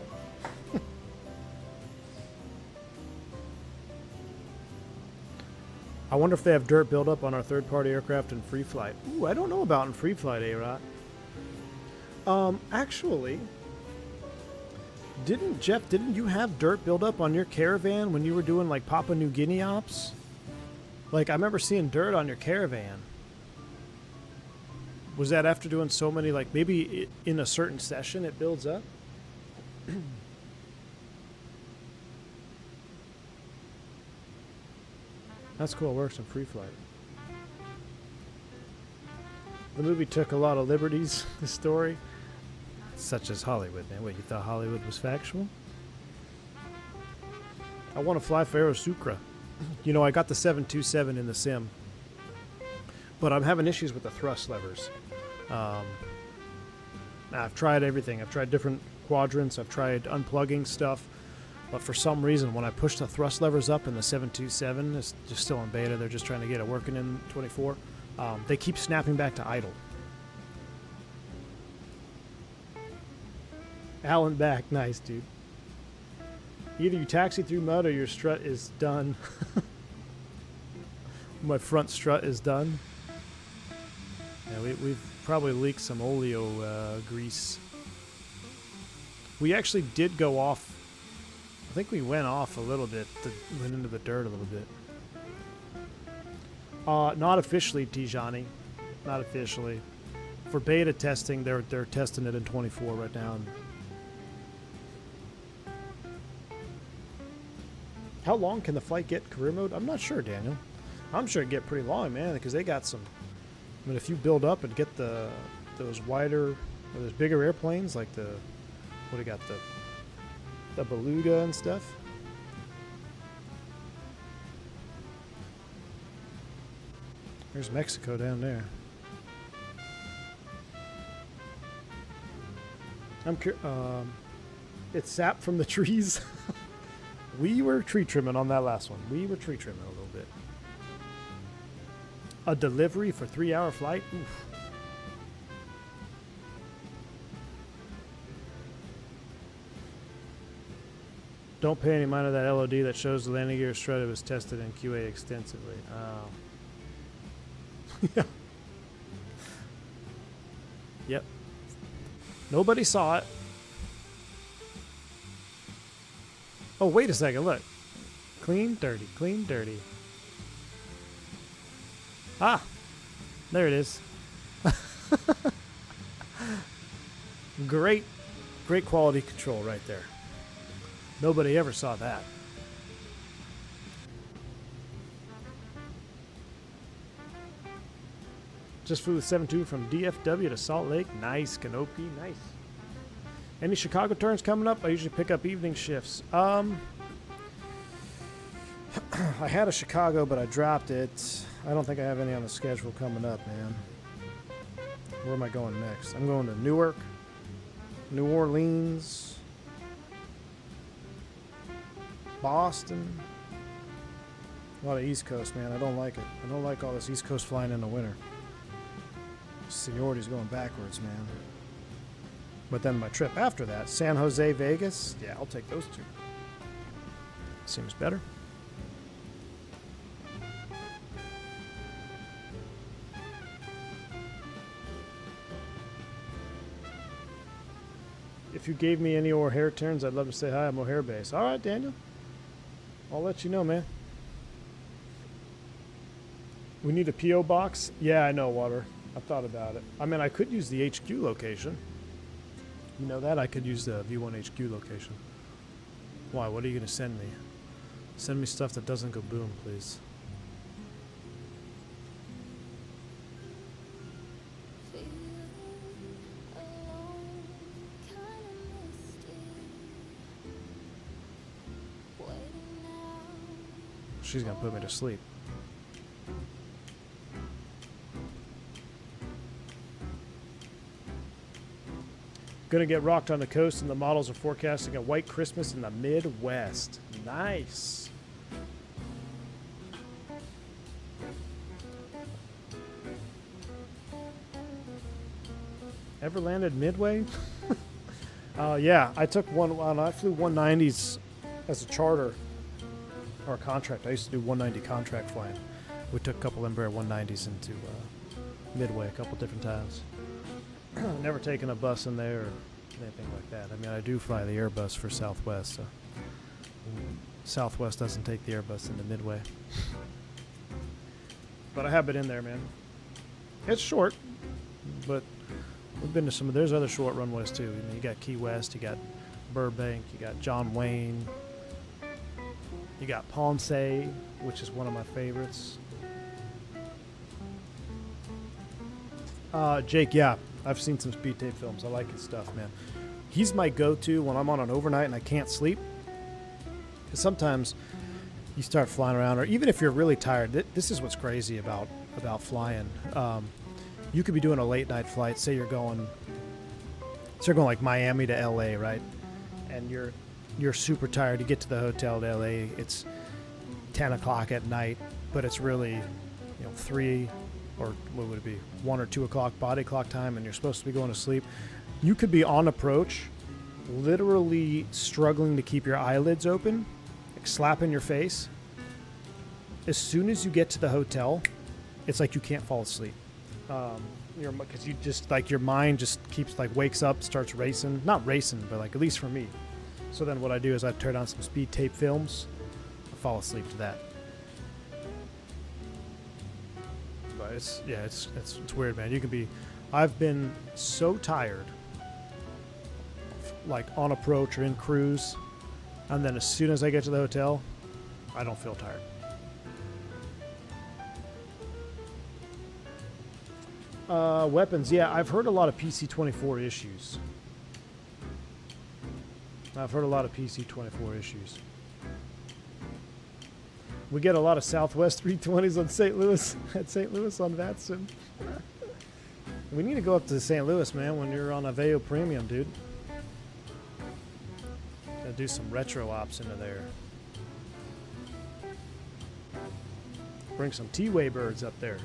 I wonder if they have dirt buildup on our third-party aircraft in free flight. Ooh, I don't know about in free flight, A-Rot. Actually, didn't you have dirt buildup on your Caravan when you were doing like Papua New Guinea ops? Like, I remember seeing dirt on your Caravan. Was that after doing so many, like maybe in a certain session it builds up? That's cool. It works in free flight. The movie took a lot of liberties, the story. Such as Hollywood, man. Wait, you thought Hollywood was factual? I want to fly for Aerosucra. You know, I got the 727 in the sim, but I'm having issues with the thrust levers. I've tried everything. I've tried different quadrants. I've tried unplugging stuff. But for some reason, when I push the thrust levers up in the 727, it's just still in beta. They're just trying to get it working in 24. They keep snapping back to idle. Alan back. Nice, dude. Either you taxi through mud or your strut is done. My front strut is done. Yeah, we've probably leaked some oleo grease. We actually did go off. I think we went off a little bit. Went into the dirt a little bit. Not officially, Tijani. Not officially. For beta testing, they're testing it in 24 right now. How long can the flight get career mode? I'm not sure, Daniel. I'm sure it get pretty long, man, because they got some. I mean, if you build up and get those wider, or those bigger airplanes, like what do you got, the Beluga and stuff. There's Mexico down there. It's sap from the trees. We were tree trimming on that last one. We were tree trimming a little bit. A delivery for 3-hour flight? Oof. Don't pay any mind to that LOD that shows the landing gear strut was tested in QA extensively. Oh. Yeah. Yep. Nobody saw it. Oh, wait a second, look. Clean, dirty, clean, dirty. Ah, there it is. Great quality control right there. Nobody ever saw that. Just flew the 7-2 from DFW to Salt Lake. Nice, Canopy, nice. Any Chicago turns coming up? I usually pick up evening shifts. I had a Chicago, but I dropped it. I don't think I have any on the schedule coming up, man. Where am I going next? I'm going to Newark, New Orleans, Boston. A lot of East Coast, man. I don't like it. I don't like all this East Coast flying in the winter. Seniority's going backwards, man. But then my trip after that, San Jose, Vegas. Yeah, I'll take those two. Seems better. If you gave me any O'Hare turns, I'd love to say hi. I'm O'Hare Base. All right, Daniel. I'll let you know, man. We need a P.O. box? Yeah, I know, Water. I thought about it. I mean, I could use the HQ location. You know that? I could use the V1 HQ location. Why? What are you going to send me? Send me stuff that doesn't go boom, please. She's going to put me to sleep. Gonna get rocked on the coast, and the models are forecasting a white Christmas in the Midwest. Nice. Ever landed Midway? Yeah, I took one. I flew 190s as a charter or a contract. I used to do 190 contract flying. We took a couple Embraer 190s into Midway a couple different times. Never taken a bus in there or anything like that. I mean, I do fly the Airbus for Southwest, so Southwest doesn't take the Airbus into Midway. But I have been in there, man. It's short, but we've been to some of, there's other short runways too. You know, you got Key West, you got Burbank, you got John Wayne, you got Ponce, which is one of my favorites. Jake, yeah, I've seen some speed tape films. I like his stuff, man. He's my go-to when I'm on an overnight and I can't sleep. Because sometimes you start flying around, or even if you're really tired, this is what's crazy about flying. You could be doing a late night flight. Say you're going like Miami to LA, right? And you're super tired. You get to the hotel to LA. It's 10 o'clock at night, but it's really 3 or what would it be, 1 or 2 o'clock body clock time, and you're supposed to be going to sleep. You could be on approach, literally struggling to keep your eyelids open, like slapping your face. As soon as you get to the hotel, it's like you can't fall asleep. Because you just, like, your mind just keeps, like, wakes up, starts racing. Not racing, but, like, at least for me. So then what I do is I turn on some speed tape films. I fall asleep to that. But it's weird, man. You can be, I've been so tired, like on approach or in cruise, and then as soon as I get to the hotel, I don't feel tired. Weapons, yeah, I've heard a lot of PC-24 issues. We get a lot of Southwest 320s on St. Louis, at St. Louis on Vatson. We need to go up to St. Louis, man, when you're on Aveo Premium, dude. Gotta do some retro ops into there. Bring some T-Way birds up there.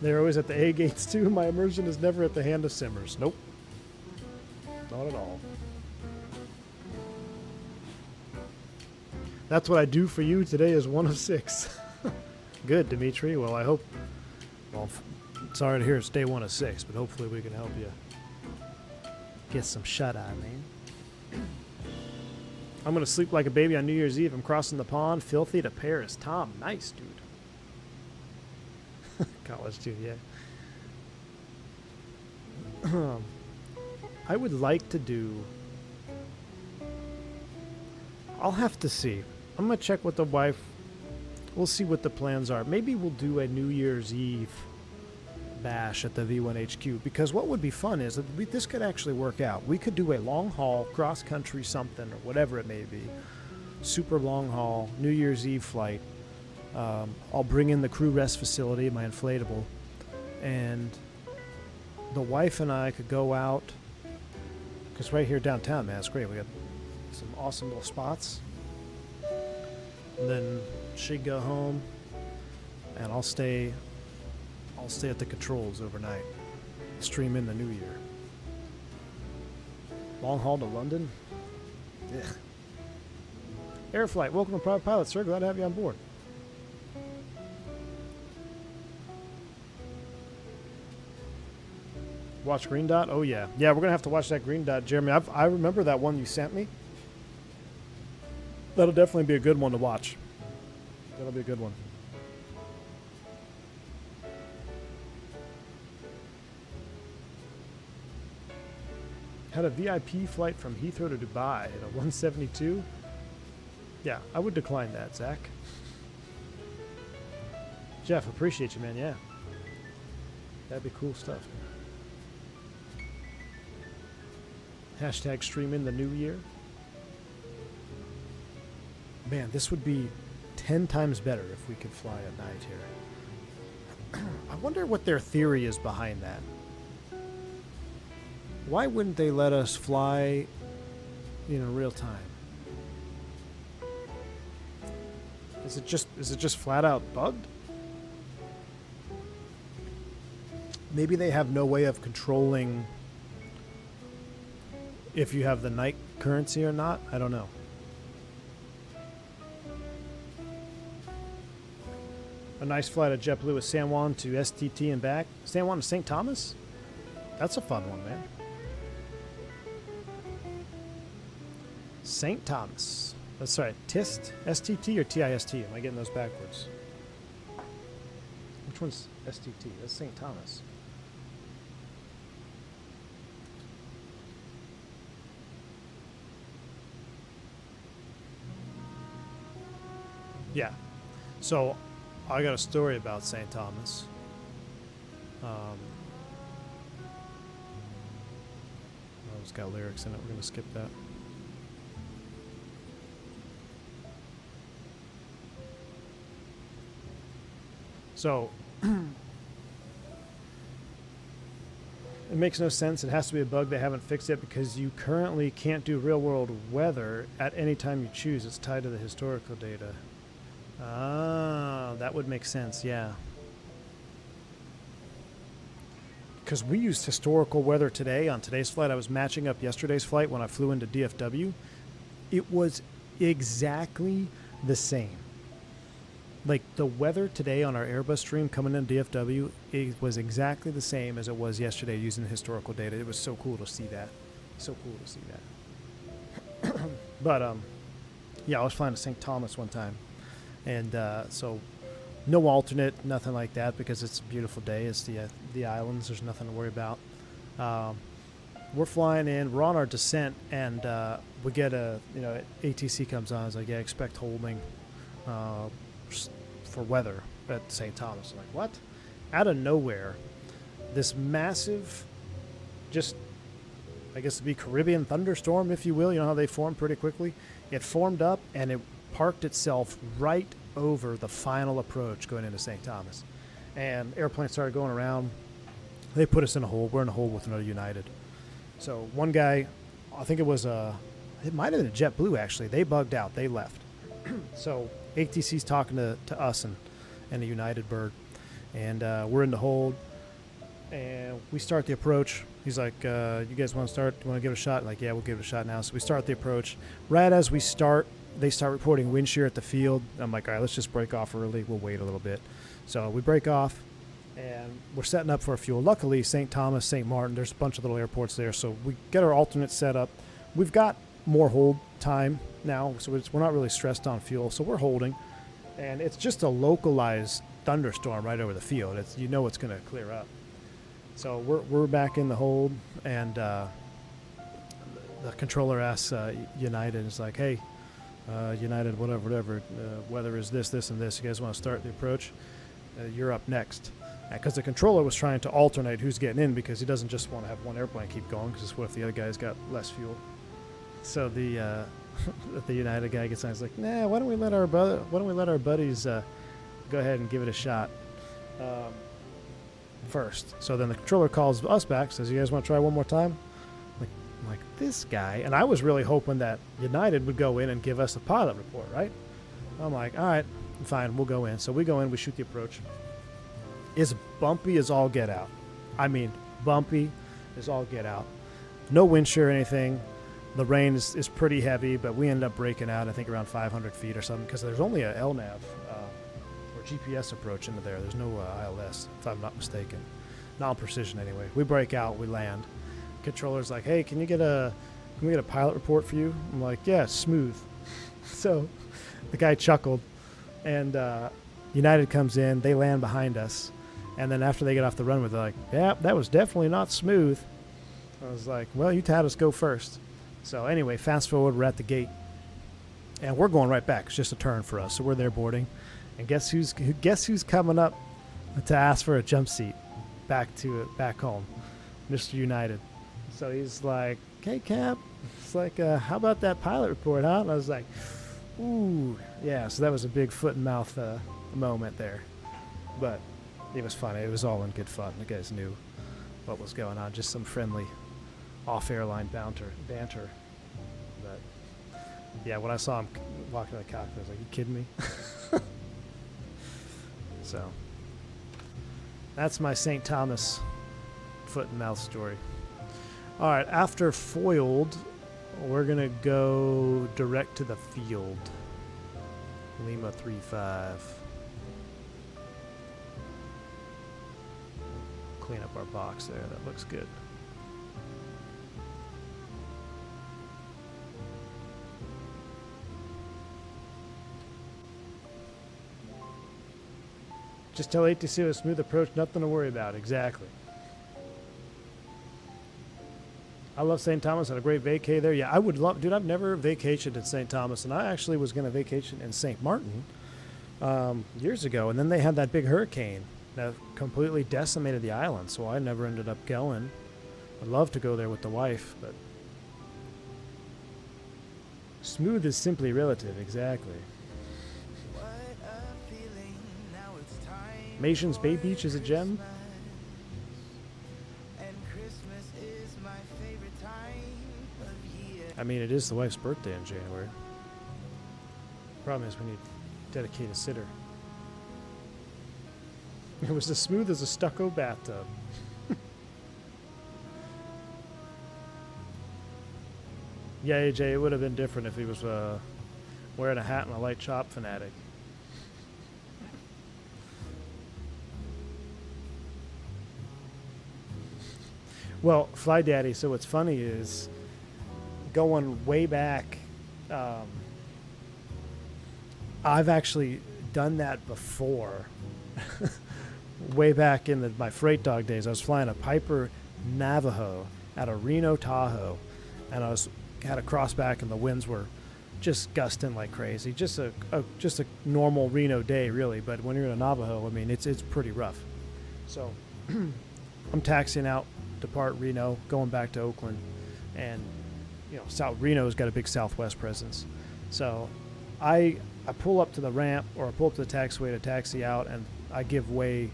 They're always at the A gates too. My immersion is never at the Hand of Simmers. Nope. Not at all. That's what I do for you. Today is 1 of 6. Good, Dimitri. Well, I hope... Well, sorry to hear it's day 1 of 6, but hopefully we can help you get some shut-eye, man. I'm going to sleep like a baby on New Year's Eve. I'm crossing the pond, filthy, to Paris. Tom, nice, dude. College, dude, yeah. I would like to do... I'll have to see. I'm going to check with the wife. We'll see what the plans are. Maybe we'll do a New Year's Eve bash at the V1 HQ, because what would be fun is that this could actually work out. We could do a long haul, cross country something, or whatever it may be, super long haul New Year's Eve flight. I'll bring in the crew rest facility, my inflatable, and the wife and I could go out, because right here downtown, man, it's great. We got some awesome little spots. And then she'd go home, and I'll stay at the controls overnight, stream in the new year. Long haul to London? Ugh. Air flight, welcome to Private Pilot, sir. Glad to have you on board. Watch Green Dot? Oh, yeah. Yeah, we're going to have to watch that Green Dot, Jeremy. I remember that one you sent me. That'll definitely be a good one to watch. That'll be a good one. Had a VIP flight from Heathrow to Dubai at a 172. Yeah, I would decline that, Zach. Jeff, appreciate you, man. Yeah. That'd be cool stuff. Hashtag stream in the new year. Man, this would be 10 times better if we could fly at night here. I wonder what their theory is behind that. Why wouldn't they let us fly in real time? Is it just flat out bugged? Maybe they have no way of controlling if you have the night currency or not. I don't know. A nice flight of JetBlue with San Juan to STT and back. San Juan to St. Thomas? That's a fun one, man. St. Thomas. That's right. TIST? STT or TIST? Am I getting those backwards? Which one's STT? That's St. Thomas. Yeah. So, I got a story about St. Thomas. Oh, it's got lyrics in it. We're going to skip that. So, it makes no sense. It has to be a bug. They haven't fixed it because you currently can't do real-world weather at any time you choose. It's tied to the historical data. Ah, that would make sense, yeah. Because we used historical weather today. On today's flight, I was matching up yesterday's flight when I flew into DFW. It was exactly the same. Like, the weather today on our Airbus stream coming in DFW, it was exactly the same as it was yesterday using historical data. It was so cool to see that. So cool to see that. But, yeah, I was flying to St. Thomas one time. And so no alternate, nothing like that, because it's a beautiful day. It's the islands. There's nothing to worry about. We're flying in. We're on our descent, and we get ATC comes on. It's like, yeah, expect holding for weather at St. Thomas. I'm like, what? Out of nowhere, this massive, just, I guess it'd be Caribbean thunderstorm, if you will. You know how they form pretty quickly? It formed up, and it parked itself right over the final approach going into St. Thomas. And airplanes started going around. They put us in a hole. We're in a hole with another United. So one guy, I think it might have been a JetBlue actually. They bugged out. They left. So ATC's talking to us and a United bird. And we're in the hold. And we start the approach. He's like, you guys want to start? You want to give it a shot? Like, yeah, we'll give it a shot now. So we start the approach. Right as we start, they start reporting wind shear at the field. I'm like, all right, let's just break off early. We'll wait a little bit. So we break off, and we're setting up for a fuel. Luckily, St. Thomas, St. Martin, there's a bunch of little airports there. So we get our alternate set up. We've got more hold time now, so we're not really stressed on fuel. So we're holding, and it's just a localized thunderstorm right over the field. It's it's going to clear up. So we're back in the hold, and the controller asks United, it's like, hey, United, whatever, weather is this, and this. You guys want to start the approach? You're up next. Because the controller was trying to alternate who's getting in, because he doesn't just want to have one airplane keep going, because what if the other guy's got less fuel? So the that the United guy gets on. He's like, nah, why don't we let our buddies go ahead and give it a shot first. So then the controller calls us back, says, you guys want to try one more time? I'm like, this guy. And I was really hoping that United would go in and give us a pilot report, right? I'm like, all right, fine, we'll go in. So we go in, we shoot the approach. It's bumpy as all get out. I mean, bumpy as all get out. No wind shear or anything. The rain is pretty heavy, but we ended up breaking out, I think, around 500 feet or something, because there's only a LNAV or GPS approach into there. There's no ILS, if I'm not mistaken. Not on precision, anyway. We break out, we land. Controller's like, hey, can we get a pilot report for you? I'm like, yeah, smooth. So the guy chuckled, and United comes in. They land behind us. And then after they get off the runway, they're like, yeah, that was definitely not smooth. I was like, well, you had us go first. So anyway, fast forward, we're at the gate. And we're going right back. It's just a turn for us. So we're there boarding. And guess who's coming up to ask for a jump seat back home? Mr. United. So he's like, hey, Cap. It's like, how about that pilot report, huh? And I was like, ooh. Yeah, so that was a big foot and mouth moment there. But it was funny. It was all in good fun. The guys knew what was going on. Just some friendly off-airline banter. But yeah, when I saw him walking to the cockpit, I was like, you kidding me? So that's my St. Thomas foot and mouth story. All right, after foiled, we're going to go direct to the field. Lima 35. Clean up our box there. That looks good. Just tell ATC a smooth approach, nothing to worry about. Exactly. I love St. Thomas. Had a great vacay there. Yeah, I would love, dude, I've never vacationed in St. Thomas, and I actually was going to vacation in St. Martin years ago, and then they had that big hurricane that completely decimated the island, so I never ended up going. I'd love to go there with the wife, but smooth is simply relative. Exactly. Mason's Bay Beach is a gem. I mean, it is the wife's birthday in January. Problem is we need to dedicate a sitter. It was as smooth as a stucco bathtub. Yeah, AJ, it would have been different if he was wearing a hat and a light chop fanatic. Well, Fly Daddy, so what's funny is going way back, I've actually done that before. Way back in my freight dog days, I was flying a Piper Navajo out of Reno, Tahoe, and I had a crossback, and the winds were just gusting like crazy. Just a normal Reno day, really. But when you're in a Navajo, I mean, it's pretty rough. So I'm taxiing out, depart Reno, going back to Oakland, and Reno's got a big Southwest presence. So I pull up to the ramp, or I pull up to the taxiway to taxi out, and I give way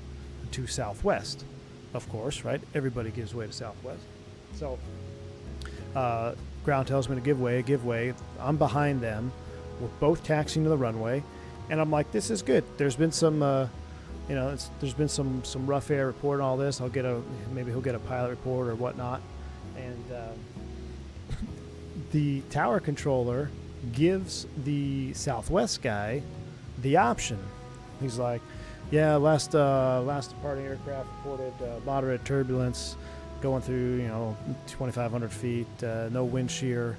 to Southwest, of course, right? Everybody gives way to Southwest. So ground tells me to give way. I'm behind them. We're both taxiing to the runway, and I'm like, this is good. There's been some there's been some rough air report and all this. Maybe he'll get a pilot report or whatnot. And the tower controller gives the Southwest guy the option. He's like, yeah, last departing aircraft reported moderate turbulence going through 2,500 feet, no wind shear,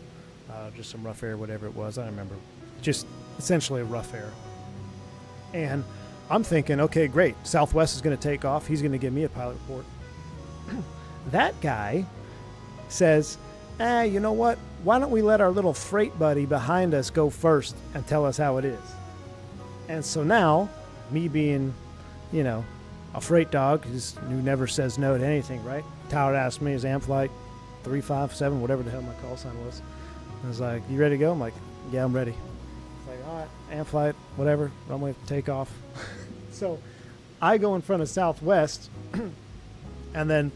just some rough air, whatever it was. I don't remember. Just essentially rough air. And I'm thinking, okay, great. Southwest is going to take off. He's going to give me a pilot report. That guy says, you know what? Why don't we let our little freight buddy behind us go first and tell us how it is? And so now, me being, a freight dog who never says no to anything, right? Tower asked me, is Amp Flight 357, whatever the hell my call sign was. I was like, you ready to go? I'm like, Yeah, I'm ready. It's like, all right, and flight, whatever, runway takeoff. So I go in front of Southwest, and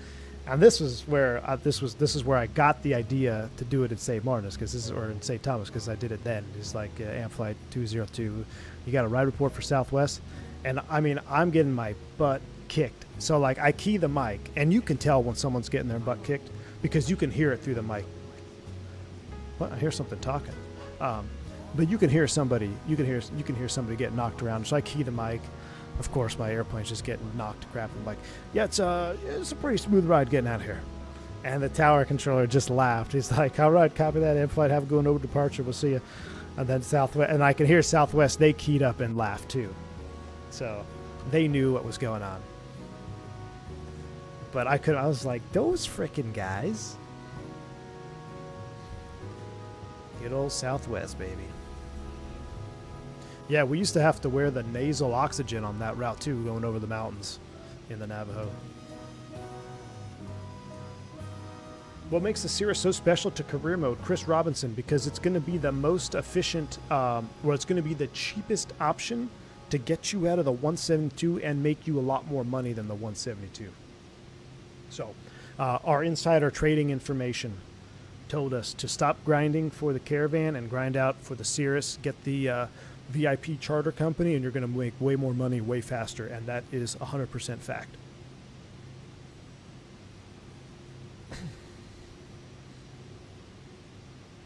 this is where this is where I got the idea to do it at St. Martin's, or in St. Thomas, because I did it then. It's like Flight 202. You got a ride report for Southwest, and I mean I'm getting my butt kicked. So like I key the mic, and you can tell when someone's getting their butt kicked because you can hear it through the mic. What? I hear something talking, but you can hear somebody. You can hear somebody get knocked around. So I key the mic. Of course, my airplane's just getting knocked to crap. I'm like, yeah, it's a pretty smooth ride getting out of here. And the tower controller just laughed. He's like, all right, copy that, in-flight, have a good over departure, we'll see you. And then Southwest, and I can hear Southwest, they keyed up and laughed too. So they knew what was going on. But I was like, those frickin' guys. Good old Southwest, baby. Yeah, we used to have to wear the nasal oxygen on that route too, going over the mountains in the Navajo. What makes the Cirrus so special to career mode? Chris Robinson, because it's going to be the most efficient, it's going to be the cheapest option to get you out of the 172 and make you a lot more money than the 172. So, our insider trading information told us to stop grinding for the Caravan and grind out for the Cirrus, get the VIP charter company, and you're going to make way more money way faster, and that is 100% fact.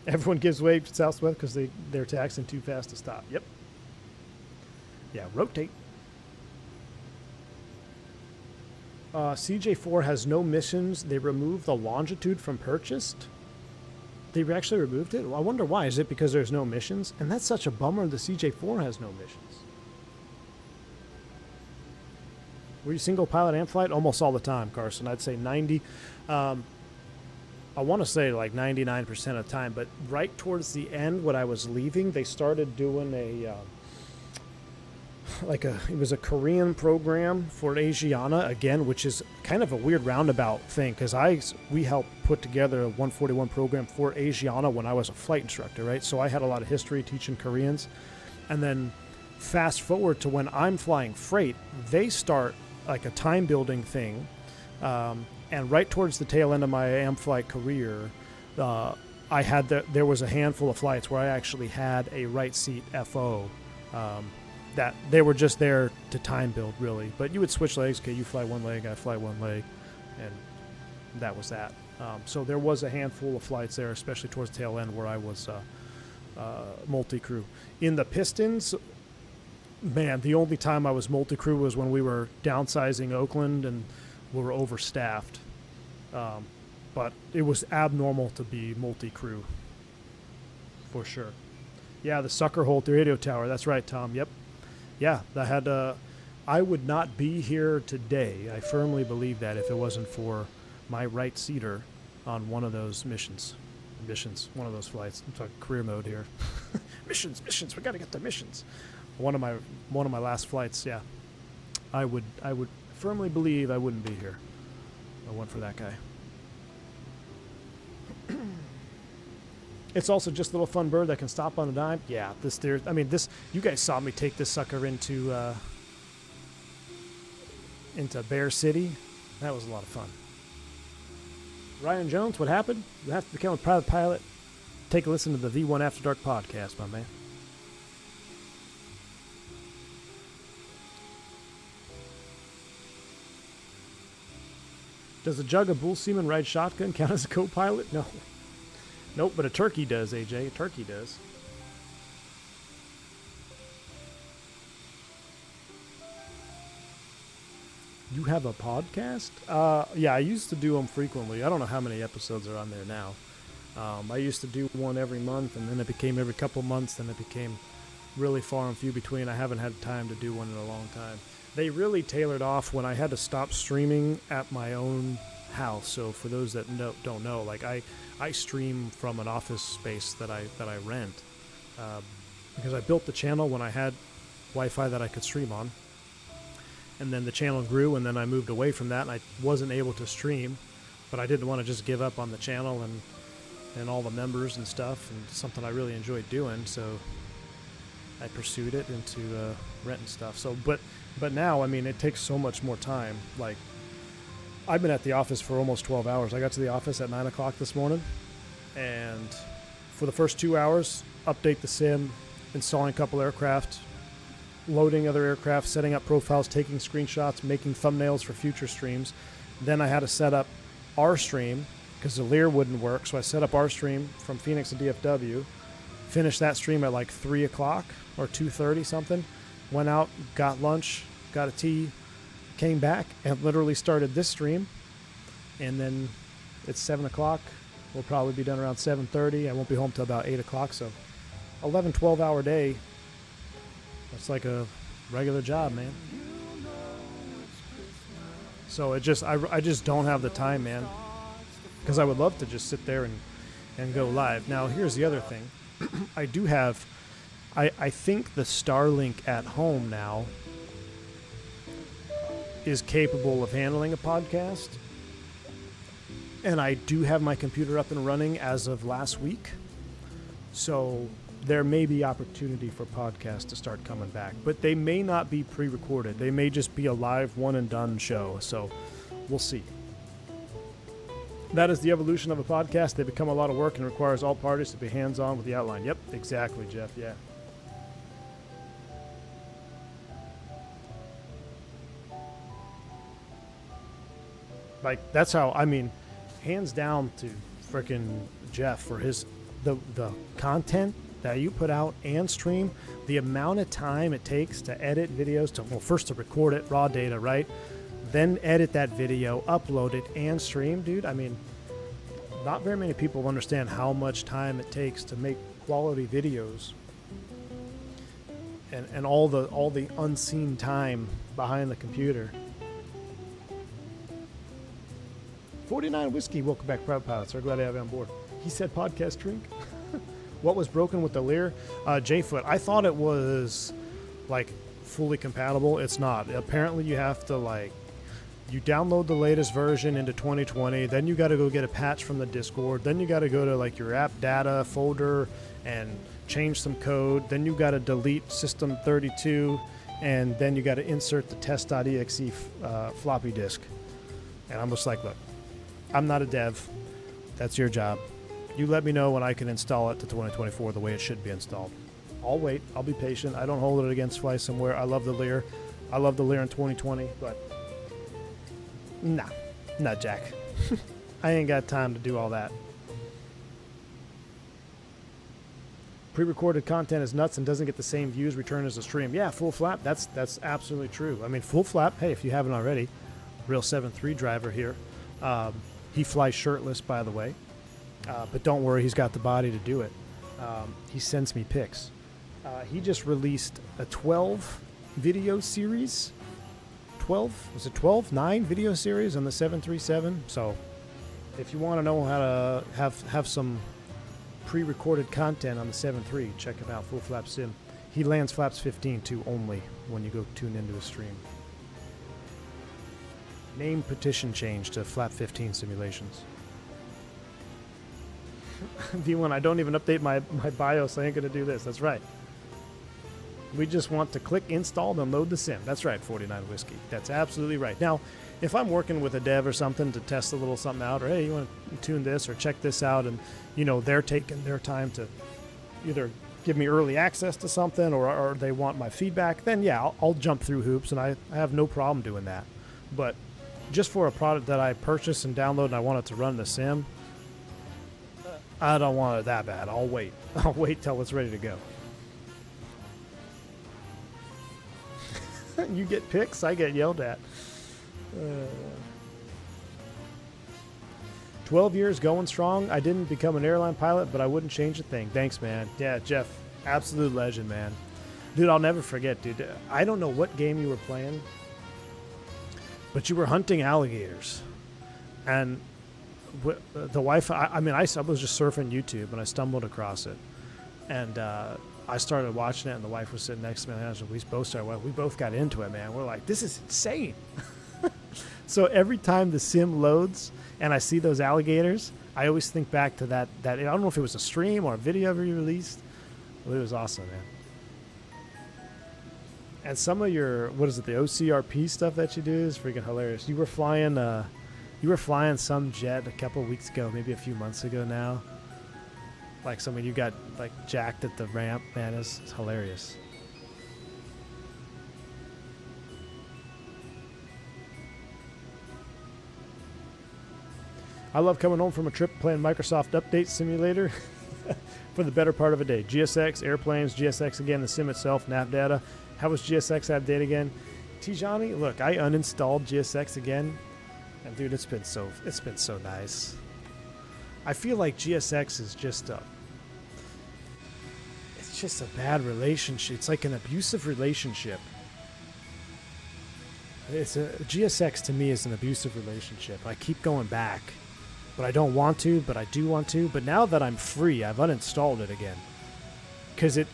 Everyone gives way to Southwest because they're taxing too fast to stop. Yep. Yeah, rotate. CJ4 has no missions. They removed the longitude from purchased. They actually removed it? Well, I wonder why. Is it because there's no missions? And that's such a bummer. The CJ4 has no missions. Were you single pilot and flight? Almost all the time, Carson. I'd say 90. I want to say like 99% of the time, but right towards the end when I was leaving, they started doing it was a Korean program for Asiana again, which is kind of a weird roundabout thing because we helped put together a 141 program for Asiana when I was a flight instructor, right? So I had a lot of history teaching Koreans. And then fast forward to when I'm flying freight, they start like a time building thing. And right towards the tail end of my AmFlight career, there was a handful of flights where I actually had a right seat FO. That they were just there to time build, really. But you would switch legs. Okay, you fly one leg, I fly one leg, and that was that. So there was a handful of flights there, especially towards the tail end where I was multi-crew. In the Pistons, man, the only time I was multi-crew was when we were downsizing Oakland and we were overstaffed. But it was abnormal to be multi-crew, for sure. Yeah, the sucker hole at the radio tower. That's right, Tom. Yep. Yeah, I would not be here today. I firmly believe that if it wasn't for my right seater on one of those missions, one of those flights. I'm talking career mode here. missions. We got to get the missions. One of my last flights. Yeah, I would firmly believe I wouldn't be here. I went for that guy. It's also just a little fun bird that can stop on a dime. Yeah, you guys saw me take this sucker into Bear City. That was a lot of fun. Ryan Jones, what happened? You have to become a private pilot. Take a listen to the V1 After Dark podcast, my man. Does a jug of bull semen ride shotgun count as a co-pilot? No. Nope, but a turkey does, AJ. A turkey does. You have a podcast? Yeah, I used to do them frequently. I don't know how many episodes are on there now. I used to do one every month, and then it became every couple months, then it became really far and few between. I haven't had time to do one in a long time. They really tailored off when I had to stop streaming at my own house. So for those that don't know, like I stream from an office space that I rent because I built the channel when I had Wi-Fi that I could stream on, and then the channel grew, and then I moved away from that, and I wasn't able to stream, but I didn't want to just give up on the channel and and all the members and stuff, and something I really enjoyed doing. So I pursued it into renting stuff. So, but now, I mean, it takes so much more time. Like, I've been at the office for almost 12 hours. I got to the office at 9 o'clock this morning, and for the first 2 hours, update the sim, installing a couple aircraft, loading other aircraft, setting up profiles, taking screenshots, making thumbnails for future streams. Then I had to set up our stream because the Lear wouldn't work. So I set up our stream from Phoenix to DFW, finished that stream at like 3 o'clock or 2:30 something, went out, got lunch, got a tea, came back and literally started this stream. And then it's 7 o'clock. We'll probably be done around 7:30. I won't be home till about 8 o'clock. So 11, 12-hour day. That's like a regular job, man. So I just don't have the time, man. Because I would love to just sit there and go live. Now, here's the other thing. I do have, I think the Starlink at home now is capable of handling a podcast. And I do have my computer up and running as of last week. So there may be opportunity for podcasts to start coming back. But they may not be pre-recorded. They may just be a live one-and-done show. So we'll see. That is the evolution of a podcast. They become a lot of work and requires all parties to be hands-on with the outline. Yep, exactly, Jeff, yeah. Like, that's how, I mean, hands down to frickin' Jeff for the content that you put out and stream, the amount of time it takes to edit videos, first to record it, raw data, right? Then edit that video, upload it, and stream, dude. I mean, not very many people understand how much time it takes to make quality videos, and all the unseen time behind the computer. 49 Whiskey, welcome back, Proud Pilots. We're glad to have you on board. He said podcast drink. What was broken with the Lear? J-Foot. I thought it was like fully compatible. It's not. Apparently you have to you download the latest version into 2020, then you got to go get a patch from the Discord, then you got to go to your app data folder and change some code, then you got to delete system 32, and then you got to insert the test.exe floppy disk. And I'm just like, look, I'm not a dev. That's your job. You let me know when I can install it to 2024 the way it should be installed. I'll wait. I'll be patient. I don't hold it against Fly Somewhere. I love the Lear. I love the Lear in 2020, but nah, not Jack. I ain't got time to do all that. Pre-recorded content is nuts and doesn't get the same views return as a stream. Yeah, full flap. That's absolutely true. I mean, full flap. Hey, if you haven't already, real 7.3 driver here. He flies shirtless, by the way. But don't worry, he's got the body to do it. He sends me pics. He just released a 12 video series. 12? Was it 12? 9 video series on the 737. So if you want to know how to have some pre-recorded content on the 7.3, check him out, Full Flap Sim. He lands flaps 15 too only when you go tune into a stream. Name petition change to Flap 15 Simulations. V1, I don't even update my BIOS. I ain't going to do this. That's right. We just want to click install, then load the sim. That's right, 49 Whiskey. That's absolutely right. Now, if I'm working with a dev or something to test a little something out, or hey, you want to tune this or check this out, and they're taking their time to either give me early access to something or they want my feedback, then yeah, I'll jump through hoops, and I have no problem doing that. But just for a product that I purchased and download and I want it to run the sim, I don't want it that bad. I'll wait. I'll wait till it's ready to go. You get pics, I get yelled at. 12 years going strong. I didn't become an airline pilot, but I wouldn't change a thing. Thanks, man. Yeah, Jeff, absolute legend, man. Dude, I'll never forget, dude. I don't know what game you were playing, but you were hunting alligators. And the wife, I was just surfing YouTube and I stumbled across it. And I started watching it, and the wife was sitting next to me, and we both got into it, man. We're like, this is insane. So every time the sim loads and I see those alligators, I always think back to that. I don't know if it was a stream or a video we released. But it was awesome, man. And some of your, what is it, the OCRP stuff that you do is freaking hilarious. You were flying some jet a couple of weeks ago, maybe a few months ago now. Like someone you got like jacked at the ramp, man. It's hilarious. I love coming home from a trip playing Microsoft Update Simulator for the better part of a day. GSX, airplanes, GSX again, the sim itself, nav data. How was GSX nav data again? Tijani, look, I uninstalled GSX again, and dude, it's been so nice. I feel like GSX is just it's just a bad relationship. It's like an abusive relationship. GSX to me is an abusive relationship. I keep going back. But I don't want to, but I do want to. But now that I'm free, I've uninstalled it again. Because it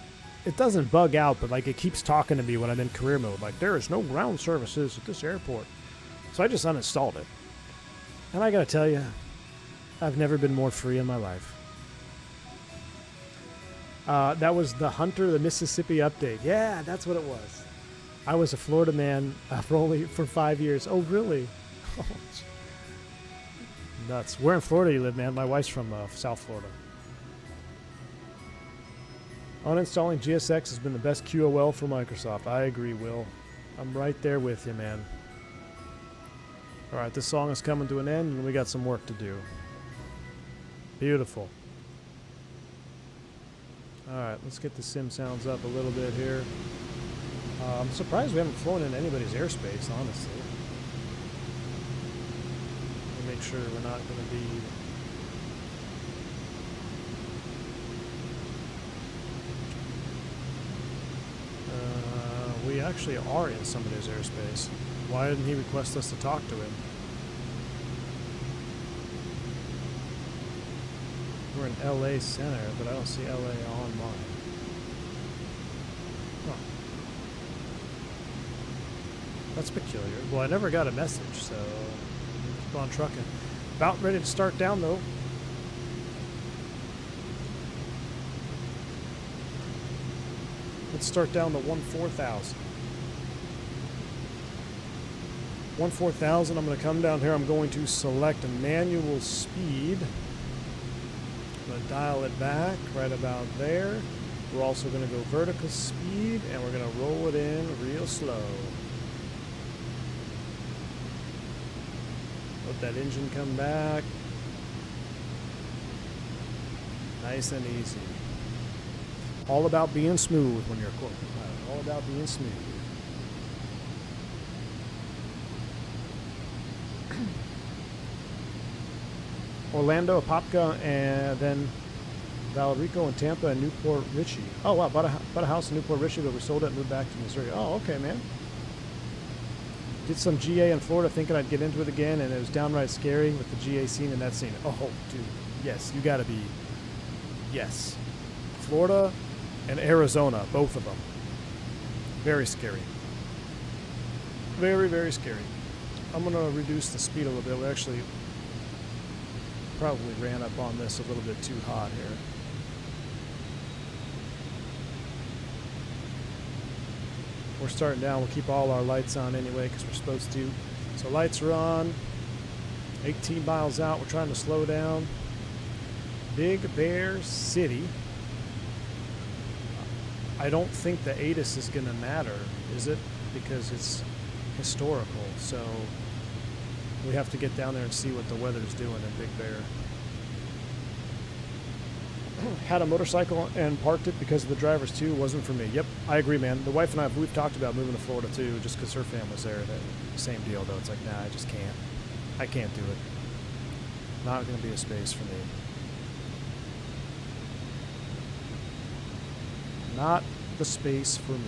doesn't bug out, but like it keeps talking to me when I'm in career mode. Like, there is no ground services at this airport. So I just uninstalled it. And I gotta tell you, I've never been more free in my life. That was the Hunter, the Mississippi update. Yeah, that's what it was. I was a Florida man for 5 years. Oh, really? Nuts. Where in Florida you live, man? My wife's from South Florida. Uninstalling GSX has been the best QOL for Microsoft. I agree, Will. I'm right there with you, man. Alright, this song is coming to an end, and we got some work to do. Beautiful. Alright, let's get the sim sounds up a little bit here. I'm surprised we haven't flown in anybody's airspace, honestly. Make sure we're not going to be we actually are in somebody's airspace. Why didn't he request us to talk to him? We're in LA Center, but I don't see LA on mine. Huh. That's peculiar. Well, I never got a message, so keep on trucking. About ready to start down though. Let's start down to 14,000. 14,000, I'm going to come down here. I'm going to select a manual speed. I'm going to dial it back right about there. We're also going to go vertical speed, and we're going to roll it in real slow. Let that engine come back. Nice and easy. All about being smooth when you're a corporate pilot. All about being smooth. Orlando, Apopka, and then Valrico and Tampa and Newport Richie. Oh wow, bought a house in Newport Richie, but we sold it and moved back to Missouri. Oh, okay, man. Did some GA in Florida thinking I'd get into it again, and it was downright scary with the GA scene and that scene. Oh, dude. Yes, you gotta be. Yes. Florida and Arizona, both of them. Very scary. Very, very scary. I'm gonna reduce the speed a little bit. We actually probably ran up on this a little bit too hot here. We're starting down. We'll keep all our lights on anyway because we're supposed to. So lights are on. 18 miles out. We're trying to slow down. Big Bear City. I don't think the ATIS is going to matter, is it? Because it's historical. So we have to get down there and see what the weather's doing in Big Bear. Had a motorcycle and parked it because of the drivers too. Wasn't for me. Yep, I agree, man. The wife and I, we've talked about moving to Florida too, just because her family's there. Same deal though. It's like, nah, I just can't. I can't do it. Not going to be a space for me. Not the space for me.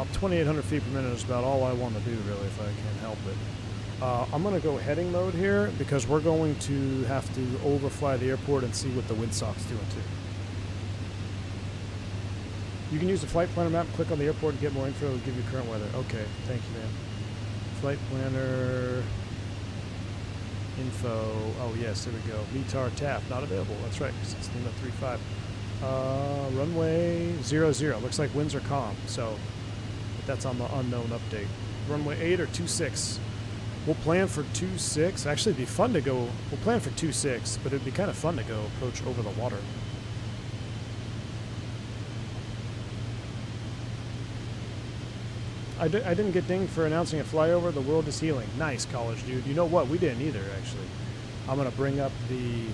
About 2,800 feet per minute is about all I want to do, really, if I can help it. I'm going to go heading mode here because we're going to have to overfly the airport and see what the windsock's doing too. You can use the flight planner map, click on the airport to get more info, it'll give you current weather. Okay, thank you, man. Flight planner info. Oh yes, there we go. VTAR TAF not available. That's right, because it's Lima 35. Runway 00. Looks like winds are calm, so that's on the unknown update. Runway 8 or 26. We'll plan for 26. Actually, it'd be fun to go. We'll plan for 26, but it'd be kind of fun to go approach over the water. I didn't get dinged for announcing a flyover. The world is healing. Nice, college dude. You know what? We didn't either, actually. I'm gonna bring up the.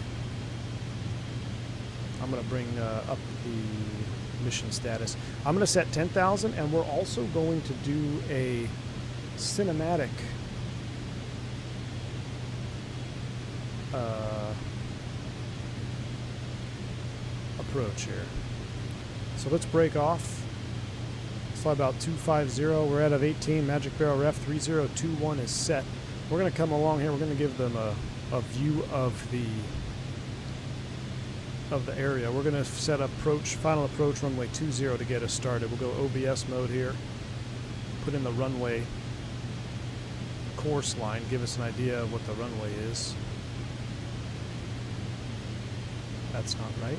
Mission status. I'm gonna set 10,000, and we're also going to do a cinematic. Approach here. So let's break off. Let's fly about 250. We're out of 18. Magic Barrel Ref 3021 is set. We're going to come along here. We're going to give them a view of the area. We're going to set final approach runway 20 to get us started. We'll go OBS mode here. Put in the runway course line. Give us an idea of what the runway is. That's not right.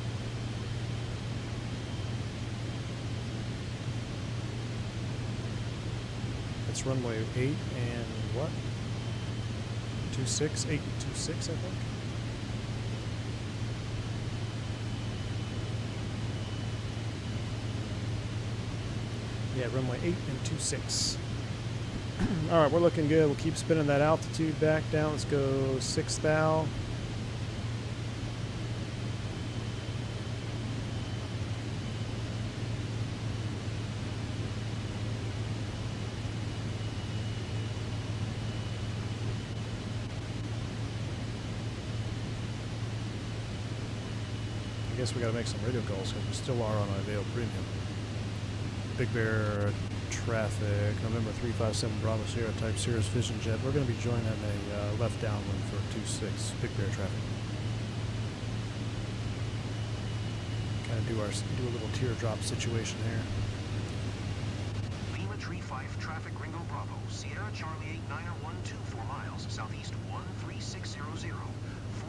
It's runway 8 and what? 26, 8 and 26, I think. Yeah, runway 8 and 26. All right, we're looking good. We'll keep spinning that altitude back down. Let's go 6 thou. I guess we got to make some radio calls because we still are on Avail Premium. Big Bear traffic, November 357 Bravo Sierra type Cirrus Vision Jet. We're going to be joining a left downwind for 26 Big Bear traffic. Kind of do a little teardrop situation here. Lima Tree 5 traffic Ringo Bravo, Sierra Charlie 89er 124 miles, southeast 13600,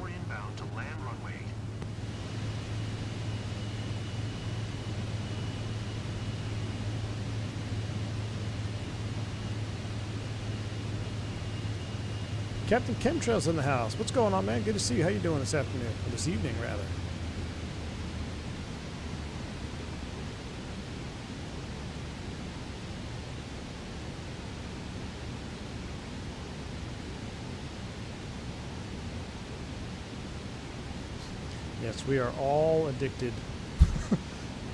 4 inbound to land runway 8. Captain Chemtrails in the house. What's going on, man? Good to see you. How you doing this afternoon? Or this evening, rather. Yes, we are all addicted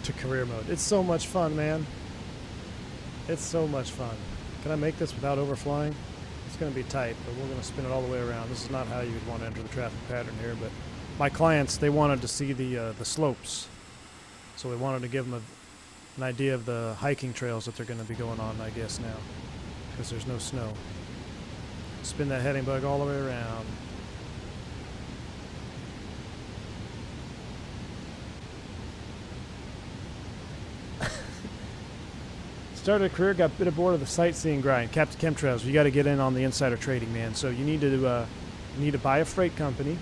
to career mode. It's so much fun, man. It's so much fun. Can I make this without overflying? It's going to be tight, but we're going to spin it all the way around. This is not how you would want to enter the traffic pattern here, but my clients, they wanted to see the slopes. So we wanted to give them an idea of the hiking trails that they're going to be going on, I guess, now, because there's no snow. Spin that heading bug all the way around. Started a career, got bit aboard of the sightseeing grind. Captain Chemtrails, you got to get in on the insider trading, man. So you need to buy a freight company,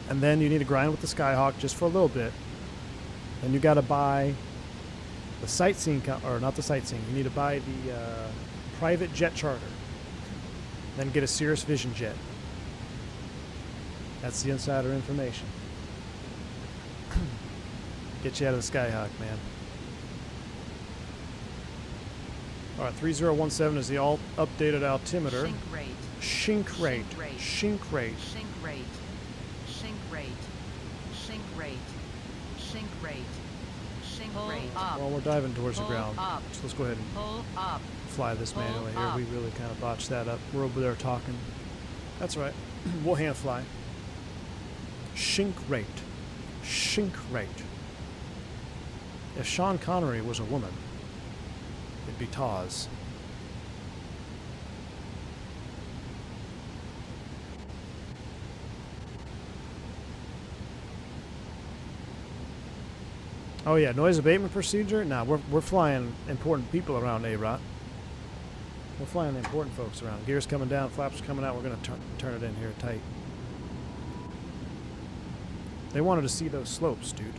and then you need to grind with the Skyhawk just for a little bit. Then you got to buy the sightseeing, or not the sightseeing. You need to buy the private jet charter. Then get a Cirrus Vision Jet. That's the insider information. Get you out of the Skyhawk, man. All right, 3017 is the updated altimeter. Sink rate. Sink rate. Sink rate. Sink rate. Sink rate. Sink rate. Sink rate. Up. Well, we're diving towards the ground. Up. So let's go ahead and Pull up. fly this Pull manually here. up. We really kind of botched that up. We're over there talking. That's right. We'll hand fly. Sink rate. Sink rate. If Sean Connery was a woman, It'd be TAWS. Oh yeah, noise abatement procedure? Nah, we're flying important people around, A-Rot. We're flying the important folks around. Gears coming down, flaps coming out. We're going to turn it in here tight. They wanted to see those slopes, dude.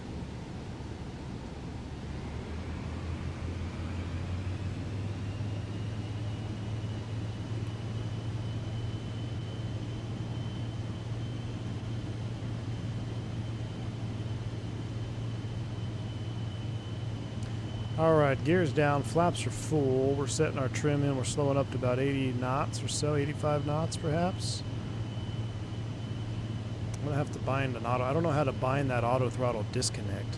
Alright, gears down, flaps are full. We're setting our trim in. We're slowing up to about 80 knots or so, 85 knots perhaps. I'm going to have to bind an auto. I don't know how to bind that auto throttle disconnect.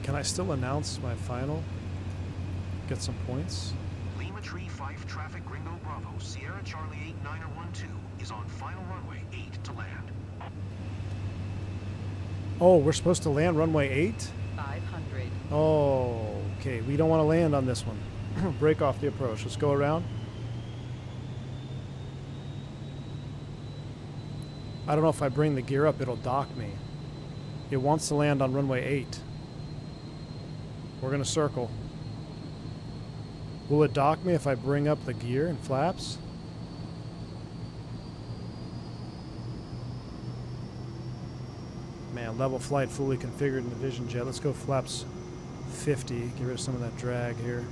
Can I still announce my final? Get some points? Lima Tree 5 traffic Gringo Bravo, Sierra Charlie 8912 is on final runway 8 to land. Oh, we're supposed to land runway 8? 500. Oh, okay. We don't want to land on this one. Break off the approach. Let's go around. I don't know if I bring the gear up, it'll dock me. It wants to land on runway 8. We're going to circle. Will it dock me if I bring up the gear and flaps? Man, level flight fully configured in the Vision Jet. Let's go flaps 50. Get rid of some of that drag here.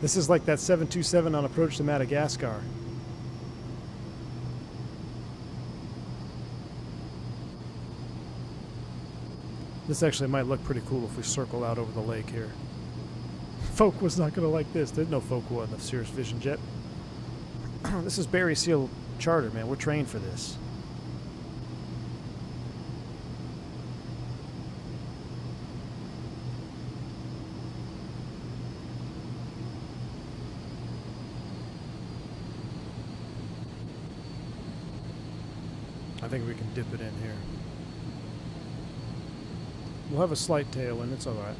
This is like that 727 on approach to Madagascar. This actually might look pretty cool if we circle out over the lake here. Folk was not going to like this. There's no Focal in the Cirrus Vision Jet. This is Barry Seal Charter, man. We're trained for this. I think we can dip it in here. We'll have a slight tailwind, it's alright.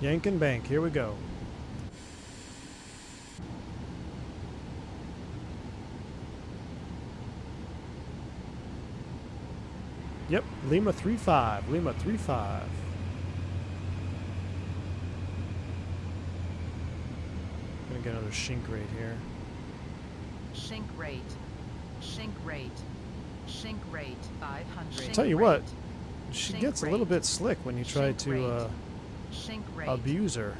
Yank and bank, here we go. Yep, Lima 3-5, Lima 3-5. Gonna get another shink rate here. Shink rate. Shink rate. Shink rate 500. Tell you what, she gets a little bit slick when you try to abuse her.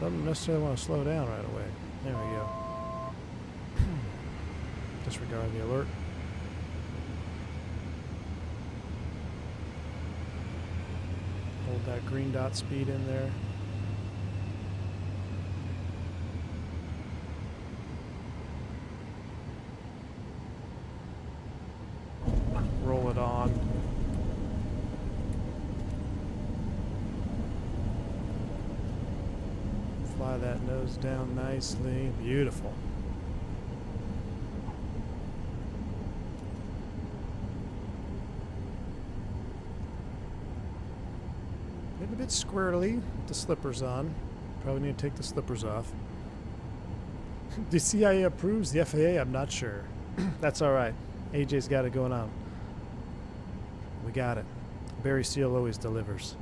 Doesn't necessarily want to slow down right away. There we go. Disregard the alert. Hold that green dot speed in there. Roll it on. Fly that nose down nicely. Beautiful. Getting a bit squirrely. The slippers on. Probably need to take the slippers off. The CIA approves, the FAA, I'm not sure. That's alright. AJ's got it going on. We got it. Barry Seal always delivers.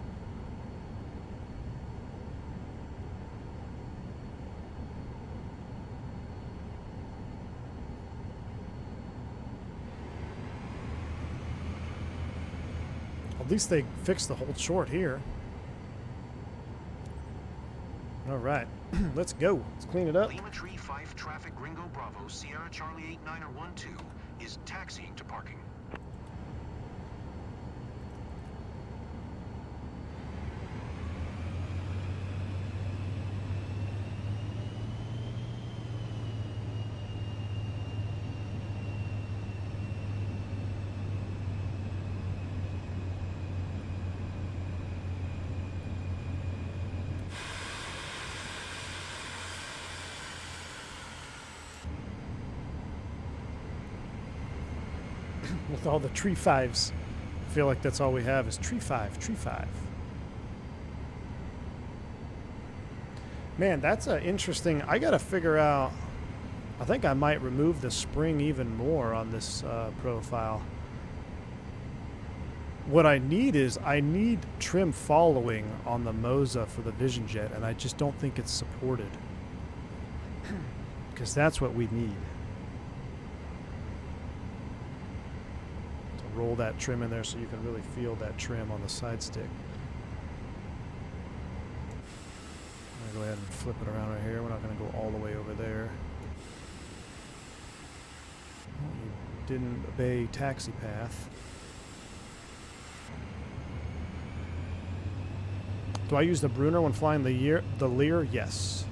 At least they fixed the hold short here. All right, let's go. Let's clean it up. Lima Tree 5 traffic Gringo Bravo, Sierra Charlie 8912 is taxiing to parking. with all the tree fives. I feel like that's all we have is tree five, tree five. Man, that's a interesting. I got to figure out. I think I might remove the spring even more on this profile. What I need is I need trim following on the Moza for the Vision Jet, and I just don't think it's supported. Because that's what we need. To roll that trim in there so you can really feel that trim on the side stick. I'm going to go ahead and flip it around right here. We're not going to go all the way over there. You didn't obey taxi path. Do I use the Bruner when flying the Lear? Yes.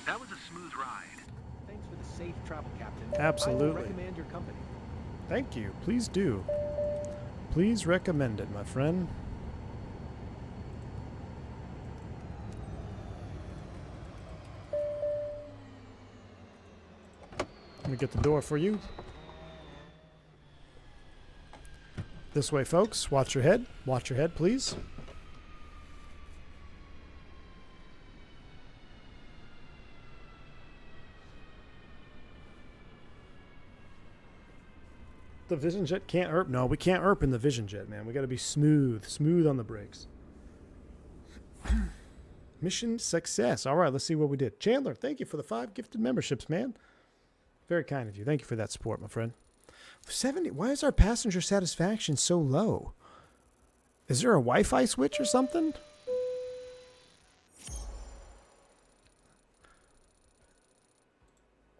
That was a smooth ride. Thanks for the safe travel, Captain. Absolutely. I will recommend your company. Thank you. Please do. Please recommend it, my friend. Let me get the door for you. This way, folks. Watch your head. Watch your head, please. The Vision Jet can't erp. No, we can't erp in the Vision Jet, man. We got to be smooth. Smooth on the brakes. Mission success. All right, let's see what we did. Chandler, thank you for the 5 gifted memberships, man. Very kind of you. Thank you for that support, my friend. 70. Why is our passenger satisfaction so low? Is there a Wi-Fi switch or something?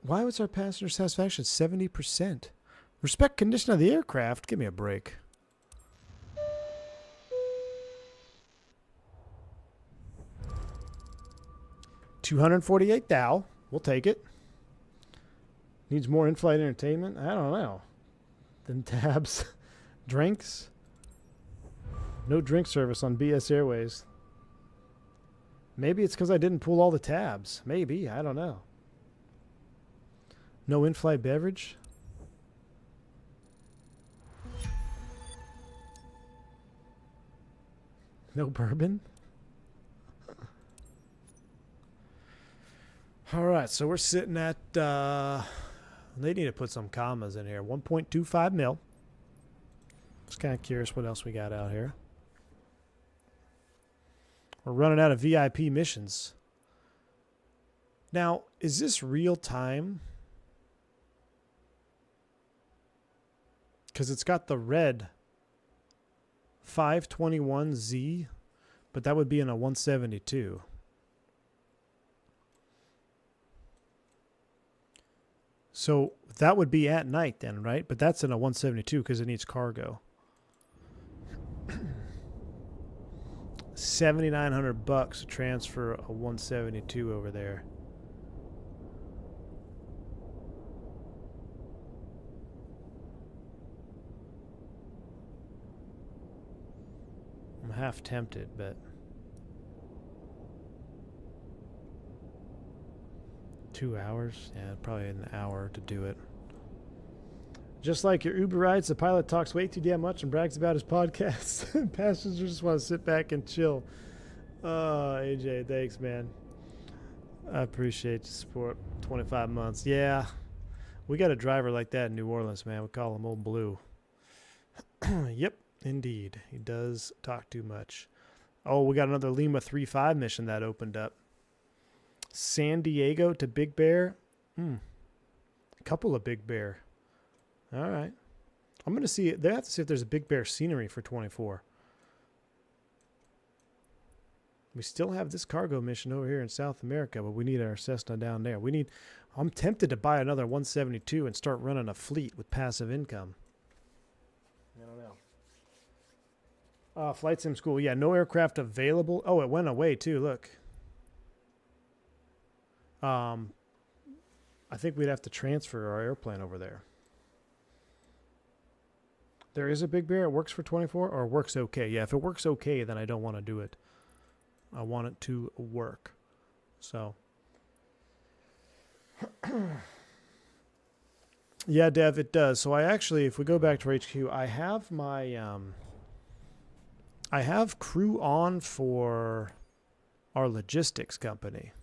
Why was our passenger satisfaction 70%? Respect condition of the aircraft. Give me a break. $248 thou. We'll take it. Needs more in-flight entertainment? I don't know. Then tabs. Drinks. No drink service on BS Airways. Maybe it's because I didn't pull all the tabs. Maybe. I don't know. No in-flight beverage? No bourbon? All right, so we're sitting at, they need to put some commas in here. 1.25 mil. Just kind of curious what else we got out here. We're running out of VIP missions. Now, is this real time? Because it's got the red 521Z, but that would be in a 172. So that would be at night then, right? But that's in a 172 because it needs cargo. $7,900 to transfer a 172 over there. I'm half tempted, but 2 hours? Yeah, probably an hour to do it. Just like your Uber rides, the pilot talks way too damn much and brags about his podcasts. Passengers just want to sit back and chill. Oh, AJ, thanks, man. I appreciate the support. 25 months. Yeah, we got a driver like that in New Orleans, man. We call him Old Blue. Yep, indeed. He does talk too much. Oh, we got another Lima 3-5 mission that opened up. San Diego to Big Bear. A couple of Big Bear. All right. I'm going to see. They have to see if there's a Big Bear scenery for 24. We still have this cargo mission over here in South America, but we need our Cessna down there. I'm tempted to buy another 172 and start running a fleet with passive income. I don't know. Flight sim school. Yeah, no aircraft available. Oh, it went away too. Look. I think we'd have to transfer our airplane over there. There is a Big Bear. It works for 24 or works okay. Yeah, if it works okay, then I don't want to do it. I want it to work. So. Yeah, Dev, it does. So I actually, if we go back to HQ, I have my, I have crew on for our logistics company.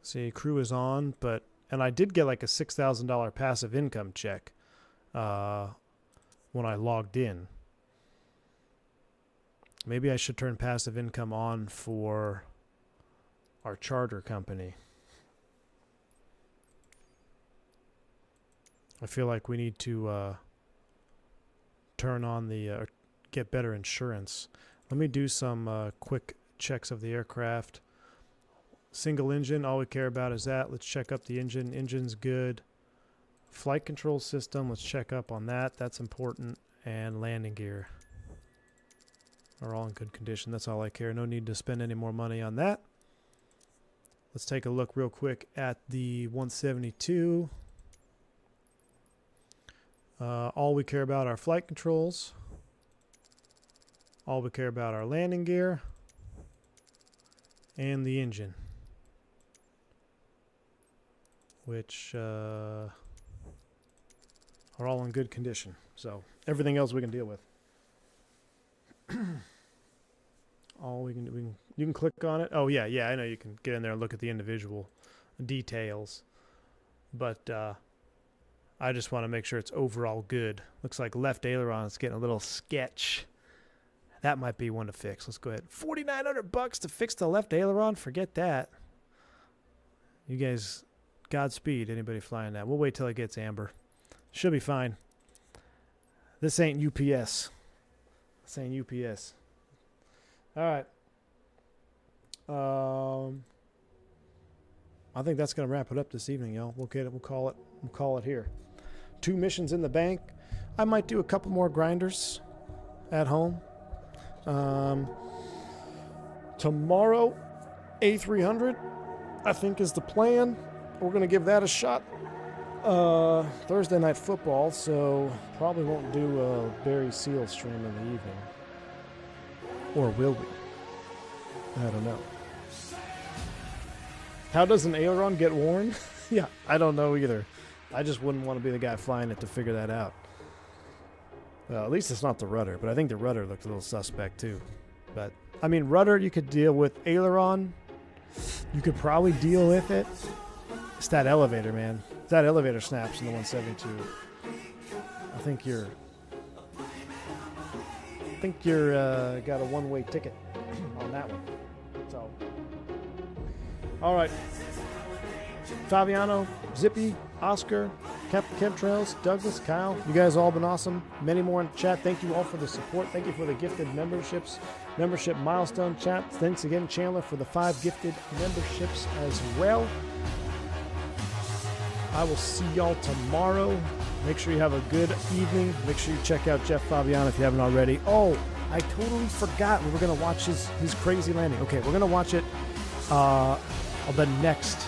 See, crew is on, but, and I did get like a $6,000 passive income check when I logged in. Maybe I should turn passive income on for our charter company. I feel like we need to turn on the, get better insurance. Let me do some quick checks of the aircraft. Single engine, all we care about is that. Let's check up the engine. Engine's good. Flight control system, let's check up on that. That's important. And landing gear are all in good condition. That's all I care. No need to spend any more money on that. Let's take a look real quick at the 172. All we care about are flight controls. All we care about are landing gear and the engine, which are all in good condition. So everything else we can deal with. All we can do, you can click on it. Oh yeah, I know you can get in there and look at the individual details, but I just want to make sure it's overall good. Looks like left aileron is getting a little sketch. That might be one to fix. Let's go ahead. $4,900 to fix the left aileron. Forget that. You guys, Godspeed. Anybody flying that? We'll wait till it gets amber. Should be fine. This ain't UPS. This ain't UPS. All right. I think that's gonna wrap it up this evening, y'all. We'll get it. We'll call it here. 2 missions in the bank. I might do a couple more grinders at home. Tomorrow, A300, I think is the plan. We're going to give that a shot. Thursday night football, so probably won't do a Barry Seal stream in the evening. Or will we? I don't know. How does an aileron get worn? Yeah, I don't know either. I just wouldn't want to be the guy flying it to figure that out. Well, at least it's not the rudder, but I think the rudder looked a little suspect too. But, I mean, rudder you could deal with. Aileron, you could probably deal with it. It's that elevator, man. If that elevator snaps in the 172, I think you're got a one-way ticket on that one. So, all right. Fabiano, Zippy, Oscar, Captain Chemtrails, Douglas, Kyle, you guys all been awesome. Many more in the chat. Thank you all for the support. Thank you for the gifted memberships. Membership milestone chat. Thanks again, Chandler, for the 5 gifted memberships as well. I will see y'all tomorrow. Make sure you have a good evening. Make sure you check out Jeff Fabiano if you haven't already. Oh, I totally forgot we were going to watch his crazy landing. Okay, we're going to watch it the next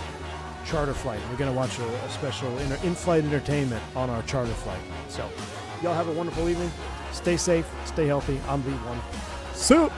charter flight. We're going to watch a special in-flight entertainment on our charter flight. So, y'all have a wonderful evening. Stay safe. Stay healthy. I'm V1. Soup!